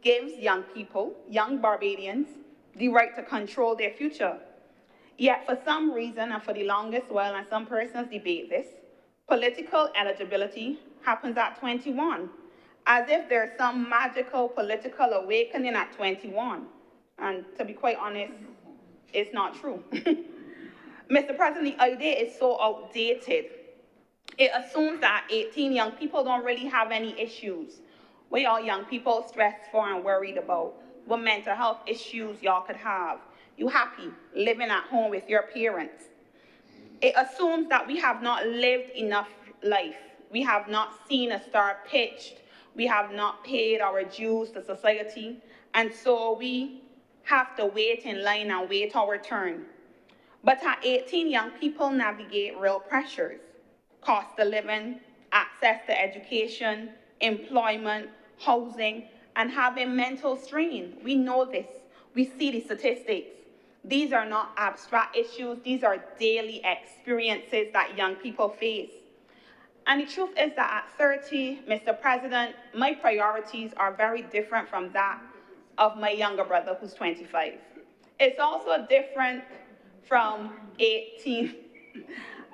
gives young people, young Barbadians, the right to control their future. Yet for some reason, and for the longest while, and some persons debate this, political eligibility happens at 21, as if there's some magical political awakening at 21. And to be quite honest, it's not true. Mr. President, the idea is so outdated. It assumes that 18 young people don't really have any issues. What all young people stressed for and worried about? What mental health issues y'all could have? You happy living at home with your parents? It assumes that we have not lived enough life. We have not seen a star pitched. We have not paid our dues to society. And so we have to wait in line and wait our turn. But at 18, young people navigate real pressures: cost of living, access to education, employment, housing, and having mental strain. We know this. We see the statistics. These are not abstract issues. These are daily experiences that young people face. And the truth is that at 30, Mr. President, my priorities are very different from that of my younger brother who's 25. It's also different from 18,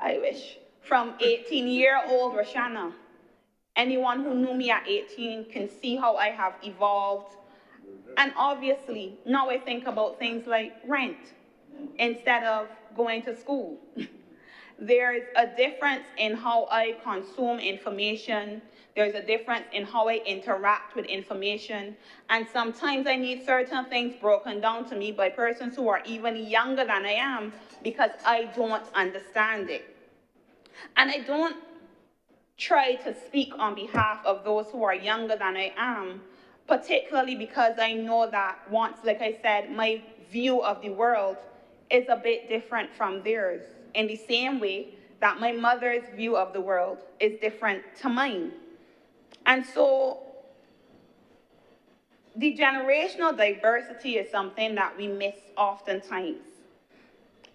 I wish, from 18-year-old Roshana. Anyone who knew me at 18 can see how I have evolved. And obviously, now I think about things like rent instead of going to school. There's a difference in how I consume information. There's a difference in how I interact with information. And sometimes I need certain things broken down to me by persons who are even younger than I am because I don't understand it. And I don't try to speak on behalf of those who are younger than I am, particularly because I know that once, like I said, my view of the world is a bit different from theirs, in the same way that my mother's view of the world is different to mine. And so the generational diversity is something that we miss oftentimes.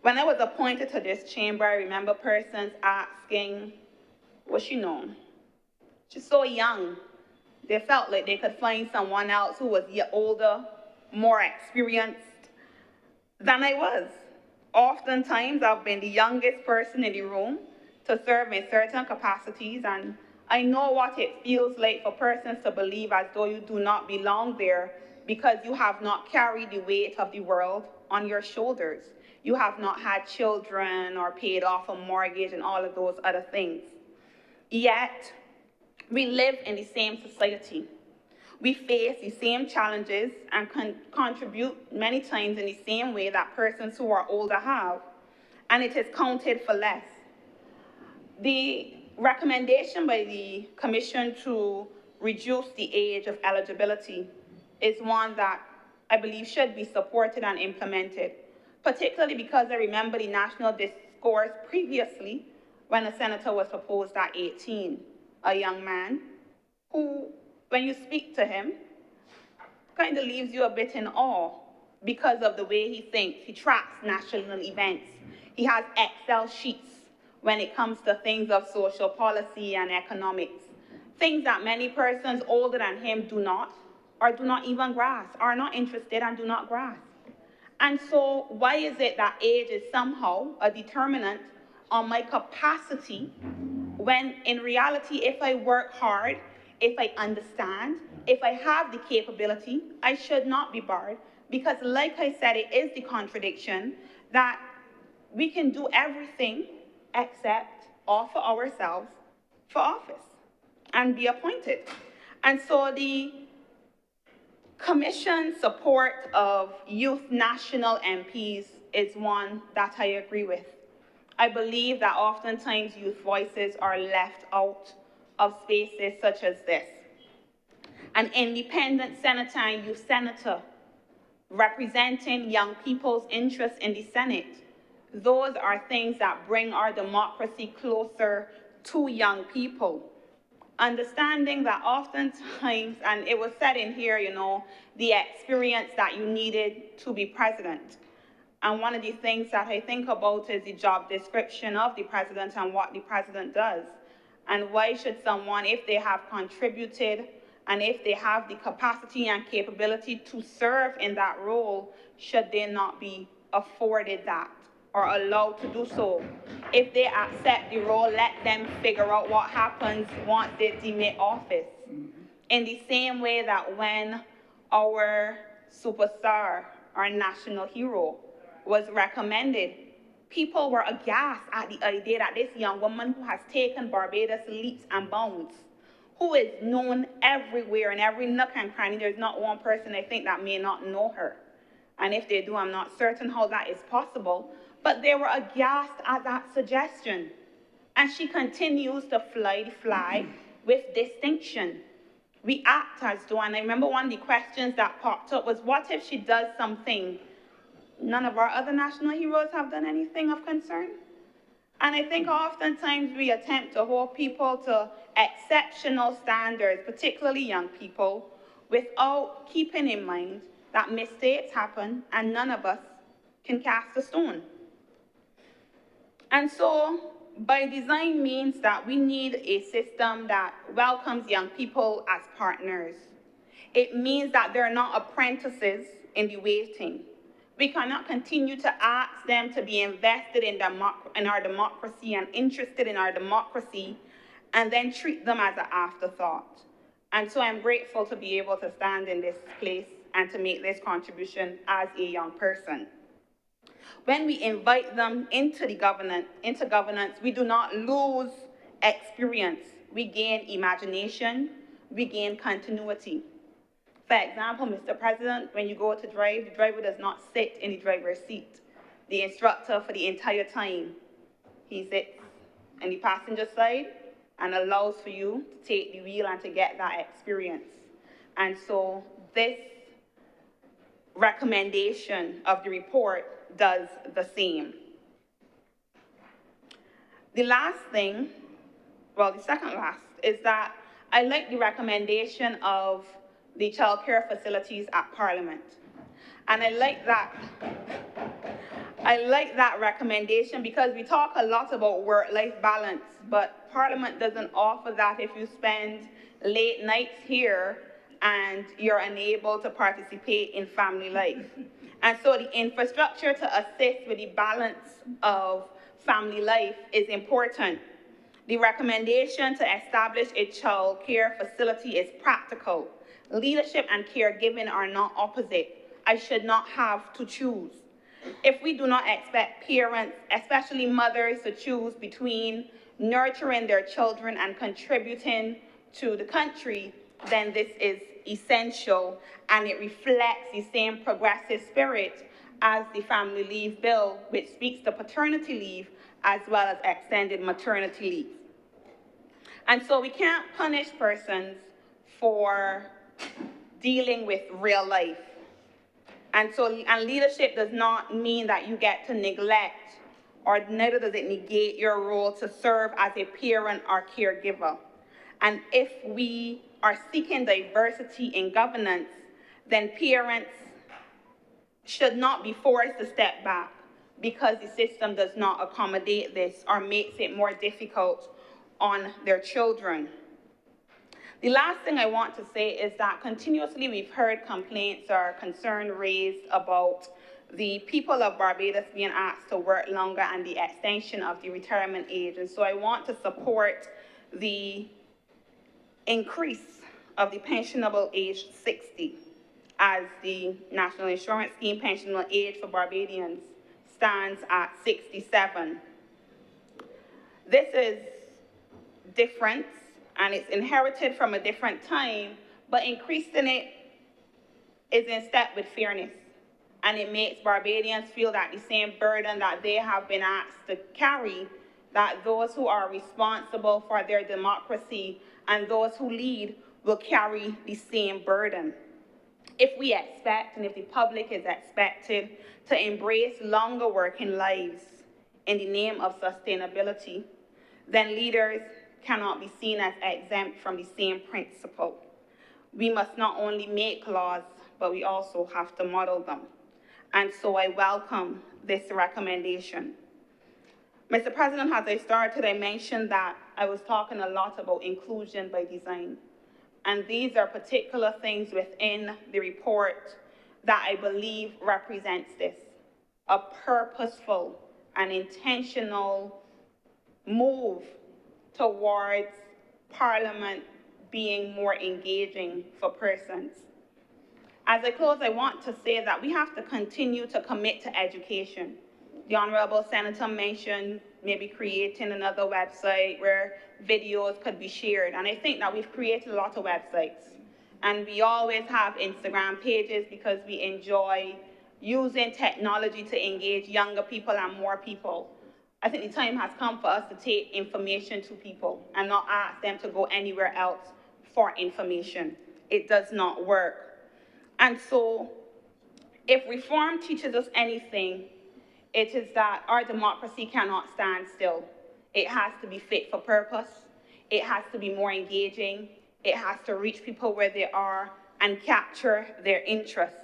When I was appointed to this chamber, I remember persons asking, what's she know? She's so young. They felt like they could find someone else who was older, more experienced than I was. Oftentimes, I've been the youngest person in the room to serve in certain capacities, and I know what it feels like for persons to believe as though you do not belong there because you have not carried the weight of the world on your shoulders. You have not had children or paid off a mortgage and all of those other things. Yet, we live in the same society. We face the same challenges and contribute many times in the same way that persons who are older have, and it is counted for less. The recommendation by the Commission to reduce the age of eligibility is one that I believe should be supported and implemented, particularly because I remember the national discourse previously when a senator was proposed at 18, a young man who, when you speak to him, kind of leaves you a bit in awe because of the way he thinks. He tracks national events. He has Excel sheets when it comes to things of social policy and economics, things that many persons older than him do not, or do not even grasp, are not interested and do not grasp. And so why is it that age is somehow a determinant on my capacity when in reality, if I work hard, if I understand, if I have the capability, I should not be barred? Because like I said, it is the contradiction that we can do everything except offer ourselves for office and be appointed. And so the Commission's support of youth national MPs is one that I agree with. I believe that oftentimes youth voices are left out of spaces such as this. An independent senator and youth senator representing young people's interests in the Senate those are things that bring our democracy closer to young people. Understanding that oftentimes, and it was said in here, you know, the experience that you needed to be president. And one of the things that I think about is the job description of the president and what the president does. And why should someone, if they have contributed and if they have the capacity and capability to serve in that role, should they not be afforded that or allowed to do so? If they accept the role, let them figure out what happens once they demit office. In the same way that when our superstar, our national hero, was recommended, people were aghast at the idea that this young woman who has taken Barbados leaps and bounds, who is known everywhere in every nook and cranny, there's not one person I think that may not know her. And if they do, I'm not certain how that is possible, but they were aghast at that suggestion. And she continues to fly the flag with distinction. We act as though, and I remember one of the questions that popped up was, what if she does something none of our other national heroes have done anything of concern? And I think oftentimes we attempt to hold people to exceptional standards, particularly young people, without keeping in mind that mistakes happen and none of us can cast a stone. And so, by design means that we need a system that welcomes young people as partners. It means that they're not apprentices in the waiting. We cannot continue to ask them to be invested in our democracy and interested in our democracy and then treat them as an afterthought. And so I'm grateful to be able to stand in this place and to make this contribution as a young person. When we invite them into governance, we do not lose experience. We gain imagination, we gain continuity. For example, Mr. President, when you go to drive, the driver does not sit in the driver's seat. The instructor for the entire time, he sits on the passenger side and allows for you to take the wheel and to get that experience. And so this recommendation of the report does the same. The last thing, well, the second last, is that I like the recommendation of the child care facilities at Parliament. And I like that recommendation because we talk a lot about work-life balance, but Parliament doesn't offer that if you spend late nights here and you're unable to participate in family life. And so the infrastructure to assist with the balance of family life is important. The recommendation to establish a child care facility is practical. Leadership and caregiving are not opposite. I should not have to choose. If we do not expect parents, especially mothers, to choose between nurturing their children and contributing to the country, then this is essential and it reflects the same progressive spirit as the Family Leave Bill, which speaks to paternity leave as well as extended maternity leave. And so we can't punish persons for dealing with real life. And leadership does not mean that you get to neglect, or neither does it negate your role to serve as a parent or caregiver. And if we are seeking diversity in governance, then parents should not be forced to step back because the system does not accommodate this or makes it more difficult on their children. The last thing I want to say is that continuously we've heard complaints or concern raised about the people of Barbados being asked to work longer and the extension of the retirement age. And so I want to support the increase of the pensionable age 60 as the National Insurance Scheme pensionable age for Barbadians stands at 67. This is different and it's inherited from a different time, but increasing it is in step with fairness. And it makes Barbadians feel that the same burden that they have been asked to carry, that those who are responsible for their democracy and those who lead will carry the same burden. If we expect, and if the public is expected to embrace longer working lives, in the name of sustainability, then leaders cannot be seen as exempt from the same principle. We must not only make laws, but we also have to model them. And so I welcome this recommendation. Mr. President, as I started, I mentioned that I was talking a lot about inclusion by design. And these are particular things within the report that I believe represents this, a purposeful and intentional move towards Parliament being more engaging for persons. As I close, I want to say that we have to continue to commit to education. The Honorable Senator mentioned maybe creating another website where videos could be shared. And I think that we've created a lot of websites. And we always have Instagram pages because we enjoy using technology to engage younger people and more people. I think the time has come for us to take information to people and not ask them to go anywhere else for information. It does not work. And so, if reform teaches us anything, it is that our democracy cannot stand still. It has to be fit for purpose. It has to be more engaging. It has to reach people where they are and capture their interests.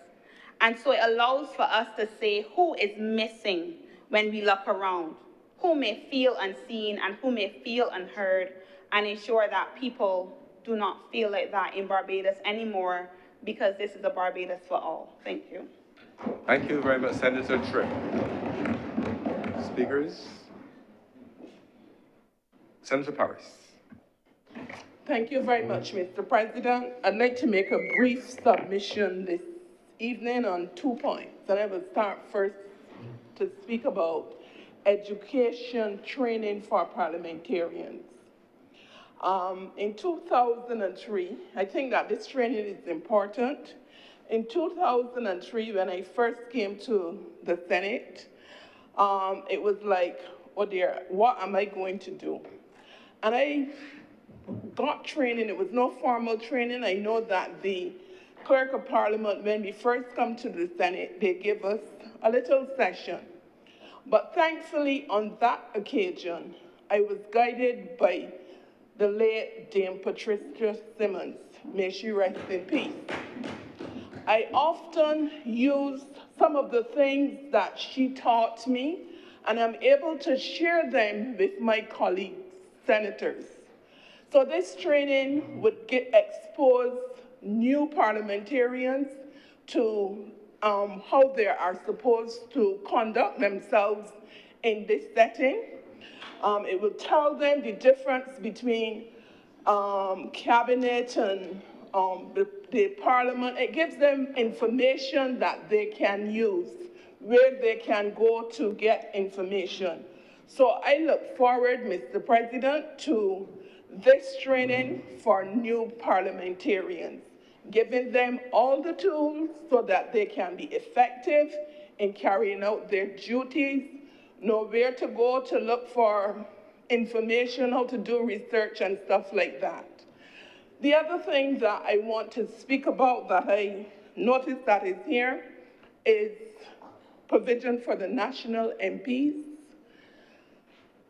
And so it allows for us to say who is missing when we look around, who may feel unseen and who may feel unheard, and ensure that people do not feel like that in Barbados anymore, because this is a Barbados for all. Thank you. Thank you very much, Senator Tripp. Speakers? Senator Paris. Thank you very much, Mr. President. I'd like to make a brief submission this evening on 2 points. And I will start first to speak about education training for parliamentarians. In 2003, I think that this training is important. In 2003, when I first came to the Senate, it was like, oh dear, what am I going to do? And I got training. It was no formal training. I know that the Clerk of Parliament, when we first come to the Senate, they give us a little session. But thankfully, on that occasion, I was guided by the late Dame Patricia Simmons. May she rest in peace. I often used some of the things that she taught me, and I'm able to share them with my colleagues, senators. So this training would expose new parliamentarians to how they are supposed to conduct themselves in this setting. It will tell them the difference between cabinet and the parliament. It gives them information that they can use, where they can go to get information. So I look forward, Mr. President, to this training for new parliamentarians, giving them all the tools so that they can be effective in carrying out their duties, know where to go to look for information, how to do research and stuff like that. The other thing that I want to speak about that I noticed that is here is provision for the national MPs.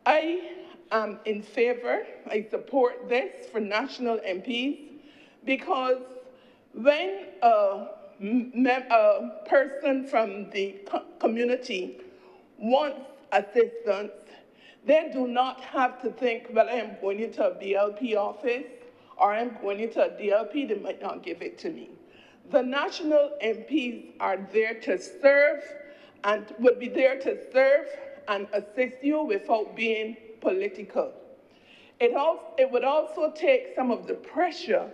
I am in favor, I support this for national MPs, because when a person from the community wants assistance, they do not have to think, well, I am going into a BLP office, or I'm going into a DLP, they might not give it to me. The national MPs are there to serve and would be there to serve and assist you without being political. It would also take some of the pressure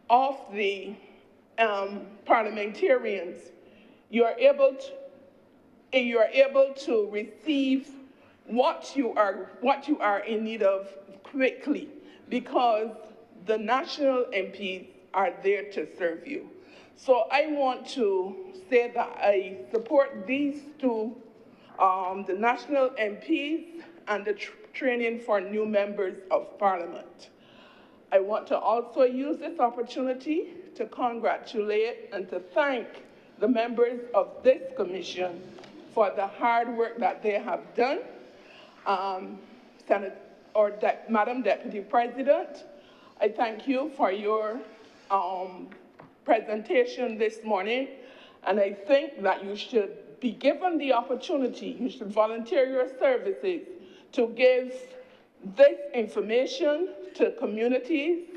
off the parliamentarians. You are able to receive what you are in need of quickly, because the national MPs are there to serve you. So I want to say that I support these two, the national MPs and the training for new members of parliament. I want to also use this opportunity to congratulate and to thank the members of this commission for the hard work that they have done. Madam Deputy President, I thank you for your presentation this morning, and I think that you should be given the opportunity, you should volunteer your services to give this information to communities.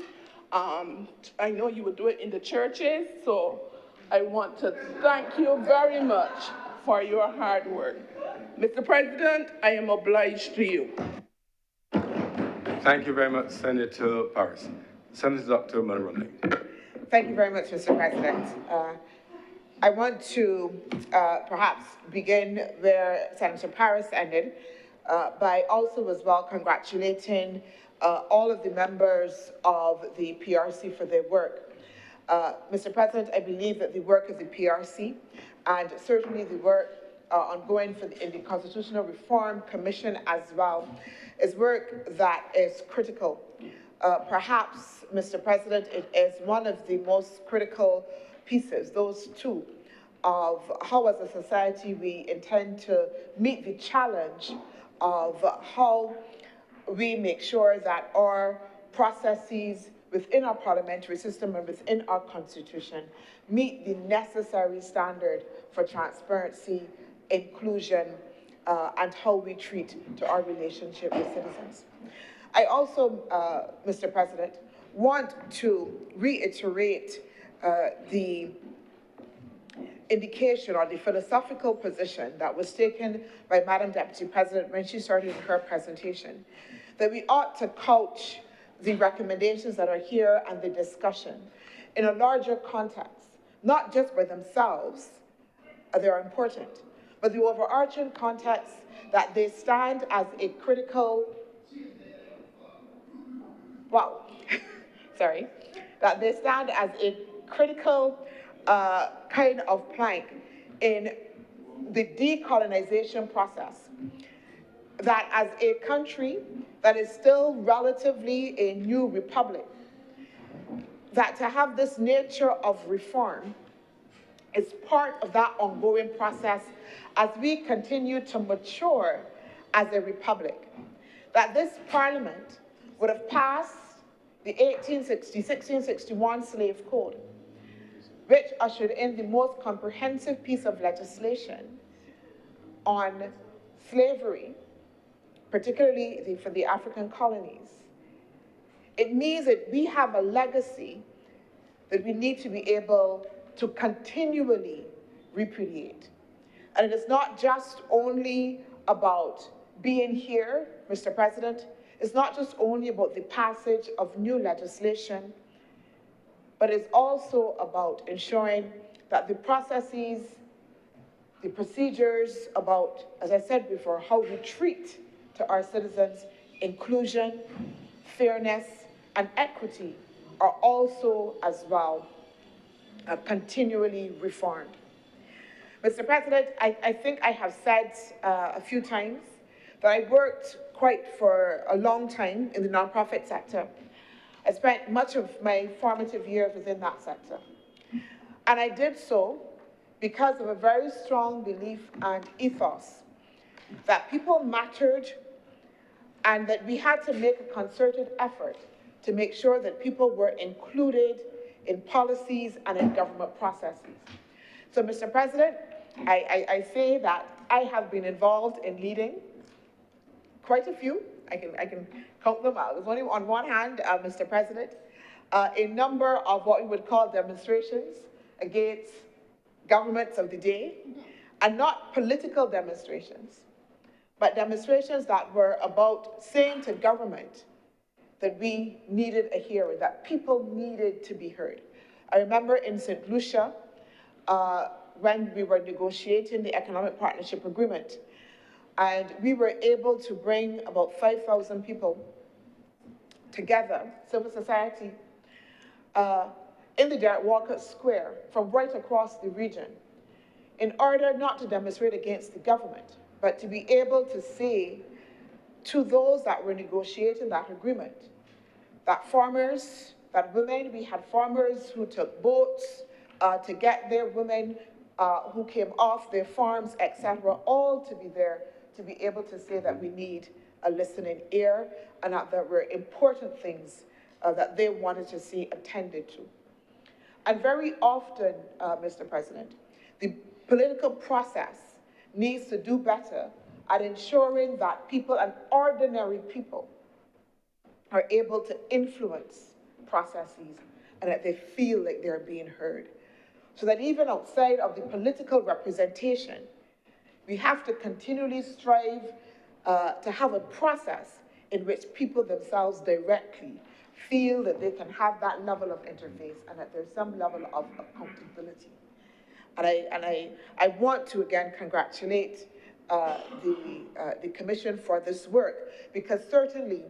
I know you would do it in the churches, so I want to thank you very much for your hard work. Mr. President, I am obliged to you. Thank you very much, Senator Paris. Senator Dr. Mulroney. Thank you very much, Mr. President. I want to perhaps begin where Senator Paris ended by also as well congratulating all of the members of the PRC for their work. Mr. President, I believe that the work of the PRC and certainly the work ongoing in the Constitutional Reform Commission as well is work that is critical. Perhaps, Mr. President, it is one of the most critical pieces, those two, of how as a society we intend to meet the challenge of how we make sure that our processes within our parliamentary system and within our constitution meet the necessary standard for transparency, inclusion, and how we treat to our relationship with citizens. I also, Mr. President, want to reiterate the indication or the philosophical position that was taken by Madam Deputy President when she started her presentation, that we ought to couch the recommendations that are here and the discussion in a larger context, not just by themselves, they are important, but the overarching context that they stand as a critical, that they stand as a critical kind of plank in the decolonization process. That as a country that is still relatively a new republic, that to have this nature of reform is part of that ongoing process as we continue to mature as a republic. That this parliament would have passed the 1661 Slave Code, which ushered in the most comprehensive piece of legislation on slavery, particularly for the African colonies. It means that we have a legacy that we need to be able to continually repudiate. And it is not just only about being here, Mr. President. It's not just only about the passage of new legislation, but it's also about ensuring that the processes, the procedures about, as I said before, how we treat to our citizens, inclusion, fairness, and equity are also as well continually reformed. Mr. President, I think I have said a few times that I worked for a long time in the nonprofit sector. I spent much of my formative years within that sector. And I did so because of a very strong belief and ethos that people mattered and that we had to make a concerted effort to make sure that people were included in policies and in government processes. So, Mr. President, I say that I have been involved in leading quite a few. I can count them out. There's only on one hand, Mr. President, a number of what we would call demonstrations against governments of the day, and not political demonstrations, but demonstrations that were about saying to government that we needed a hearing, that people needed to be heard. I remember in St. Lucia, when we were negotiating the Economic Partnership Agreement, and we were able to bring about 5,000 people together, civil society, in the Derek Walcott Square from right across the region, in order not to demonstrate against the government, but to be able to say to those that were negotiating that agreement, that farmers, that women, we had farmers who took boats to get their women who came off their farms, etc., all to be there to be able to say that we need a listening ear and that there were important things that they wanted to see attended to. And very often, Mr. President, the political process needs to do better at ensuring that people and ordinary people are able to influence processes and that they feel like they're being heard. So that even outside of the political representation, we have to continually strive to have a process in which people themselves directly feel that they can have that level of interface and that there's some level of accountability. And I want to again congratulate the Commission for this work, because certainly,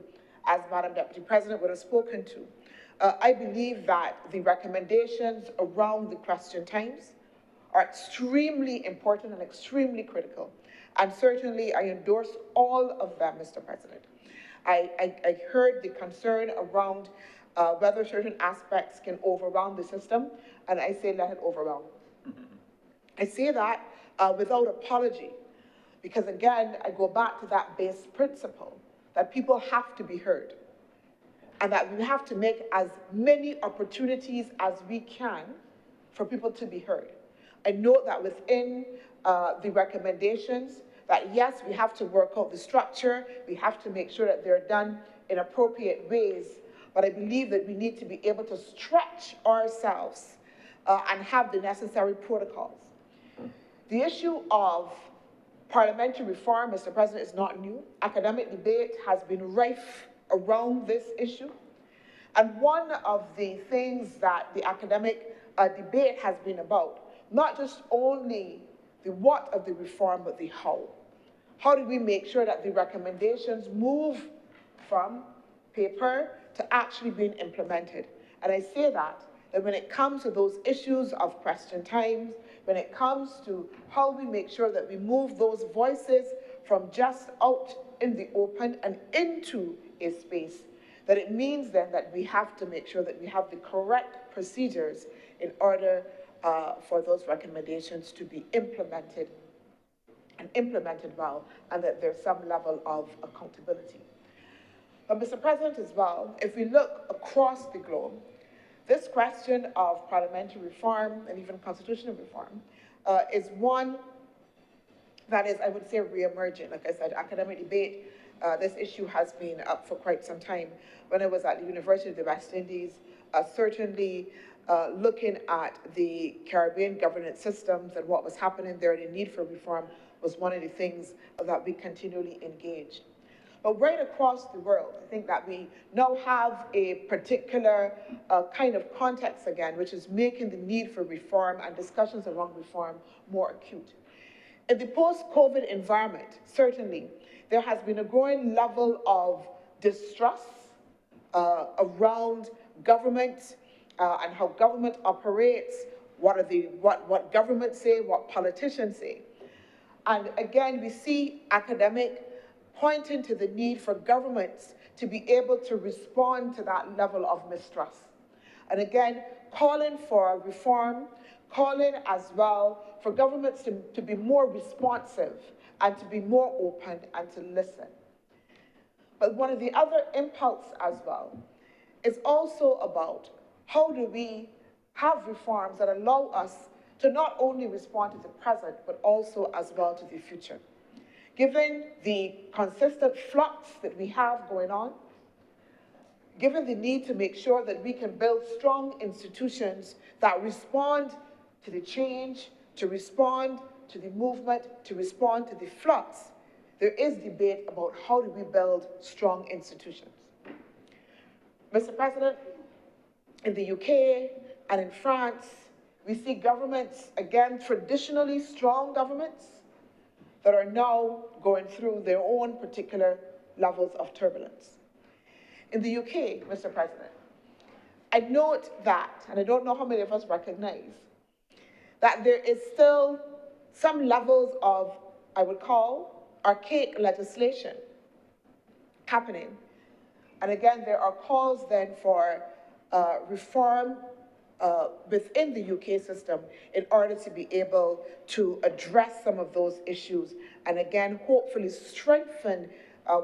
as Madam Deputy President would have spoken to, I believe that the recommendations around the question times are extremely important and extremely critical. And certainly I endorse all of them, Mr. President. I heard the concern around whether certain aspects can overwhelm the system, and I say let it overwhelm. I say that without apology, because again, I go back to that base principle that people have to be heard, and that we have to make as many opportunities as we can for people to be heard. I note that within the recommendations, that yes, we have to work out the structure, we have to make sure that they're done in appropriate ways, but I believe that we need to be able to stretch ourselves and have the necessary protocols. The issue of parliamentary reform, Mr. President, is not new. Academic debate has been rife around this issue. And one of the things that the academic debate has been about, not just only the what of the reform, but the how. How do we make sure that the recommendations move from paper to actually being implemented? And I say that when it comes to those issues of question times, when it comes to how we make sure that we move those voices from just out in the open and into a space, that it means then that we have to make sure that we have the correct procedures in order for those recommendations to be implemented and implemented well, and that there's some level of accountability. But Mr. President, as well, if we look across the globe, this question of parliamentary reform and even constitutional reform is one that is, I would say, re-emerging. Like I said, academic debate, this issue has been up for quite some time. When I was at the University of the West Indies, certainly looking at the Caribbean governance systems and what was happening there, the need for reform was one of the things that we continually engaged. But right across the world, I think that we now have a particular kind of context again, which is making the need for reform and discussions around reform more acute. In the post-COVID environment, certainly, there has been a growing level of distrust around government and how government operates, what governments say, what politicians say. And again, we see academic pointing to the need for governments to be able to respond to that level of mistrust. And again, calling for reform, calling as well for governments to be more responsive and to be more open and to listen. But one of the other impulses as well is also about how do we have reforms that allow us to not only respond to the present, but also as well to the future. Given the consistent flux that we have going on, given the need to make sure that we can build strong institutions that respond to the change, to respond to the movement, to respond to the flux, there is debate about how do we build strong institutions. Mr. President, in the UK and in France, we see governments, again, traditionally strong governments, that are now going through their own particular levels of turbulence. In the UK, Mr. President, I note that, and I don't know how many of us recognize, that there is still some levels of, I would call, archaic legislation happening. And again, there are calls then for reform within the UK system in order to be able to address some of those issues and again, hopefully strengthen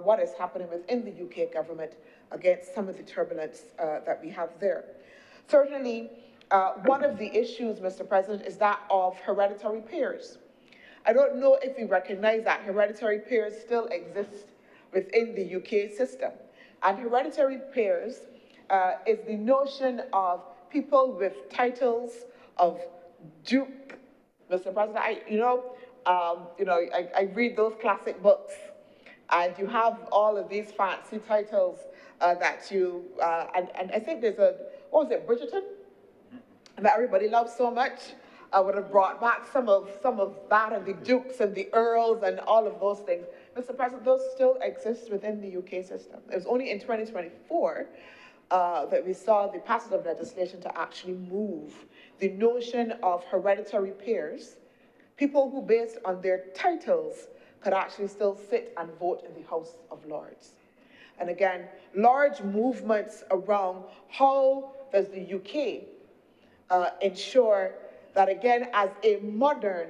what is happening within the UK government against some of the turbulence that we have there. Certainly, one of the issues, Mr. President, is that of hereditary peers. I don't know if you recognize that hereditary peers still exist within the UK system. And hereditary peers is the notion of people with titles of duke. Mr. President, I read those classic books, and you have all of these fancy titles that you, and I think there's what was it, Bridgerton? That everybody loves so much. I would have brought back some of that, and the dukes and the earls and all of those things. Mr. President, those still exist within the UK system. It was only in 2024 that we saw the passage of legislation to actually move the notion of hereditary peers, people who based on their titles could actually still sit and vote in the House of Lords. And again, large movements around how does the UK ensure that, again, as a modern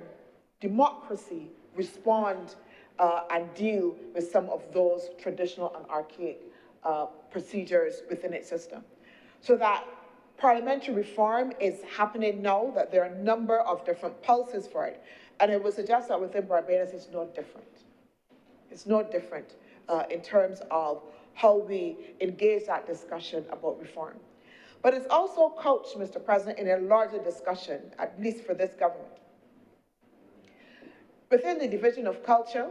democracy, respond and deal with some of those traditional and archaic procedures within its system. So that parliamentary reform is happening now, that there are a number of different pulses for it. And I would suggest that within Barbados, it's no different. It's no different in terms of how we engage that discussion about reform. But it's also couched, Mr. President, in a larger discussion, at least for this government. Within the Division of Culture,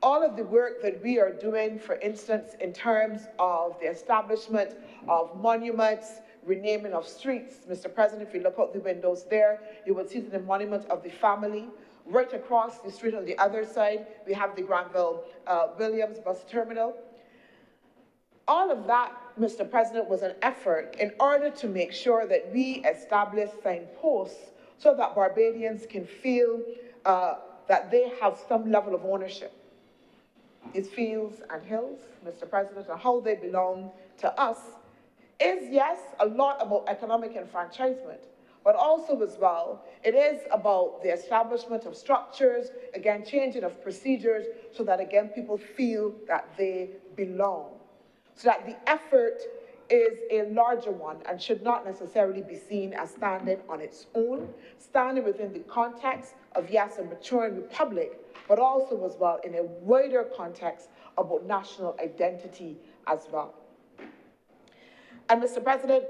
all of the work that we are doing, for instance, in terms of the establishment of monuments, renaming of streets, Mr. President, if you look out the windows there, you will see the monument of the family. Right across the street on the other side, we have the Granville Williams bus terminal. All of that, Mr. President, was an effort in order to make sure that we establish signposts so that Barbadians can feel that they have some level of ownership. These fields and hills, Mr. President, and how they belong to us is, yes, a lot about economic enfranchisement, but also as well, it is about the establishment of structures, again, changing of procedures, so that, again, people feel that they belong. So that the effort is a larger one and should not necessarily be seen as standing on its own, standing within the context of, yes, a maturing republic, but also as well in a wider context about national identity as well. And Mr. President,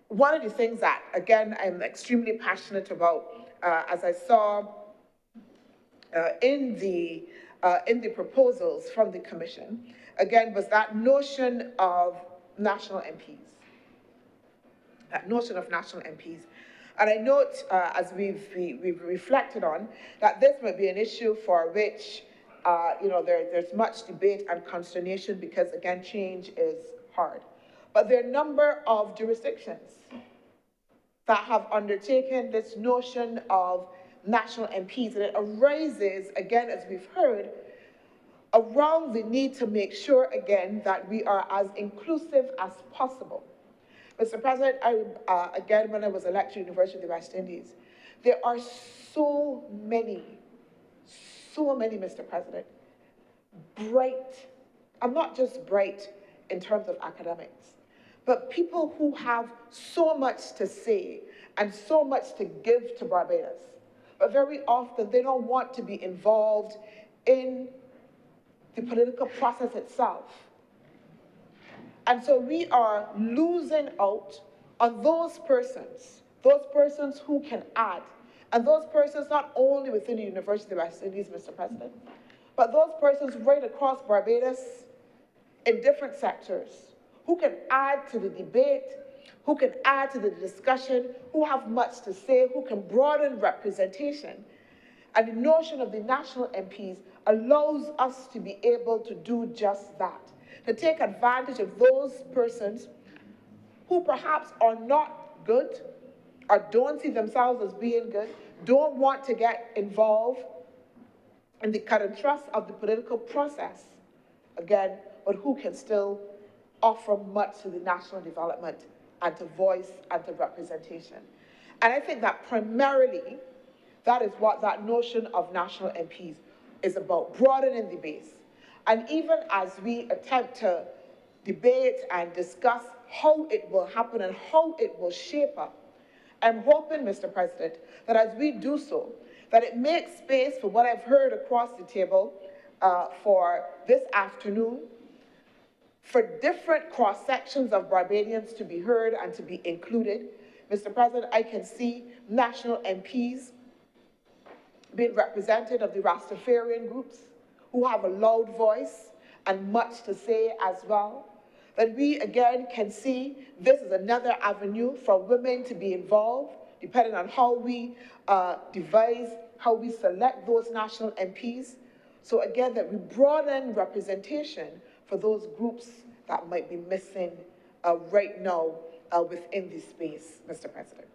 one of the things that, again, I'm extremely passionate about, as I saw in the proposals from the Commission, again, was that notion of national MPs. That notion of national MPs. And I note, as we've reflected on, that this might be an issue for which, there's much debate and consternation because, again, change is hard. But there are a number of jurisdictions that have undertaken this notion of national MPs, and it arises, again, as we've heard, around the need to make sure, again, that we are as inclusive as possible. Mr. President, again, when I was elected to the University of the West Indies, there are so many, Mr. President, bright, I'm not just bright in terms of academics, but people who have so much to say and so much to give to Barbados. But very often they don't want to be involved in the political process itself. And so we are losing out on those persons who can add, and those persons not only within the University of the West Indies, Mr. President, but those persons right across Barbados in different sectors who can add to the debate, who can add to the discussion, who have much to say, who can broaden representation. And the notion of the national MPs allows us to be able to do just that, to take advantage of those persons who perhaps are not good or don't see themselves as being good, don't want to get involved in the cut and thrust of the political process, again, but who can still offer much to the national development and to voice and to representation. And I think that primarily, that is what that notion of national MPs is about, broadening the base. And even as we attempt to debate and discuss how it will happen and how it will shape up, I'm hoping, Mr. President, that as we do so, that it makes space for what I've heard across the table for this afternoon, for different cross-sections of Barbadians to be heard and to be included. Mr. President, I can see national MPs being representative of the Rastafarian groups who have a loud voice and much to say as well. That we, again, can see this is another avenue for women to be involved, depending on how we devise, how we select those national MPs. So again, that we broaden representation for those groups that might be missing right now within this space, Mr. President.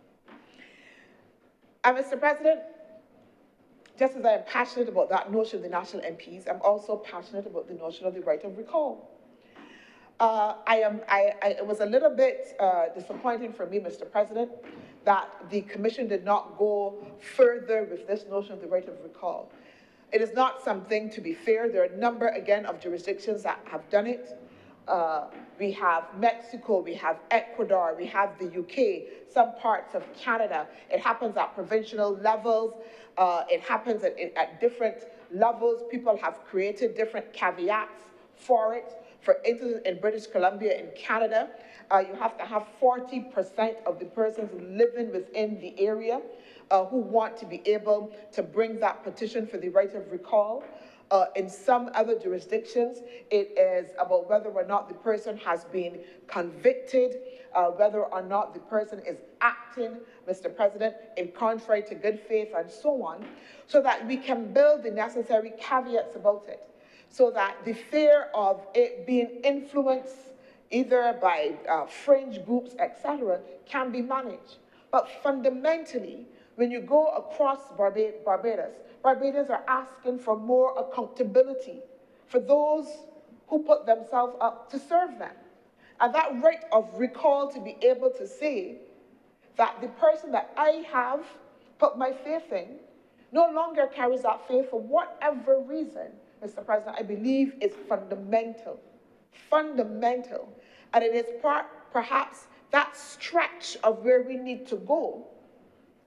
And Mr. President, just as I am passionate about that notion of the national MPs, I'm also passionate about the notion of the right of recall. It was a little bit disappointing for me, Mr. President, that the Commission did not go further with this notion of the right of recall. It is not something, to be fair, there are a number, again, of jurisdictions that have done it. We have Mexico, we have Ecuador, we have the UK, some parts of Canada. It happens at provincial levels. It happens at different levels. People have created different caveats for it. For instance, in British Columbia, in Canada, you have to have 40% of the persons living within the area who want to be able to bring that petition for the right of recall. In some other jurisdictions, it is about whether or not the person has been convicted, whether or not the person is acting, Mr. President, in contrary to good faith and so on, so that we can build the necessary caveats about it, so that the fear of it being influenced either by fringe groups, etc., can be managed. But fundamentally, when you go across Barbados, Barbadians are asking for more accountability for those who put themselves up to serve them. And that right of recall to be able to say that the person that I have put my faith in no longer carries that faith for whatever reason, Mr. President, I believe is fundamental. Fundamental. And it is perhaps that stretch of where we need to go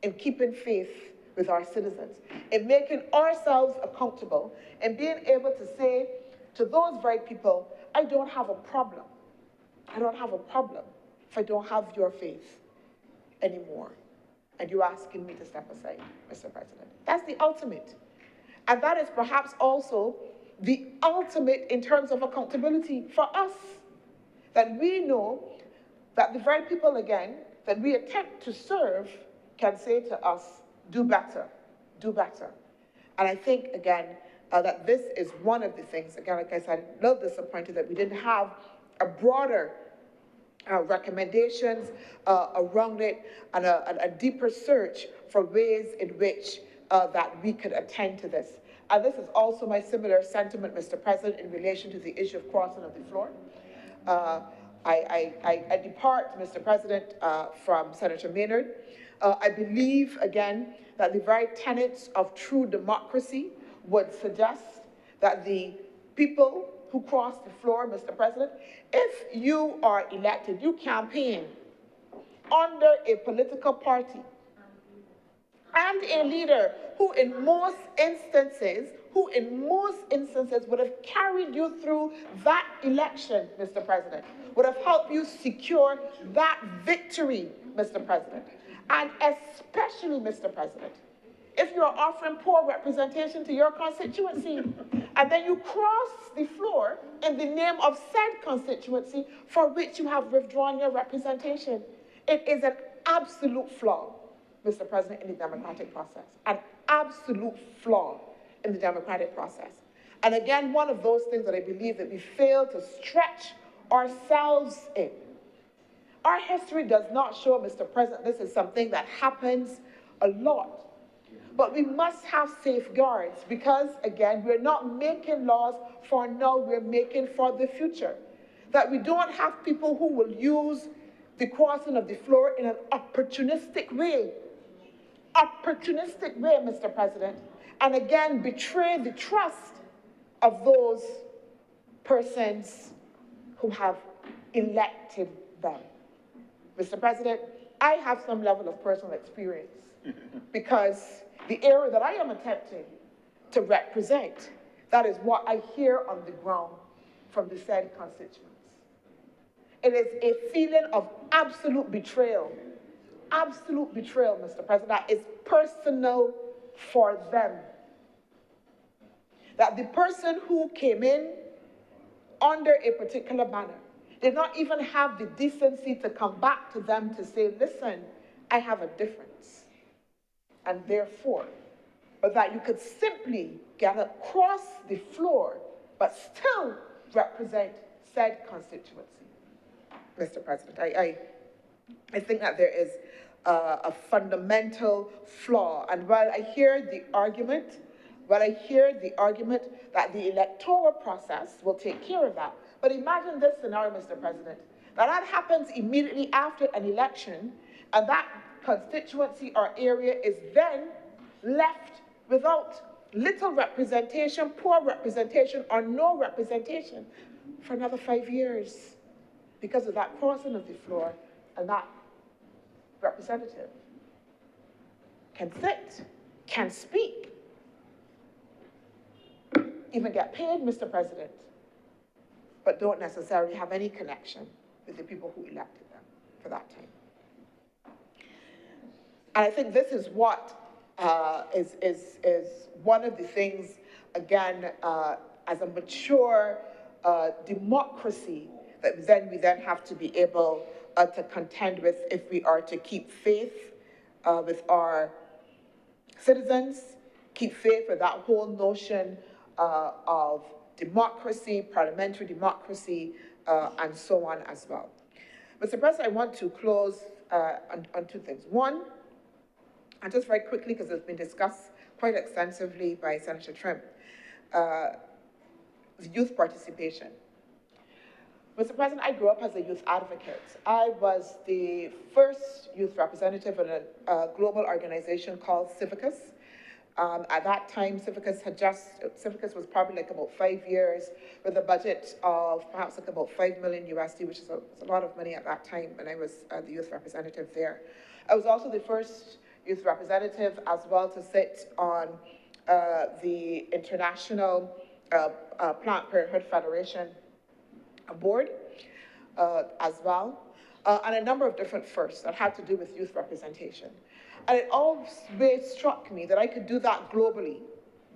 in keeping faith with our citizens, in making ourselves accountable, and being able to say to those very people, I don't have a problem. I don't have a problem if I don't have your faith anymore. And you're asking me to step aside, Mr. President. That's the ultimate. And that is perhaps also the ultimate in terms of accountability for us. That we know that the very people, again, that we attempt to serve can say to us, do better, do better. And I think, again, that this is one of the things, again, like I said, a little disappointed that we didn't have a broader recommendations around it and a deeper search for ways in which that we could attend to this. And this is also my similar sentiment, Mr. President, in relation to the issue of crossing of the floor. I depart, Mr. President, from Senator Maynard. I believe, again, that the very tenets of true democracy would suggest that the people who cross the floor, Mr. President, if you are elected, you campaign under a political party and a leader who in most instances would have carried you through that election, Mr. President, would have helped you secure that victory, Mr. President. And especially, Mr. President, if you are offering poor representation to your constituency, and then you cross the floor in the name of said constituency for which you have withdrawn your representation. It is an absolute flaw, Mr. President, in the democratic process. An absolute flaw in the democratic process. And again, one of those things that I believe that we fail to stretch ourselves in. Our history does not show, Mr. President, this is something that happens a lot. But we must have safeguards because, again, we're not making laws for now, we're making for the future. That we don't have people who will use the crossing of the floor in an opportunistic way. Opportunistic way, Mr. President, and again betray the trust of those persons who have elected them. Mr. President, I have some level of personal experience because the area that I am attempting to represent, that is what I hear on the ground from the said constituents. It is a feeling of absolute betrayal, Mr. President, that is personal for them. That the person who came in under a particular banner did not even have the decency to come back to them to say, listen, I have a difference, and therefore, but that you could simply get across the floor, but still represent said constituency. Mr. President, I think that there is a fundamental flaw, and while I hear the argument that the electoral process will take care of that, but imagine this scenario, Mr. President, that happens immediately after an election, and that constituency or area is then left without little representation, poor representation, or no representation for another 5 years because of that crossing of the floor, and that representative can sit, can speak, even get paid, Mr. President, but don't necessarily have any connection with the people who elected them for that time. And I think this is what is one of the things, again, as a mature democracy that we then have to be able to contend with if we are to keep faith with our citizens, keep faith with that whole notion of democracy, parliamentary democracy, and so on as well. Mr. President, I want to close on two things. One, and just very quickly, because it's been discussed quite extensively by Senator Trim, youth participation. Mr. President, I grew up as a youth advocate. I was the first youth representative in a global organization called Civicus. At that time, Civicus was probably like about 5 years with a budget of perhaps like about $5 million USD, which is a lot of money at that time when I was the youth representative there. I was also the first youth representative as well to sit on the International Planned Parenthood Federation board as well, and a number of different firsts that had to do with youth representation. And it always struck me that I could do that globally.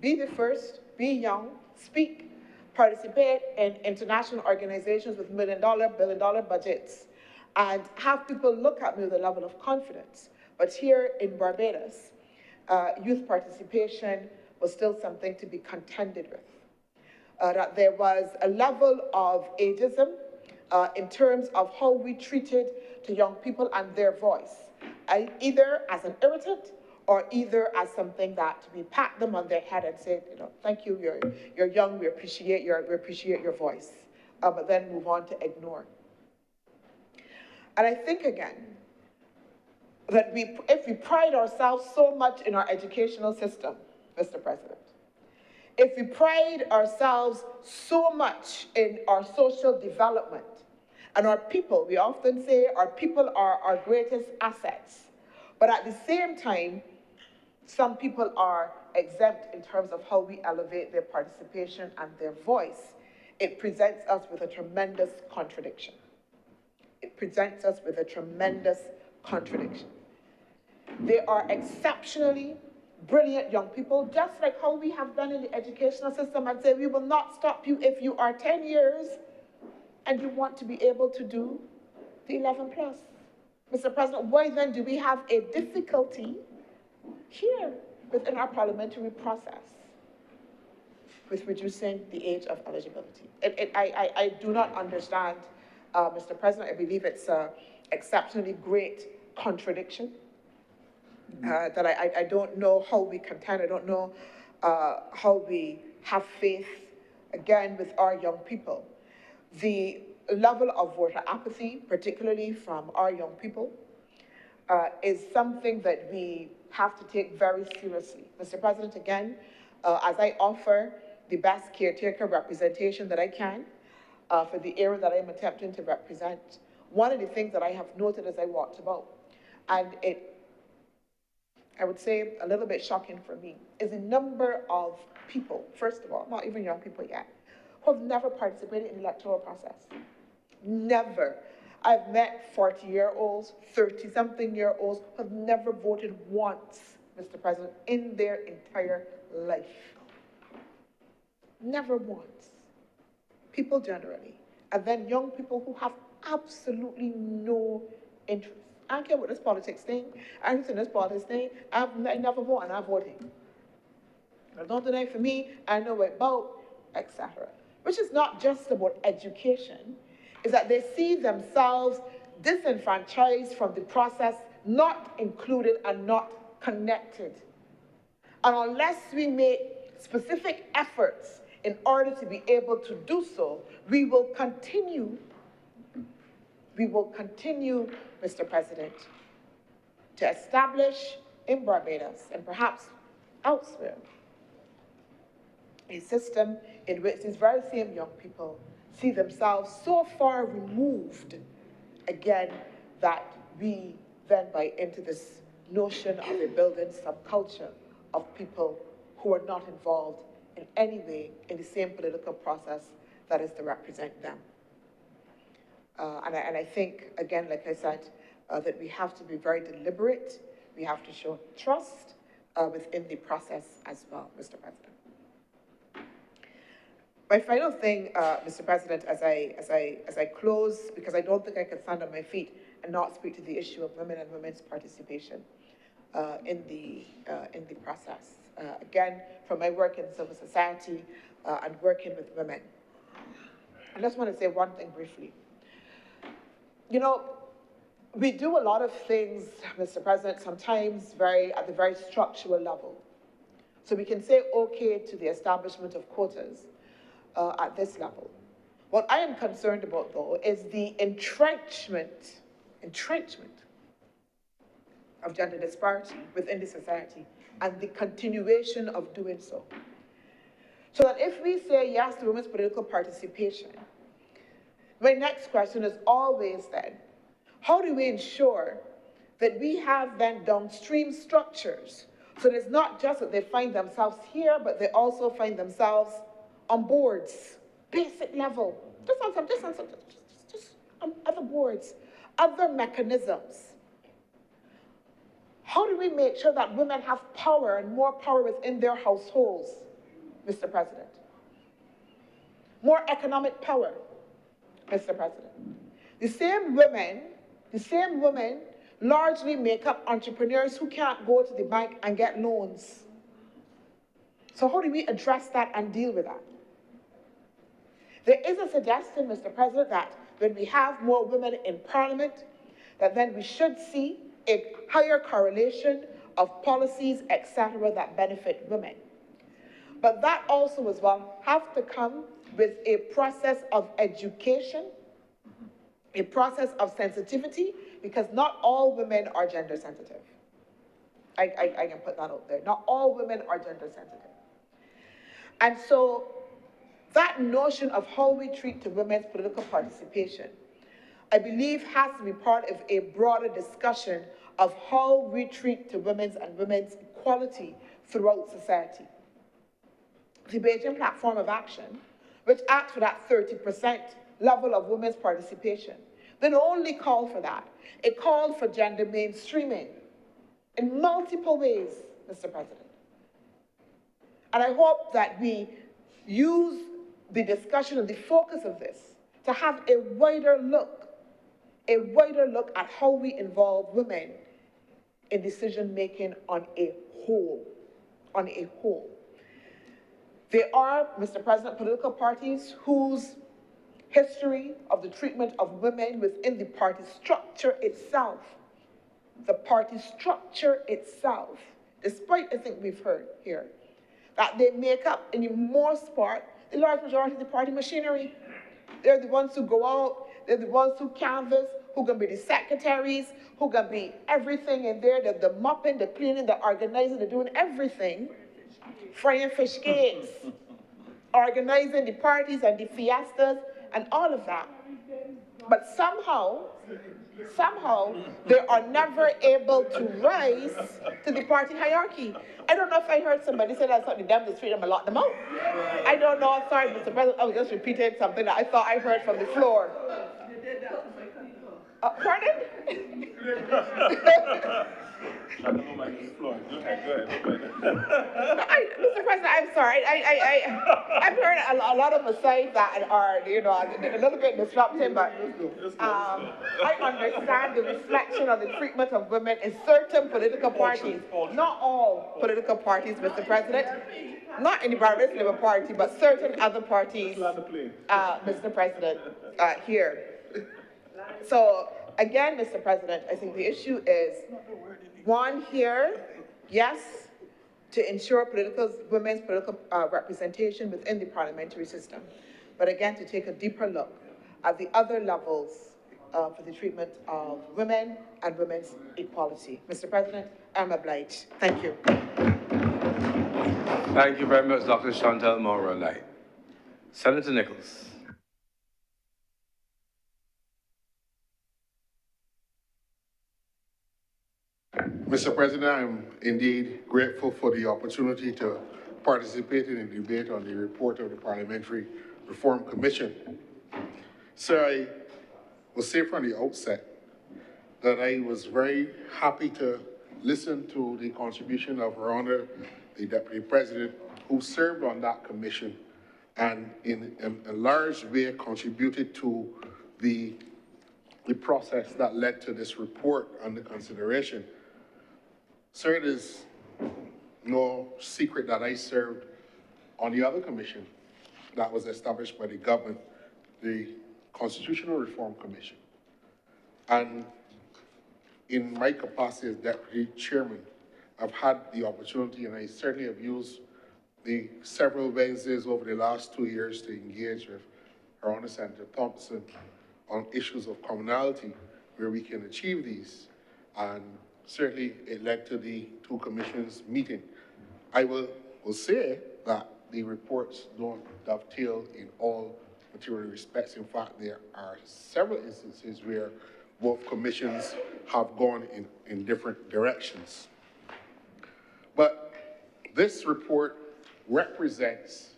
Be the first, be young, speak, participate in international organizations with $1 billion budgets, and have people look at me with a level of confidence. But here in Barbados, youth participation was still something to be contended with. That there was a level of ageism in terms of how we treated to young people and their voice, either as an irritant or either as something that we pat them on their head and say, you know, thank you, you're young, we appreciate your voice, but then move on to ignore. And I think again, that if we pride ourselves so much in our educational system, Mr. President, if we pride ourselves so much in our social development and our people, we often say our people are our greatest assets, but at the same time, some people are exempt in terms of how we elevate their participation and their voice. It presents us with a tremendous contradiction. It presents us with a tremendous contradiction. They are exceptionally brilliant young people, just like how we have done in the educational system, and say we will not stop you if you are 10 years and you want to be able to do the 11 plus. Mr. President, why then do we have a difficulty here within our parliamentary process with reducing the age of eligibility? I do not understand, Mr. President. I believe it's an exceptionally great contradiction. That I don't know how we contend. I don't know how we have faith, again, with our young people. The level of voter apathy, particularly from our young people, is something that we have to take very seriously. Mr. President, again, as I offer the best caretaker representation that I can for the area that I'm attempting to represent, one of the things that I have noted as I walked about, and I would say a little bit shocking for me, is the number of people, first of all, not even young people yet, who have never participated in the electoral process. Never. I've met 40-year-olds, 30-something-year-olds who have never voted once, Mr. President, in their entire life. Never once. People generally. And then young people who have absolutely no interest. I don't care what this politics thing. I don't think this politics thing. I never vote and I'm voting. Don't do that for me. I know what about, etc. Which is not just about education. Is that they see themselves disenfranchised from the process, not included and not connected. And unless we make specific efforts in order to be able to do so, we will continue, Mr. President, to establish in Barbados and perhaps elsewhere a system in which these very same young people see themselves so far removed, again, that we then buy into this notion of a building subculture of people who are not involved in any way in the same political process that is to represent them. And I think, again, like I said, that we have to be very deliberate. We have to show trust within the process as well, Mr. President. My final thing, Mr. President, as I close, because I don't think I can stand on my feet and not speak to the issue of women and women's participation in the process. Again, from my work in civil society and working with women, I just want to say one thing briefly. You know, we do a lot of things, Mr. President, sometimes at the very structural level. So we can say okay to the establishment of quotas at this level. What I am concerned about, though, is the entrenchment of gender disparity within the society and the continuation of doing so. So that if we say yes to women's political participation, my next question is always then, how do we ensure that we have then downstream structures so that it's not just that they find themselves here, but they also find themselves on boards, basic level, just on other boards, other mechanisms. How do we make sure that women have power and more power within their households, Mr. President? More economic power, Mr. President. The same women largely make up entrepreneurs who can't go to the bank and get loans. So how do we address that and deal with that? There is a suggestion, Mr. President, that when we have more women in Parliament, that then we should see a higher correlation of policies, etc., that benefit women. But that also as well has to come with a process of education, a process of sensitivity, because not all women are gender sensitive. I can put that out there. Not all women are gender sensitive. And so that notion of how we treat to women's political participation, I believe, has to be part of a broader discussion of how we treat to women's and women's equality throughout society. The Beijing Platform of Action, which asks for that 30% level of women's participation, didn't only call for that. It called for gender mainstreaming in multiple ways, Mr. President. And I hope that we use the discussion and the focus of this to have a wider look at how we involve women in decision-making on a whole. There are, Mr. President, political parties whose history of the treatment of women within the party structure itself, despite I think we've heard here, that they make up, in the most part, the large majority of the party machinery. They're the ones who go out, they're the ones who canvass, who can be the secretaries, who can be everything in there, the mopping, the cleaning, the organizing, the doing everything, frying fish cakes, organizing the parties and the fiestas and all of that. But somehow, they are never able to rise to the party hierarchy. I don't know if I heard somebody say that something them the street and lock them out. I don't know, sorry, Mr. President, I was just repeating something that I thought I heard from the floor. Pardon? I don't know my floor. Go ahead. Mr. President, I'm sorry. I've heard a lot of asides that are, a little bit disruptive, but I understand the reflection of the treatment of women in certain political parties. Not all political parties, Mr. President. Not in the Barbados Labour Party, but certain other parties, Mr. President, here. So, again, Mr. President, I think the issue is, one here, yes, to ensure women's political representation within the parliamentary system, but again, to take a deeper look at the other levels for the treatment of women and women's equality. Mr. President, I'm obliged. Thank you. Thank you very much, Dr. Chantal Monroe-Knight. Senator Nichols. Mr. President, I'm indeed grateful for the opportunity to participate in a debate on the report of the Parliamentary Reform Commission. Sir, I will say from the outset that I was very happy to listen to the contribution of Her Honor, the Deputy President, who served on that commission and in a large way contributed to the process that led to this report under consideration. Sir, it is no secret that I served on the other commission that was established by the government, the Constitutional Reform Commission. And in my capacity as Deputy Chairman, I've had the opportunity, and I certainly have used the several Wednesdays over the last 2 years to engage with Her Honor Senator Thompson on issues of commonality where we can achieve these. And certainly it led to the two commissions meeting. I will say that the reports don't dovetail in all material respects. In fact, there are several instances where both commissions have gone in different directions. But this report represents,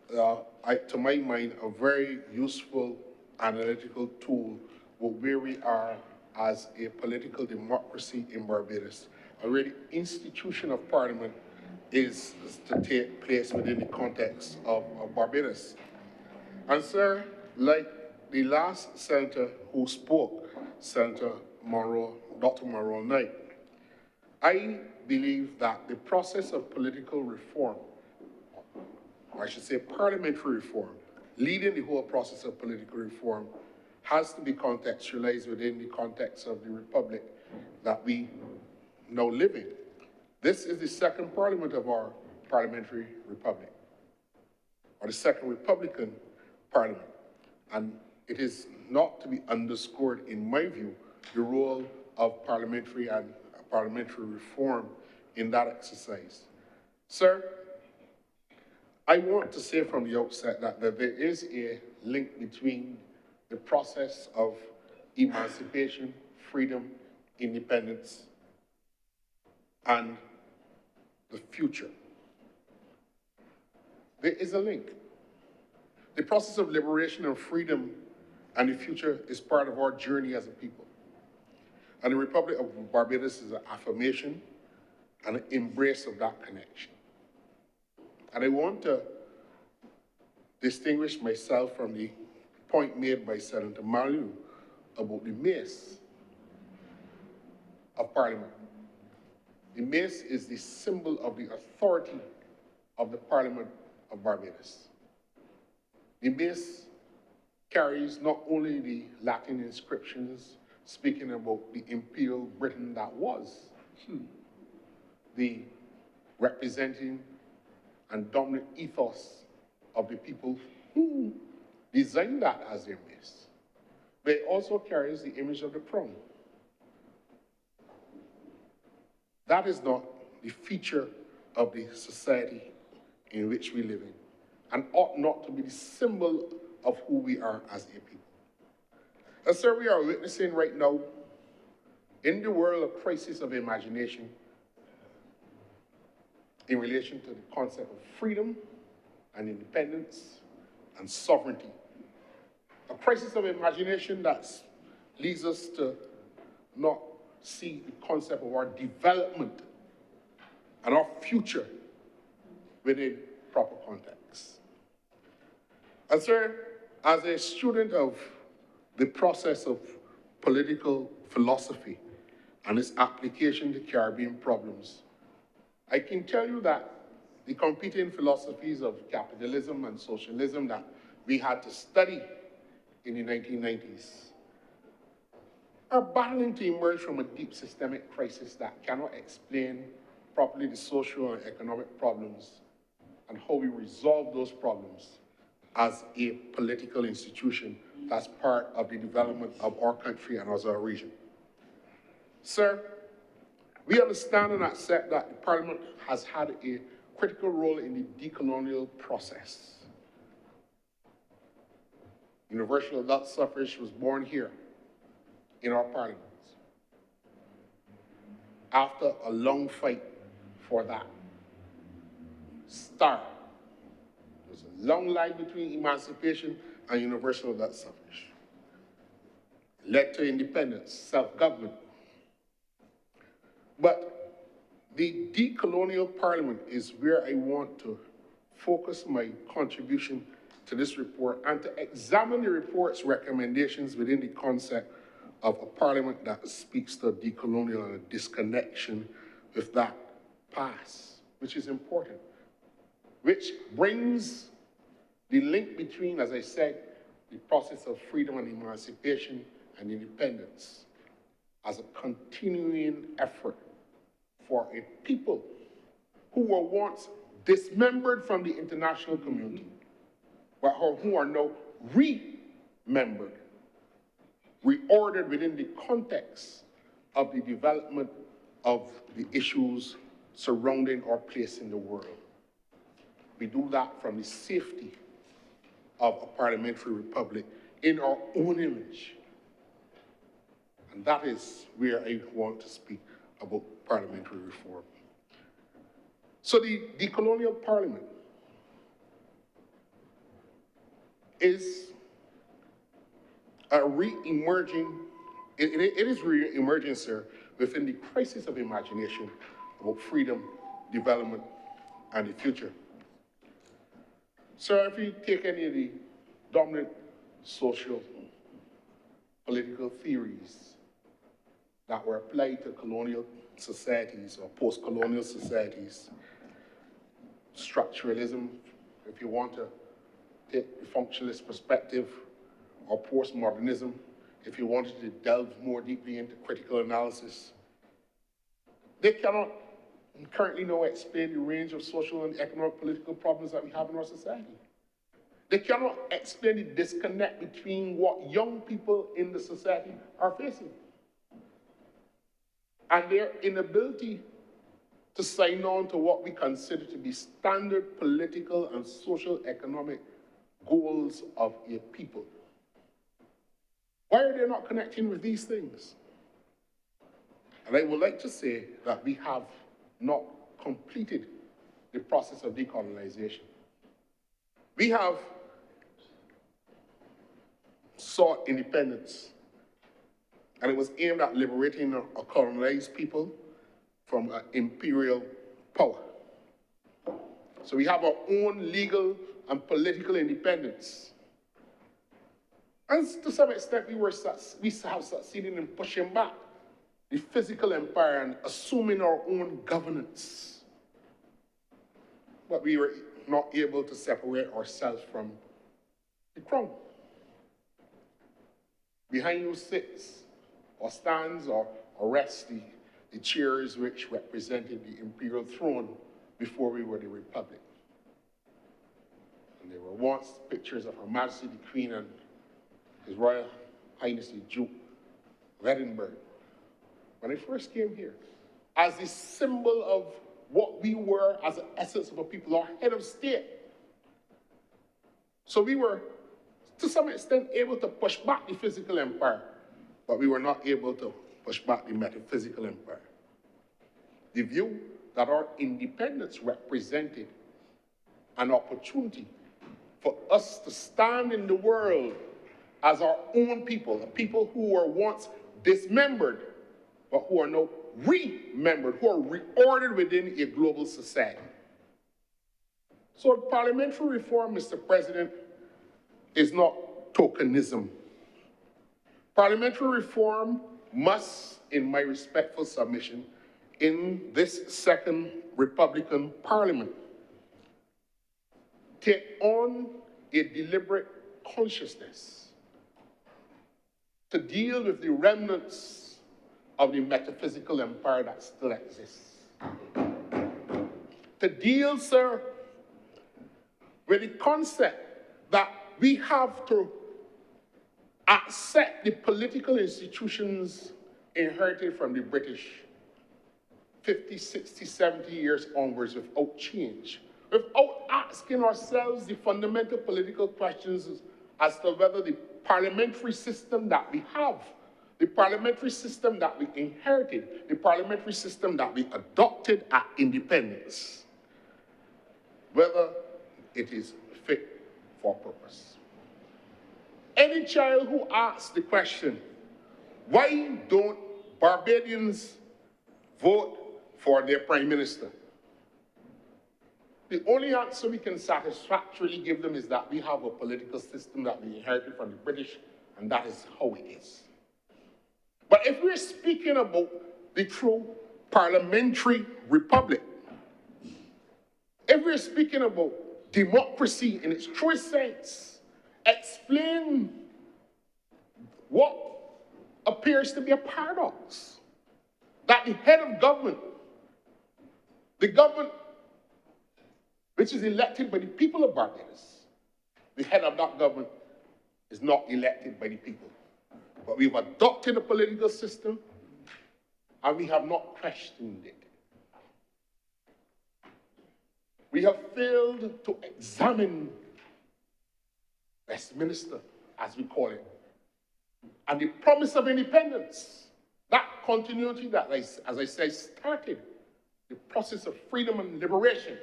to my mind, a very useful analytical tool where we are as a political democracy in Barbados. Already, institution of parliament is to take place within the context of Barbados. And sir, like the last senator who spoke, Senator Monroe, Dr. Monroe-Knight, I believe that the process of political reform, or I should say parliamentary reform, leading the whole process of political reform, has to be contextualized within the context of the republic that we now live in. This is the second parliament of our parliamentary republic, or the second Republican parliament. And it is not to be underscored, in my view, the role of parliamentary and parliamentary reform in that exercise. Sir, I want to say from the outset that there is a link between the process of emancipation, freedom, independence, and the future. There is a link. The process of liberation and freedom and the future is part of our journey as a people. And the Republic of Barbados is an affirmation and an embrace of that connection. And I want to distinguish myself from the point made by Senator Malu about the mace of Parliament. The mace is the symbol of the authority of the Parliament of Barbados. The mace carries not only the Latin inscriptions speaking about the imperial Britain that was, the representing and dominant ethos of the people who designed that as their mace, but it also carries the image of the crown. That is not the feature of the society in which we live in, and ought not to be the symbol of who we are as a people. And sir, we are witnessing right now, in the world, a crisis of imagination in relation to the concept of freedom and independence and sovereignty. A crisis of imagination that leads us to not see the concept of our development and our future within proper context. And sir, as a student of the process of political philosophy and its application to Caribbean problems, I can tell you that the competing philosophies of capitalism and socialism that we had to study in the 1990s are battling to emerge from a deep systemic crisis that cannot explain properly the social and economic problems and how we resolve those problems as a political institution that's part of the development of our country and as our region. Sir, we understand and accept that the Parliament has had a critical role in the decolonial process. Universal adult suffrage was born here in our Parliament after a long fight for that start. There's a long line between emancipation and universal adult suffrage. It led to independence, self-government. But the decolonial Parliament is where I want to focus my contribution to this report and to examine the report's recommendations within the concept of a Parliament that speaks to decolonial and a disconnection with that past, which is important, which brings the link between, as I said, the process of freedom and emancipation and independence as a continuing effort for a people who were once dismembered from the international community, but who are now remembered, reordered within the context of the development of the issues surrounding our place in the world. We do that from the safety of a parliamentary republic in our own image. And that is where I want to speak about parliamentary reform. So the decolonial Parliament is a re-emerging, it is re-emerging, sir, within the crisis of imagination about freedom, development, and the future. Sir, if you take any of the dominant social, political theories that were applied to colonial societies or post-colonial societies, structuralism, if you want to take the functionalist perspective, or postmodernism, if you wanted to delve more deeply into critical analysis, they cannot currently now explain the range of social and economic political problems that we have in our society. They cannot explain the disconnect between what young people in the society are facing and their inability to sign on to what we consider to be standard political and social economic goals of a people. Why are they not connecting with these things? And I would like to say that we have not completed the process of decolonization. We have sought independence, and it was aimed at liberating a colonized people from imperial power. So we have our own legal and political independence. And to some extent, we have succeeded in pushing back the physical empire and assuming our own governance. But we were not able to separate ourselves from the crown. Behind who sits or stands or rests the chairs which represented the imperial throne before we were the republic. And they were were once pictures of Her Majesty the Queen and His Royal Highness the Duke of Edinburgh when I first came here, as a symbol of what we were as the essence of a people, our head of state. So we were, to some extent, able to push back the physical empire, but we were not able to push back the metaphysical empire. The view that our independence represented an opportunity for us to stand in the world as our own people, a people who were once dismembered, but who are now remembered, who are reordered within a global society. So parliamentary reform, Mr. President, is not tokenism. Parliamentary reform must, in my respectful submission, in this second Republican Parliament, take on a deliberate consciousness to deal with the remnants of the metaphysical empire that still exists. To deal, sir, with the concept that we have to accept the political institutions inherited from the British 50, 60, 70 years onwards without change, without asking ourselves the fundamental political questions as to whether the parliamentary system that we have, the parliamentary system that we inherited, the parliamentary system that we adopted at independence, whether it is fit for purpose. Any child who asks the question, why don't Barbadians vote for their prime minister? The only answer we can satisfactorily give them is that we have a political system that we inherited from the British, and that is how it is. But if we're speaking about the true parliamentary republic, if we're speaking about democracy in its truest sense, explain what appears to be a paradox. That the head of government, the government which is elected by the people of Barbados, the head of that government is not elected by the people. But we've adopted a political system and we have not questioned it. We have failed to examine Westminster, as we call it, and the promise of independence, that continuity that, as I said, started the process of freedom and liberation,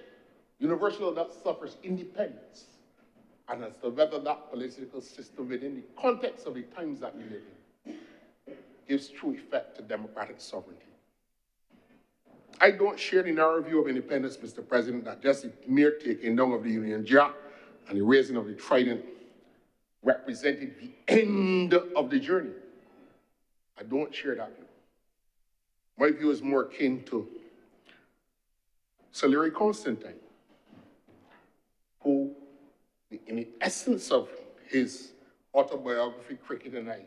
universal that suffers independence, and as to whether that political system within the context of the times that we live in gives true effect to democratic sovereignty. I don't share the narrow view of independence, Mr. President, that just the mere taking down of the Union Jack and the raising of the trident represented the end of the journey. I don't share that view. My view is more akin to Sir Larry Constantine, who, in the essence of his autobiography, Cricket and I,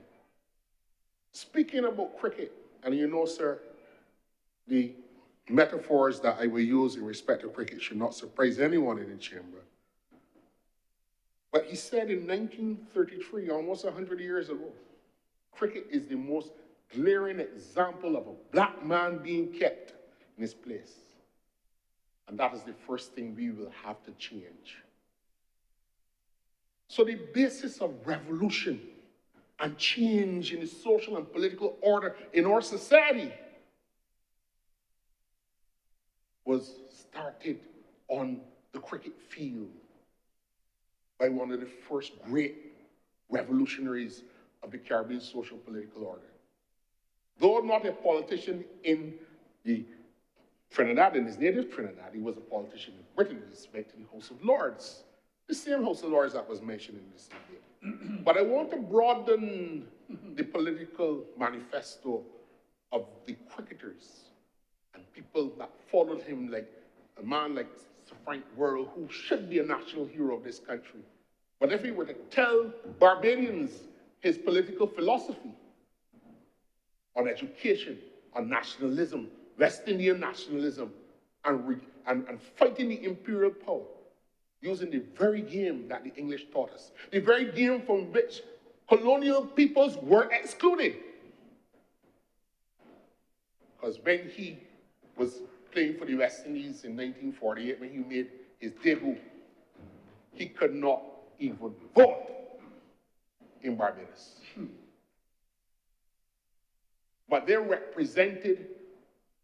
speaking about cricket, and you know, sir, the metaphors that I will use in respect to cricket should not surprise anyone in the chamber. But he said in 1933, almost 100 years ago, cricket is the most glaring example of a black man being kept in his place. And that is the first thing we will have to change. So the basis of revolution and change in the social and political order in our society was started on the cricket field by one of the first great revolutionaries of the Caribbean social political order. Though not a politician in the Trinidad, in his native Trinidad, he was a politician in Britain. He spent in the House of Lords, the same House of Lords that was mentioned in this debate. But I want to broaden the political manifesto of the cricketers and people that followed him, like a man like Sir Frank Worrell, who should be a national hero of this country. But if he were to tell Barbadians his political philosophy on education, on nationalism, West Indian nationalism, and fighting the imperial power, using the very game that the English taught us, the very game from which colonial peoples were excluded. Because when he was playing for the West Indies in 1948, when he made his debut, he could not even vote in Barbados. But they represented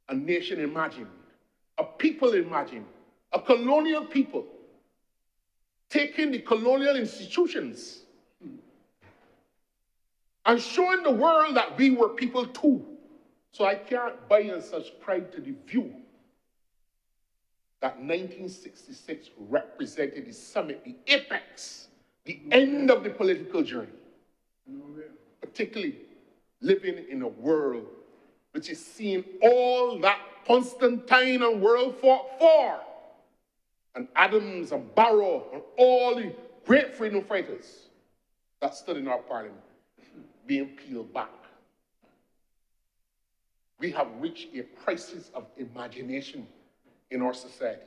a nation imagined, a people imagined, a colonial people, taking the colonial institutions and showing the world that we were people too. So I can't buy and subscribe to the view that 1966 represented the summit, the apex, the end of the political journey. Particularly living in a world which is seeing all that Constantine and world fought for, and Adams and Barrow and all the great freedom fighters that stood in our parliament being peeled back. We have reached a crisis of imagination in our society.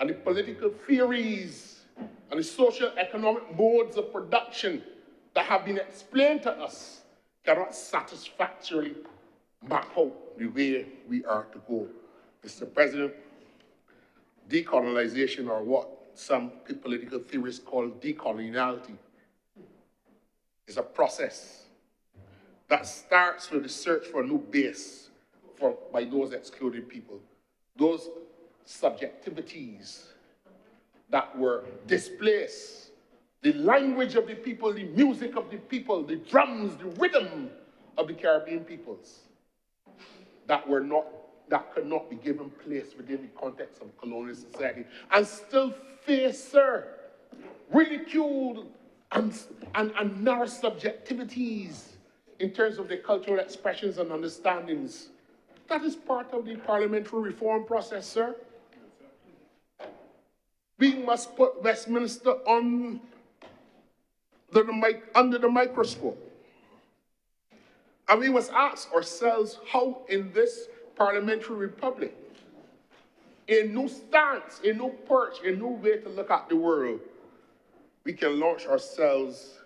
And the political theories and the social economic modes of production that have been explained to us cannot satisfactorily map out the way we are to go. Mr. President, decolonization, or what some political theorists call decoloniality, is a process that starts with the search for a new base by those excluded people, those subjectivities that were displaced, the language of the people, the music of the people, the drums, the rhythm of the Caribbean peoples that could not be given place within the context of colonial society, and still face, sir, ridiculed and narrow subjectivities in terms of their cultural expressions and understandings. That is part of the parliamentary reform process, sir. We must put Westminster under the microscope. And we must ask ourselves how in this parliamentary republic, a new stance, a new perch, a new way to look at the world, we can launch ourselves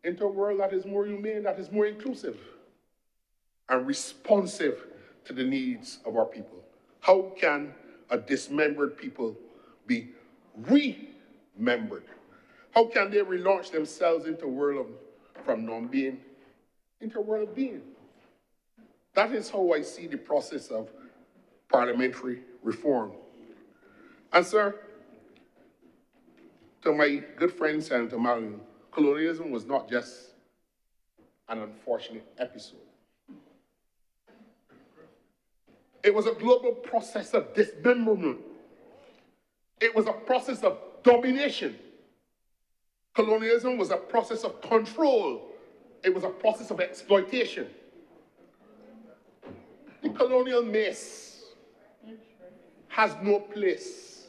into a world that is more humane, that is more inclusive and responsive to the needs of our people. How can a dismembered people be remembered? How can they relaunch themselves into a world from non-being into a world of being? That is how I see the process of parliamentary reform. And sir, to my good friend Senator Malin, colonialism was not just an unfortunate episode. It was a global process of dismemberment. It was a process of domination. Colonialism was a process of control. It was a process of exploitation. The colonial mace has no place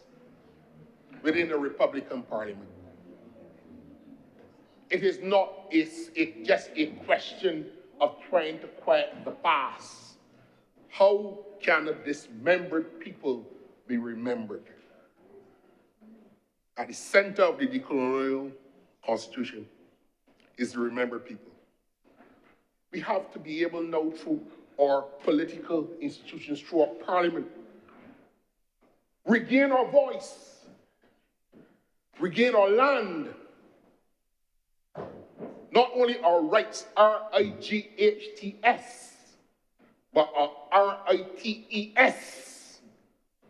within a Republican Parliament. It is not just a question of trying to quiet the past. How can a dismembered people be remembered? At the center of the decolonial constitution is the remembered people. We have to be able now, through our political institutions, through our parliament, regain our voice, regain our land, not only our rights, R-I-G-H-T-S, but our R-I-T-E-S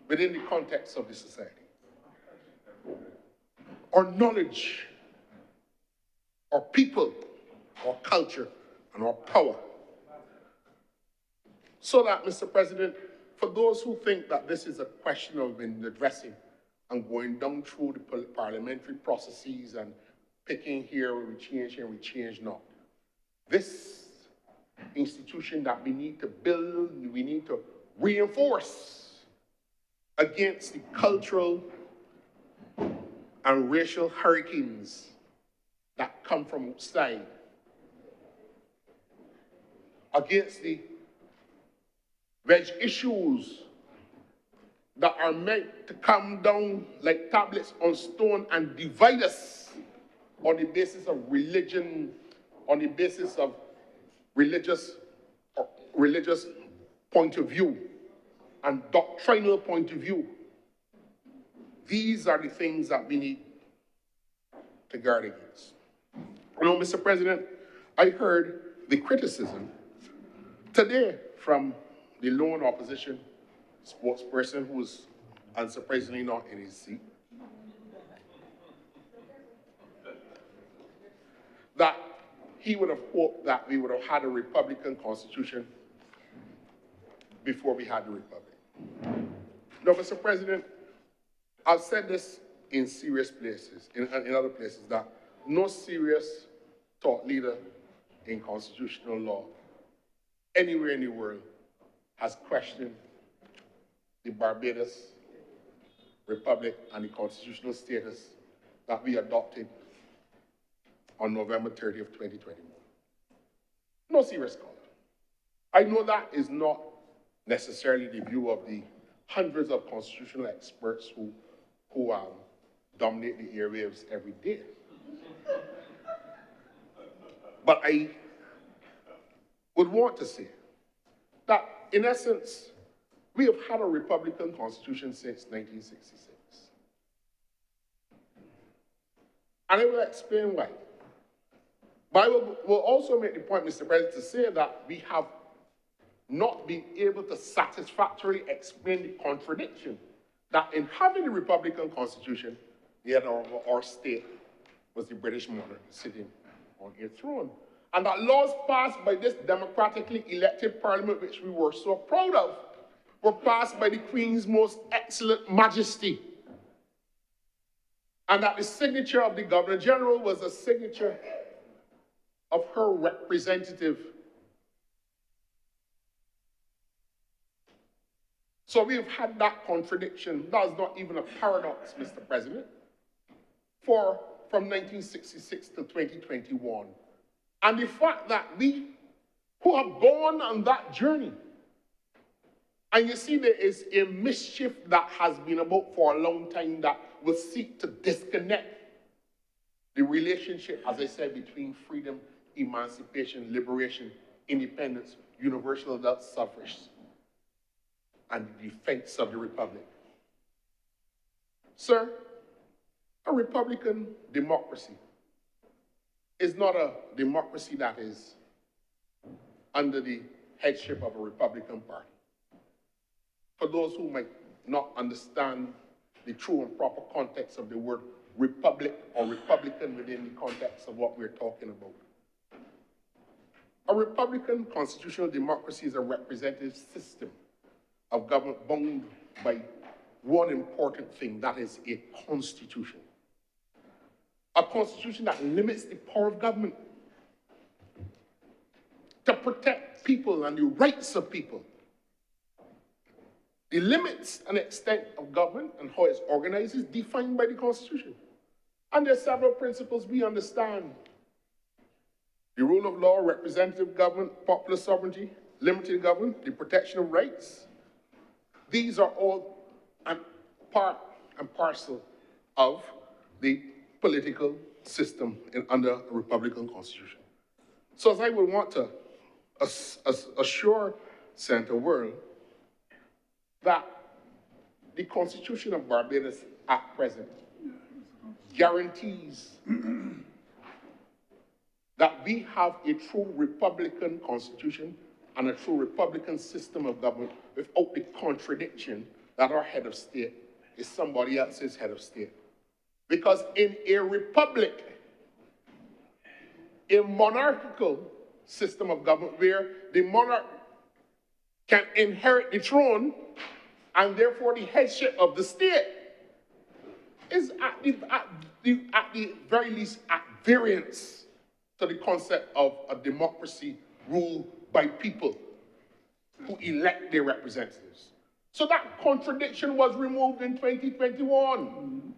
within the context of the society. Our knowledge, our people, our culture, and our power. So that, Mr. President, for those who think that this is a question of addressing and going down through the parliamentary processes and picking here we change not. This institution that we need to build, we need to reinforce against the cultural and racial hurricanes that come from outside, against the wedge issues that are meant to come down like tablets on stone and divide us on the basis of religion, on the basis of religious point of view and doctrinal point of view. These are the things that we need to guard against. You know, Mr. President, I heard the criticism today from the lone opposition spokesperson who is unsurprisingly not in his seat, that he would have hoped that we would have had a Republican Constitution before we had the Republic. Now, Mr. President, I've said this in serious places, in other places, that no serious thought leader in constitutional law anywhere in the world has questioned the Barbados Republic and the constitutional status that we adopted on November 30th, 2021. No serious scholar. I know that is not necessarily the view of the hundreds of constitutional experts who dominate the airwaves every day. But I would want to say that, in essence, we have had a Republican Constitution since 1966. And I will explain why. But I will also make the point, Mr. President, to say that we have not been able to satisfactorily explain the contradiction that in having a Republican Constitution, the head of our state was the British monarch sitting on a throne. And that laws passed by this democratically elected parliament, which we were so proud of, were passed by the Queen's most excellent majesty. And that the signature of the Governor General was a signature of her representative. So we've had that contradiction. That is not even a paradox, Mr. President, from 1966 to 2021. And the fact that we, who have gone on that journey, and you see there is a mischief that has been about for a long time that will seek to disconnect the relationship, as I said, between freedom, emancipation, liberation, independence, universal adult suffrage, and the defense of the Republic. Sir, a Republican democracy is not a democracy that is under the headship of a Republican Party. For those who might not understand the true and proper context of the word republic or Republican within the context of what we're talking about. A Republican constitutional democracy is a representative system of government bound by one important thing, that is a constitution. A constitution that limits the power of government to protect people and the rights of people. The limits and extent of government and how it's organized is defined by the Constitution. And there are several principles we understand. The rule of law, representative government, popular sovereignty, limited government, the protection of rights. These are all part and parcel of the political system under a Republican Constitution. So as I would want to assure Senator Worrell that the Constitution of Barbados at present guarantees that we have a true Republican Constitution and a true Republican system of government without the contradiction that our head of state is somebody else's head of state. Because in a republic, a monarchical system of government where the monarch can inherit the throne and therefore the headship of the state is at the very least at variance to the concept of a democracy ruled by people who elect their representatives. So that contradiction was removed in 2021.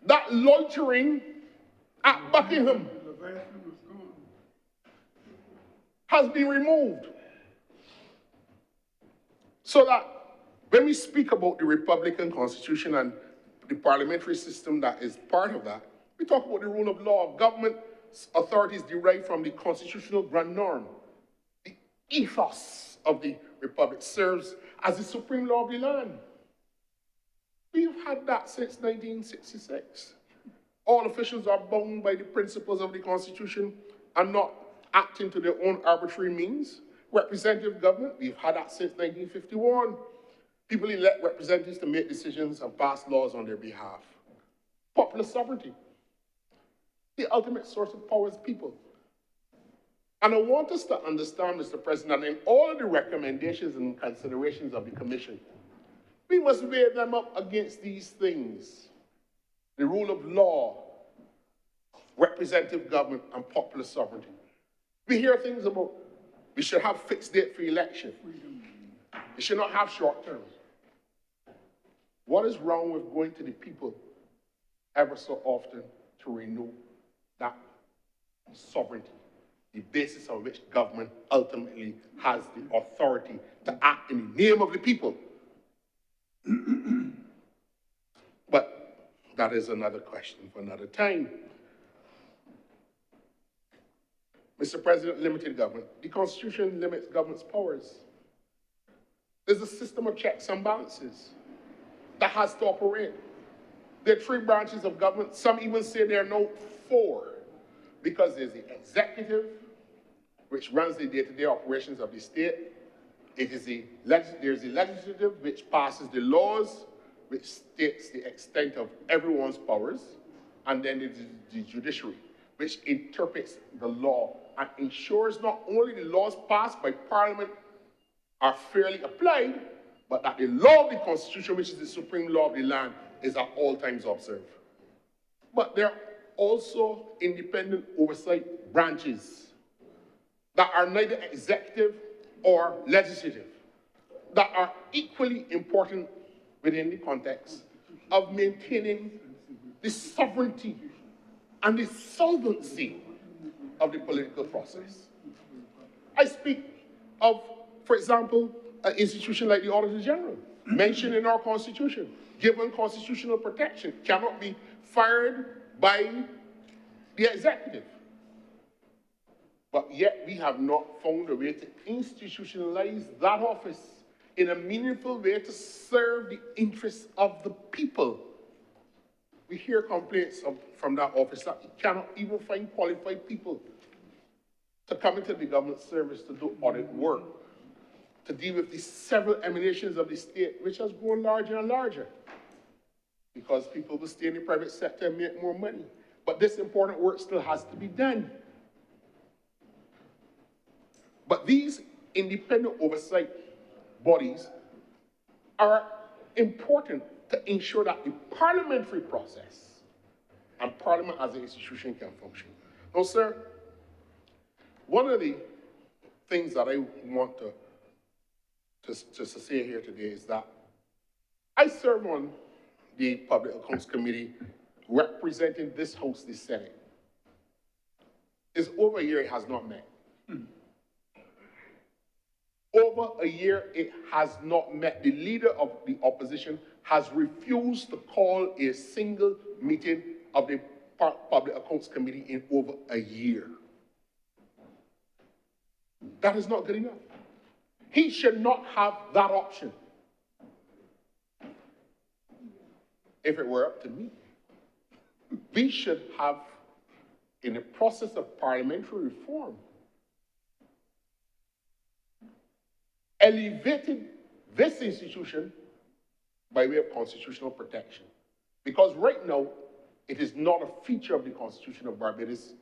That loitering at Buckingham has been removed. So that when we speak about the Republican Constitution and the parliamentary system that is part of that, we talk about the rule of law. Government authorities derived from the constitutional grand norm. The ethos of the Republic serves as the supreme law of the land. We've had that since 1966. All officials are bound by the principles of the Constitution and not acting to their own arbitrary means. Representative government, we've had that since 1951. People elect representatives to make decisions and pass laws on their behalf. Popular sovereignty. The ultimate source of power is people. And I want us to understand, Mr. President, in all of the recommendations and considerations of the Commission, we must weigh them up against these things. The rule of law, representative government, and popular sovereignty. We hear things about we should have fixed date for election. We should not have short term. What is wrong with going to the people ever so often to renew that sovereignty, the basis on which government ultimately has the authority to act in the name of the people? But that is another question for another time. Mr. President, limited government. The Constitution limits government's powers. There's a system of checks and balances that has to operate. There are 3 branches of government. Some even say there are now 4, because there's the executive, which runs the day-to-day operations of the state. There's the legislative, which passes the laws, which states the extent of everyone's powers. And then there's the judiciary, which interprets the law and ensures not only the laws passed by Parliament are fairly applied, but that the law of the Constitution, which is the supreme law of the land, is at all times observed. But there are also independent oversight branches that are neither executive or legislative, that are equally important within the context of maintaining the sovereignty and the solvency of the political process. I speak of, for example, an institution like the Auditor General, mentioned in our Constitution, given constitutional protection, cannot be fired by the executive. But yet we have not found a way to institutionalize that office in a meaningful way to serve the interests of the people. We hear complaints from that office that it cannot even find qualified people to come into the government service to do audit work, to deal with the several emanations of the state, which has grown larger and larger, because people will stay in the private sector and make more money. But this important work still has to be done. But these independent oversight bodies are important to ensure that the parliamentary process and Parliament as an institution can function. Now, sir, one of the things that I want to say here today is that I serve on the Public Accounts Committee representing this House, the Senate. It's over a year it has not met. Over a year it has not met. The leader of the opposition has refused to call a single meeting of the Public Accounts Committee in over a year. That is not good enough. He should not have that option. If it were up to me, we should have, in the process of parliamentary reform, elevated this institution by way of constitutional protection. Because right now, it is not a feature of the Constitution of Barbados.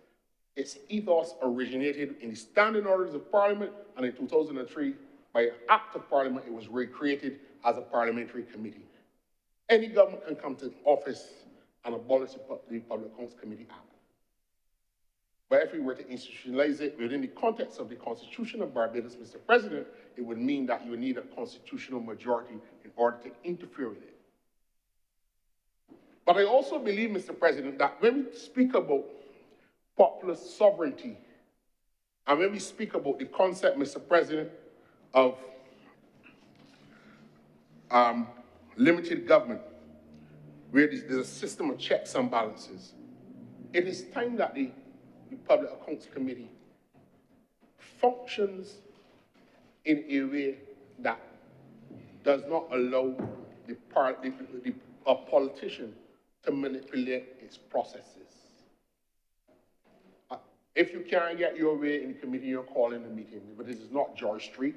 Its ethos originated in the Standing Orders of Parliament, and in 2003, by an act of Parliament, it was recreated as a parliamentary committee. Any government can come to office and abolish the Public Accounts Committee Act. But if we were to institutionalize it within the context of the Constitution of Barbados, Mr. President, it would mean that you would need a constitutional majority in order to interfere with it. But I also believe, Mr. President, that when we speak about popular sovereignty, and when we speak about the concept, Mr. President, of limited government, where there's a system of checks and balances, it is time that the Public Accounts Committee functions in a way that does not allow a politician to manipulate its processes. If you can't get your way in committee, you're calling a meeting, but this is not George Street.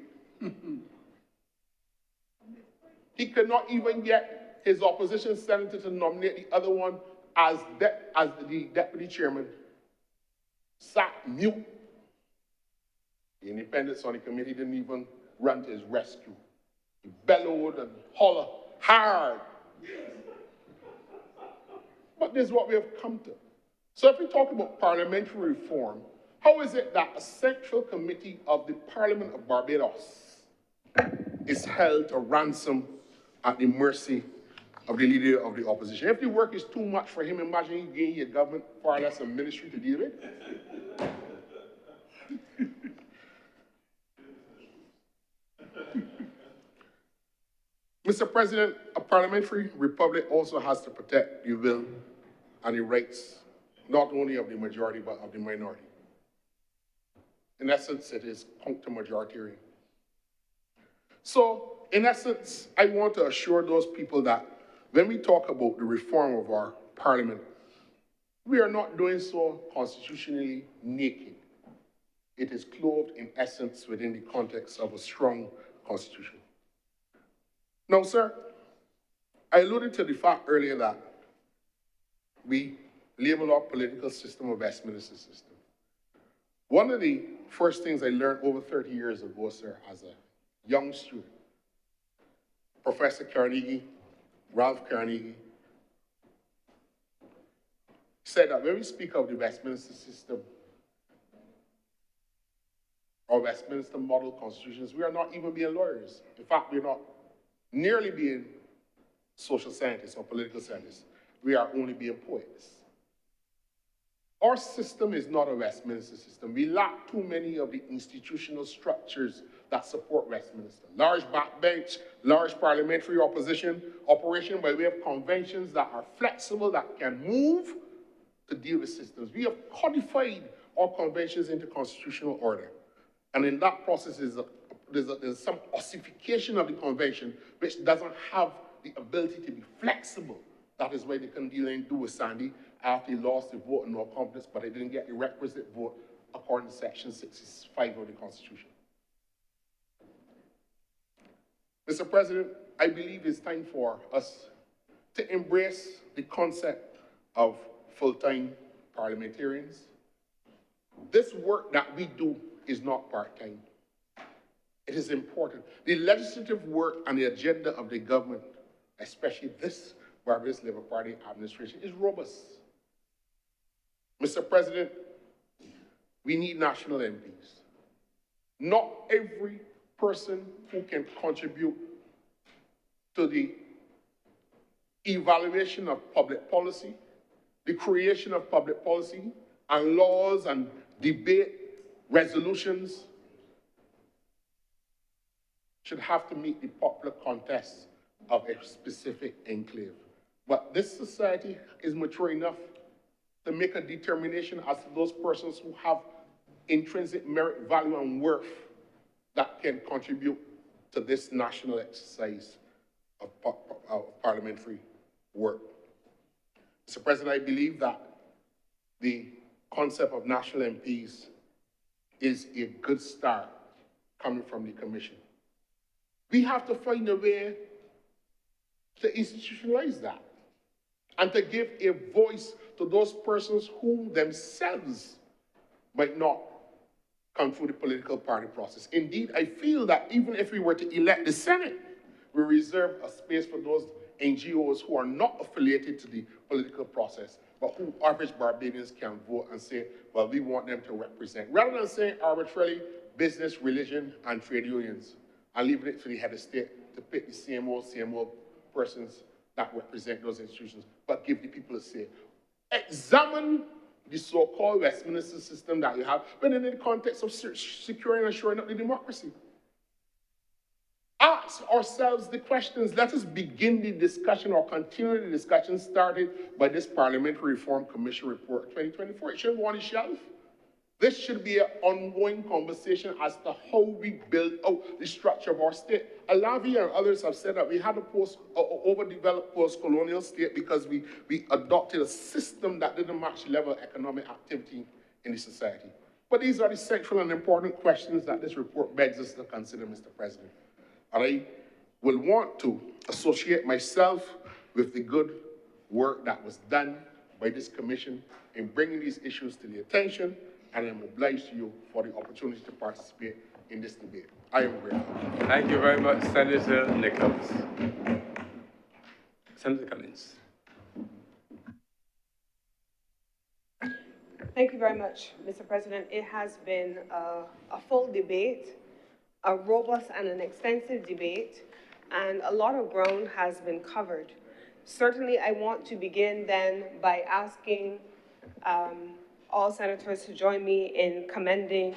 He cannot even get his opposition senator to nominate the other one as the deputy chairman. Sat mute. The independents on the committee didn't even run to his rescue. He bellowed and hollered hard. But this is what we have come to. So if we talk about parliamentary reform, how is it that a central committee of the Parliament of Barbados is held to ransom at the mercy of the leader of the opposition? If the work is too much for him, imagine he gave a government far less a ministry to deal with. Mr. President, a parliamentary republic also has to protect the will and the rights, not only of the majority, but of the minority. In essence, it is counter-majoritarian. So, in essence, I want to assure those people that when we talk about the reform of our parliament, we are not doing so constitutionally naked. It is clothed in essence within the context of a strong constitution. Now, sir, I alluded to the fact earlier that we label our political system a Westminster system. One of the first things I learned over 30 years ago, sir, as a young student, Professor Carnegie, Ralph Carnegie, said that when we speak of the Westminster system or Westminster model constitutions, we are not even being lawyers. In fact, we're not nearly being social scientists or political scientists. We are only being poets. Our system is not a Westminster system. We lack too many of the institutional structures that support Westminster. Large backbench, large parliamentary opposition, operation by way of conventions that are flexible, that can move to deal with systems. We have codified our conventions into constitutional order. And in that process, there's some ossification of the convention which doesn't have the ability to be flexible. That is why they couldn't do with Sandy after he lost the vote and no confidence, but they didn't get the requisite vote according to Section 65 of the Constitution. Mr. President, I believe it's time for us to embrace the concept of full-time parliamentarians. This work that we do is not part-time. It is important. The legislative work and the agenda of the government, especially this Barbados Labour Party administration, is robust. Mr. President, we need national MPs. Not every person who can contribute to the evaluation of public policy, the creation of public policy, and laws and debate resolutions should have to meet the popular contest of a specific enclave. But this society is mature enough to make a determination as to those persons who have intrinsic merit, value, and worth that can contribute to this national exercise of parliamentary work. Mr. President, I believe that the concept of national MPs is a good start coming from the Commission. We have to find a way to institutionalize that and to give a voice to those persons who themselves might not come through the political party process. Indeed, I feel that even if we were to elect the Senate, we reserve a space for those NGOs who are not affiliated to the political process, but who average Barbadians can vote and say, well, we want them to represent. Rather than saying arbitrarily business, religion, and trade unions, and leaving it to the head of state to pick the CMO persons that represent those institutions, but give the people a say. Examine the so-called Westminster system that you have, but in the context of securing and shoring up the democracy. ask ourselves the questions. Let us begin the discussion or continue the discussion started by this Parliamentary Reform Commission report 2024. It shouldn't go on the shelf. This should be an ongoing conversation as to how we build out the structure of our state. Alavi and others have said that we had a overdeveloped post-colonial state because we adopted a system that didn't match the level of economic activity in the society. But these are the central and important questions that this report begs us to consider, Mr. President. And I will want to associate myself with the good work that was done by this commission in bringing these issues to the attention, and I'm obliged to you for the opportunity to participate in this debate. I am grateful. Thank you very much, Senator Nichols. Senator Cummings. Thank you very much, Mr. President. It has been a full debate, a robust and an extensive debate, and a lot of ground has been covered. Certainly, I want to begin then by asking all senators to join me in commending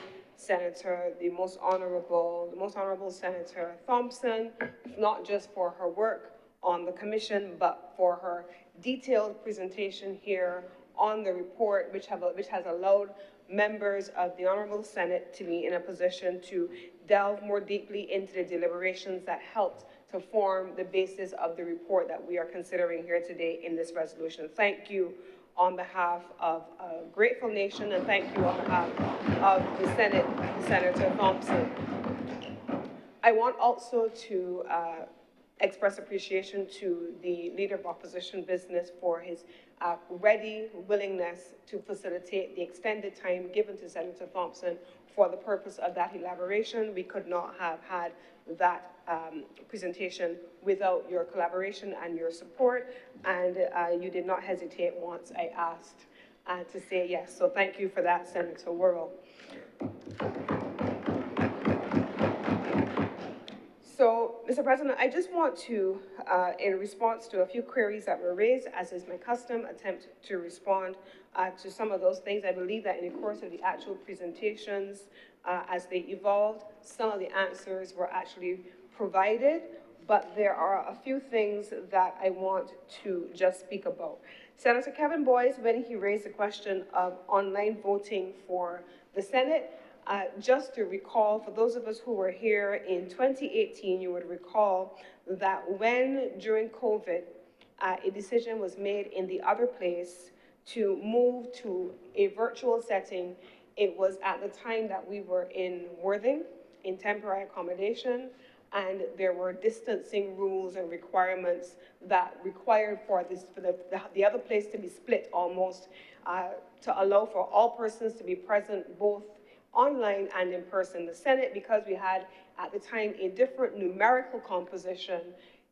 the most honorable Senator Thompson, not just for her work on the commission, but for her detailed presentation here on the report, which has allowed members of the Honorable Senate to be in a position to delve more deeply into the deliberations that helped to form the basis of the report that we are considering here today in this resolution. Thank you on behalf of a grateful nation, and thank you on behalf of the Senate, Senator Thompson. I want also to express appreciation to the Leader of Opposition Business for his ready willingness to facilitate the extended time given to Senator Thompson for the purpose of that elaboration. We could not have had that presentation without your collaboration and your support, and you did not hesitate once I asked to say yes. So thank you for that, Senator Worrell. So, Mr. President, I just want to, in response to a few queries that were raised, as is my custom, attempt to respond to some of those things. I believe that in the course of the actual presentations, as they evolved, some of the answers were actually provided, but there are a few things that I want to just speak about. Senator Kevin Boyce, when he raised the question of online voting for the Senate, just to recall, for those of us who were here in 2018, you would recall that when, during COVID, a decision was made in the other place to move to a virtual setting, it was at the time that we were in Worthing, in temporary accommodation, and there were distancing rules and requirements that required for the other place to be split almost, to allow for all persons to be present both online and in person. The Senate, because we had at the time a different numerical composition,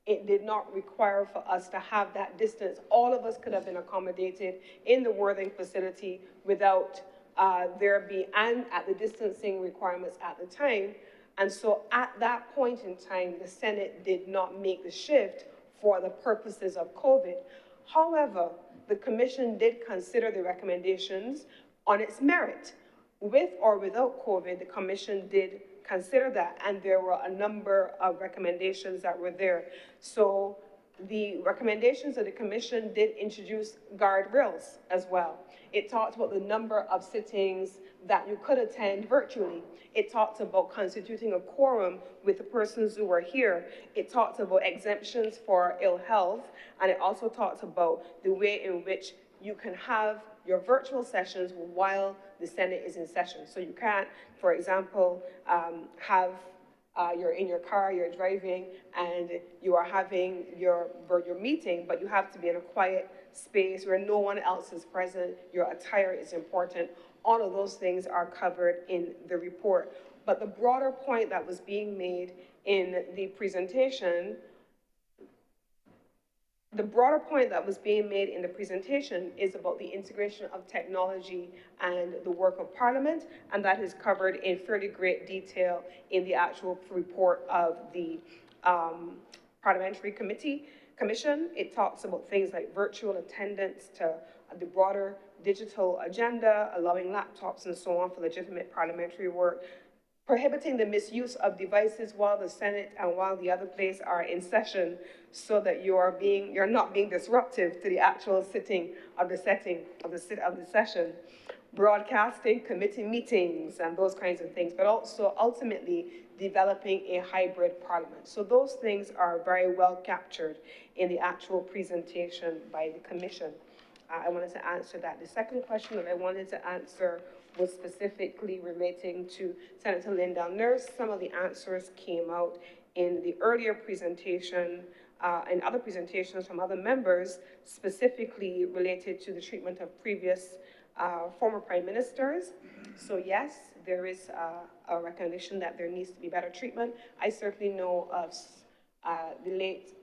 it did not require for us to have that distance. All of us could have been accommodated in the Worthing facility without and at the distancing requirements at the time. And so at that point in time, the Senate did not make the shift for the purposes of COVID. However, the commission did consider the recommendations on its merit. With or without COVID, the commission did consider that, and there were a number of recommendations that were there. So the recommendations of the commission did introduce guardrails as well. It talked about the number of sittings that you could attend virtually. It talked about constituting a quorum with the persons who were here. It talked about exemptions for ill health, and it also talked about the way in which you can have your virtual sessions while the Senate is in session. So you can't, for example, you're in your car, you're driving, and you are having your meeting, but you have to be in a quiet space where no one else is present. Your attire is important. All of those things are covered in the report. But the broader point that was being made in the presentation is about the integration of technology and the work of Parliament, and that is covered in fairly great detail in the actual report of the Parliamentary Commission. It talks about things like virtual attendance to the broader digital agenda, allowing laptops and so on for legitimate parliamentary work. prohibiting the misuse of devices while the Senate and while the other place are in session, so that you're not being disruptive to the actual sitting of the session. Broadcasting committee meetings and those kinds of things, but also ultimately developing a hybrid parliament. So those things are very well captured in the actual presentation by the commission. I wanted to answer that. The second question that I wanted to answer was specifically relating to Senator Linda Nurse. Some of the answers came out in the earlier presentation and other presentations from other members, specifically related to the treatment of previous former prime ministers. So yes, there is a recognition that there needs to be better treatment. I certainly know of the late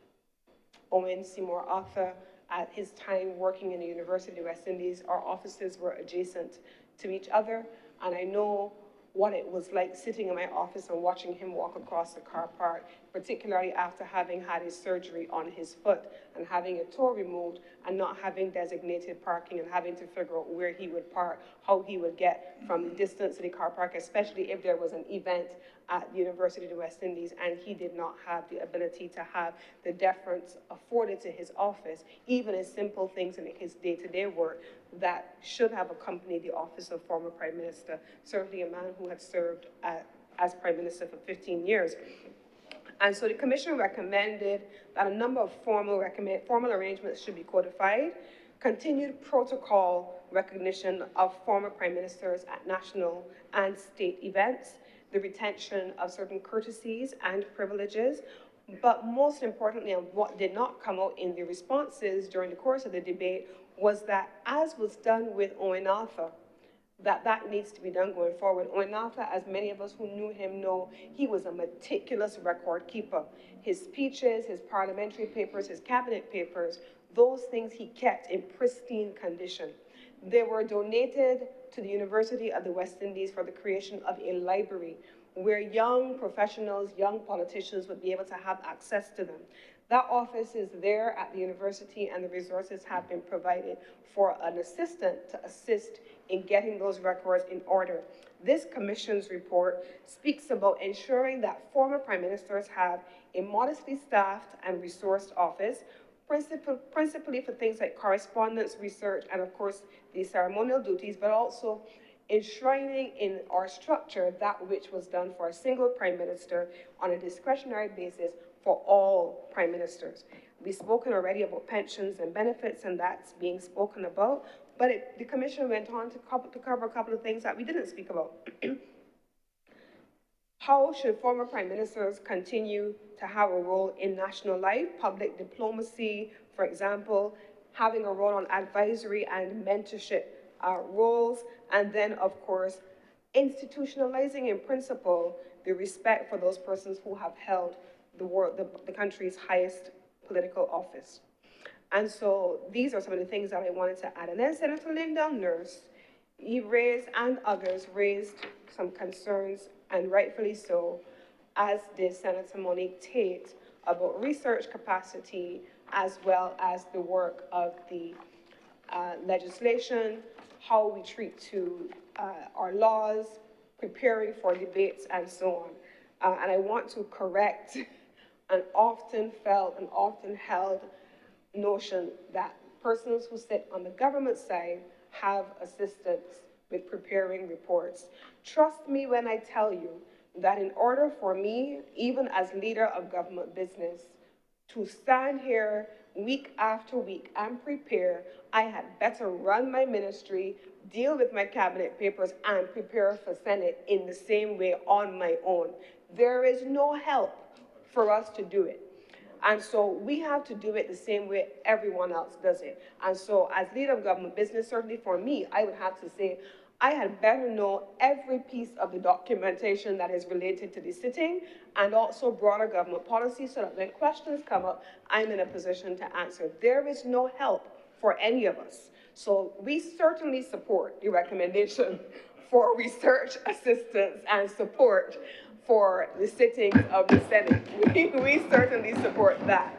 Owen Seymour Arthur. At his time working in the University of West Indies, our offices were adjacent to each other, and I know what it was like sitting in my office and watching him walk across the car park, particularly after having had his surgery on his foot and having a toe removed and not having designated parking and having to figure out where he would park, how he would get from the distance to the car park, especially if there was an event at the University of the West Indies and he did not have the ability to have the deference afforded to his office, even as simple things in his day-to-day work that should have accompanied the office of former Prime Minister, certainly a man who had served as Prime Minister for 15 years. And so the Commission recommended that a number of formal arrangements should be codified, continued protocol recognition of former Prime Ministers at national and state events, the retention of certain courtesies and privileges, but most importantly, and what did not come out in the responses during the course of the debate, was that, as was done with Owen Arthur, that needs to be done going forward. Owen Arthur, as many of us who knew him know, he was a meticulous record keeper. His speeches, his parliamentary papers, his cabinet papers, those things he kept in pristine condition. They were donated to the University of the West Indies for the creation of a library where young professionals, young politicians would be able to have access to them. That office is there at the university, and the resources have been provided for an assistant to assist in getting those records in order. This commission's report speaks about ensuring that former prime ministers have a modestly staffed and resourced office, principally for things like correspondence, research, and of course, the ceremonial duties, but also enshrining in our structure that which was done for a single prime minister on a discretionary basis for all prime ministers. We've spoken already about pensions and benefits, and that's being spoken about, but the commission went on to cover a couple of things that we didn't speak about. How should former prime ministers continue to have a role in national life, public diplomacy, for example, having a role on advisory and mentorship roles, and then, of course, institutionalizing in principle the respect for those persons who have held the country's highest political office. And so these are some of the things that I wanted to add. And then Senator Linda Nurse, he raised, and others raised, some concerns, and rightfully so, as did Senator Monique Tate, about research capacity, as well as the work of the legislation, how we treat to our laws, preparing for debates, and so on. And I want to correct an often felt and often held notion that persons who sit on the government side have assistance with preparing reports. Trust me when I tell you that in order for me, even as leader of government business, to stand here week after week and prepare, I had better run my ministry, deal with my cabinet papers, and prepare for Senate in the same way on my own. There is no help for us to do it. And so we have to do it the same way everyone else does it. And so as leader of government business, certainly for me, I would have to say, I had better know every piece of the documentation that is related to the sitting and also broader government policy so that when questions come up, I'm in a position to answer. There is no help for any of us. So we certainly support the recommendation for research assistance and support for the sittings of the Senate. We certainly support that.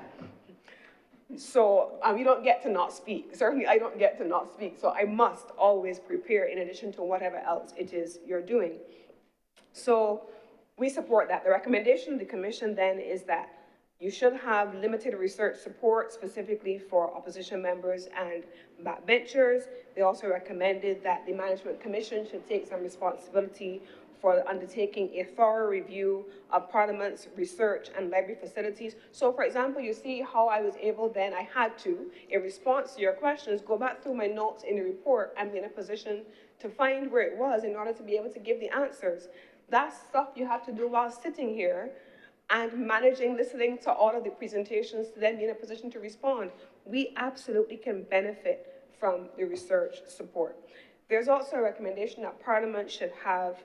So we don't get to not speak. Certainly I don't get to not speak. So I must always prepare in addition to whatever else it is you're doing. So we support that. The recommendation of the commission then is that you should have limited research support specifically for opposition members and backbenchers. They also recommended that the management commission should take some responsibility for undertaking a thorough review of Parliament's research and library facilities. So for example, you see how I was able then, I had to, in response to your questions, go back through my notes in the report and be in a position to find where it was in order to be able to give the answers. That's stuff you have to do while sitting here and managing, listening to all of the presentations to then be in a position to respond. We absolutely can benefit from the research support. There's also a recommendation that Parliament should have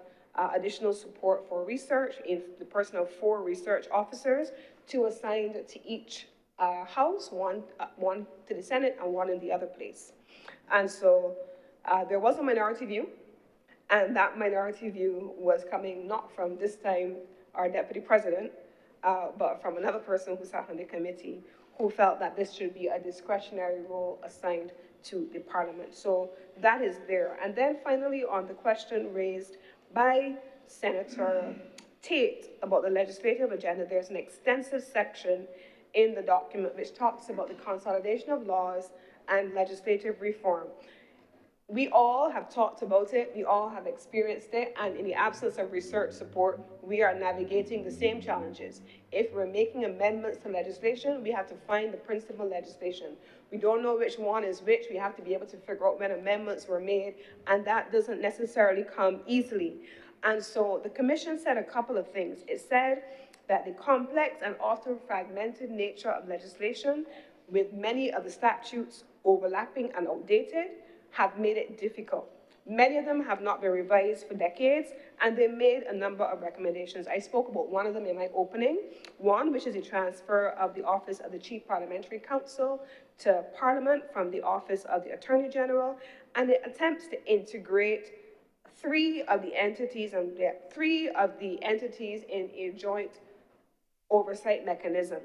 additional support for research in the person of 4 research officers, 2 assigned to each house, one to the Senate and 1 in the other place. And so there was a minority view, and that minority view was coming not from this time our deputy president, but from another person who sat on the committee who felt that this should be a discretionary role assigned to the Parliament. So that is there. And then finally, on the question raised by Senator Tate about the legislative agenda, there's an extensive section in the document which talks about the consolidation of laws and legislative reform. We all have talked about it, we all have experienced it, and in the absence of research support, we are navigating the same challenges. If we're making amendments to legislation, we have to find the principal legislation. We don't know which one is which, we have to be able to figure out when amendments were made, and that doesn't necessarily come easily. And so the commission said a couple of things. It said that the complex and often fragmented nature of legislation, with many of the statutes overlapping and outdated, have made it difficult. Many of them have not been revised for decades, and they made a number of recommendations. I spoke about one of them in my opening. One, which is a transfer of the Office of the Chief Parliamentary Counsel to Parliament from the Office of the Attorney General, and it attempts to integrate 3 of the entities in a joint oversight mechanism.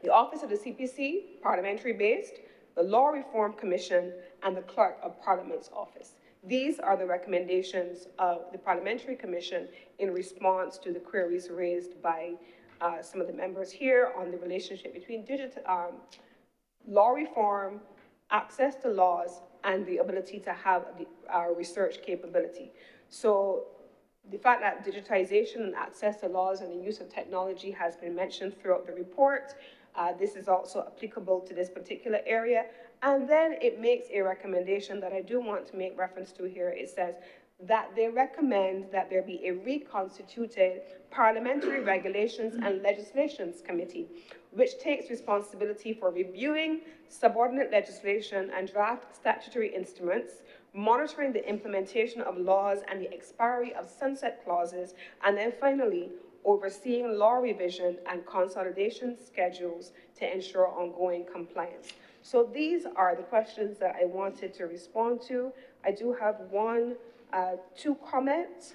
The Office of the CPC, parliamentary-based, the Law Reform Commission, and the Clerk of Parliament's Office. These are the recommendations of the Parliamentary Commission in response to the queries raised by some of the members here on the relationship between law reform, access to laws, and the ability to have the research capability. So the fact that digitization and access to laws and the use of technology has been mentioned throughout the report. This is also applicable to this particular area. And then it makes a recommendation that I do want to make reference to here. It says that they recommend that there be a reconstituted Parliamentary Regulations and Legislations Committee, which takes responsibility for reviewing subordinate legislation and draft statutory instruments, monitoring the implementation of laws and the expiry of sunset clauses, and then finally, overseeing law revision and consolidation schedules to ensure ongoing compliance. So these are the questions that I wanted to respond to. I do have 2 comments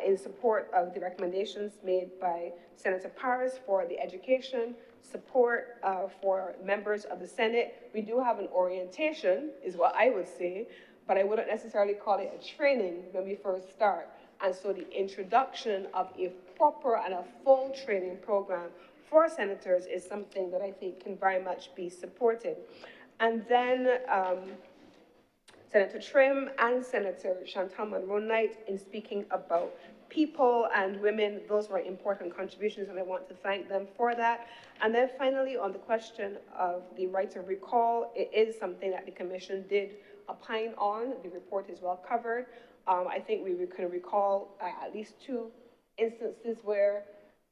in support of the recommendations made by Senator Paris for the education support for members of the Senate. We do have an orientation, is what I would say, but I wouldn't necessarily call it a training when we first start. And so the introduction of a proper and a full training program for senators is something that I think can very much be supported. And then Senator Trim and Senator Chantal Monroe-Knight, in speaking about people and women, those were important contributions, and I want to thank them for that. And then finally, on the question of the right of recall, it is something that the Commission did opine on. The report is well covered. I think we can recall at least 2 instances where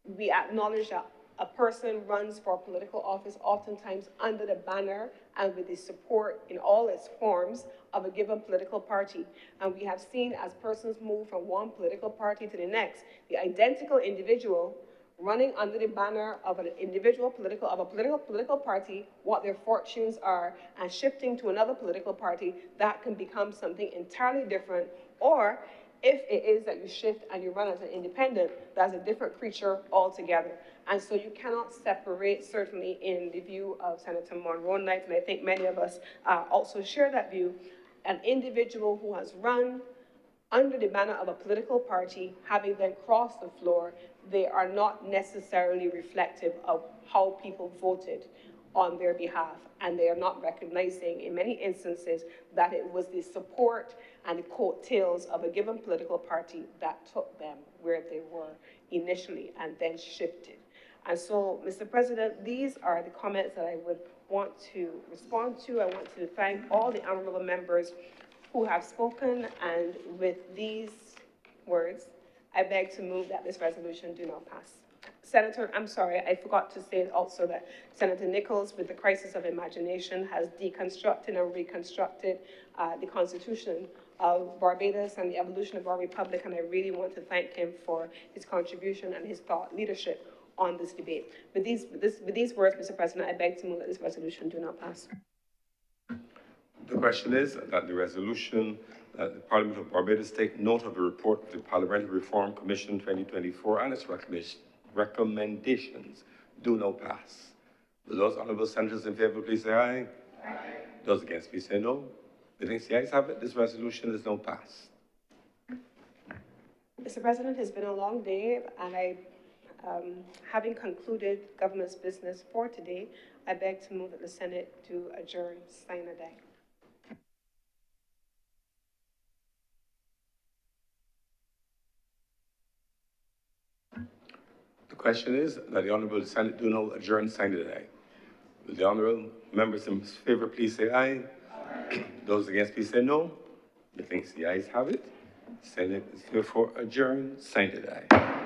we acknowledge that a person runs for political office oftentimes under the banner and with the support in all its forms of a given political party. And we have seen as persons move from one political party to the next, the identical individual running under the banner of a political party, what their fortunes are, and shifting to another political party, that can become something entirely different. Or if it is that you shift and you run as an independent, that's a different creature altogether. And so you cannot separate, certainly in the view of Senator Monroe-Knight, and I think many of us also share that view, an individual who has run under the banner of a political party, having them cross the floor, they are not necessarily reflective of how people voted on their behalf. And they are not recognizing, in many instances, that it was the support and the coattails of a given political party that took them where they were initially and then shifted. And so, Mr. President, these are the comments that I would want to respond to. I want to thank all the honorable members who have spoken, and with these words, I beg to move that this resolution do not pass. Senator, I'm sorry, I forgot to say also that Senator Nichols, with the crisis of imagination, has deconstructed and reconstructed the Constitution of Barbados and the evolution of our republic, and I really want to thank him for his contribution and his thought leadership on this debate. With these words, Mr. President, I beg to move that this resolution do not pass. The question is that the resolution that the Parliament of Barbados take note of the report of the Parliamentary Reform Commission 2024 and its recommendations do not pass. Will those honourable senators in favour please say aye? Aye. Those against please say no. The ayes have it. This resolution is not passed. Mr. President, it's been a long day, and having concluded government's business for today, I beg to move that the Senate do adjourn sine die. The question is that the Honourable Senate do now adjourn sine die. Will the honourable members in favour please say aye? Aye. Those against please say no. The ayes have it. Senate is therefore adjourned sine die.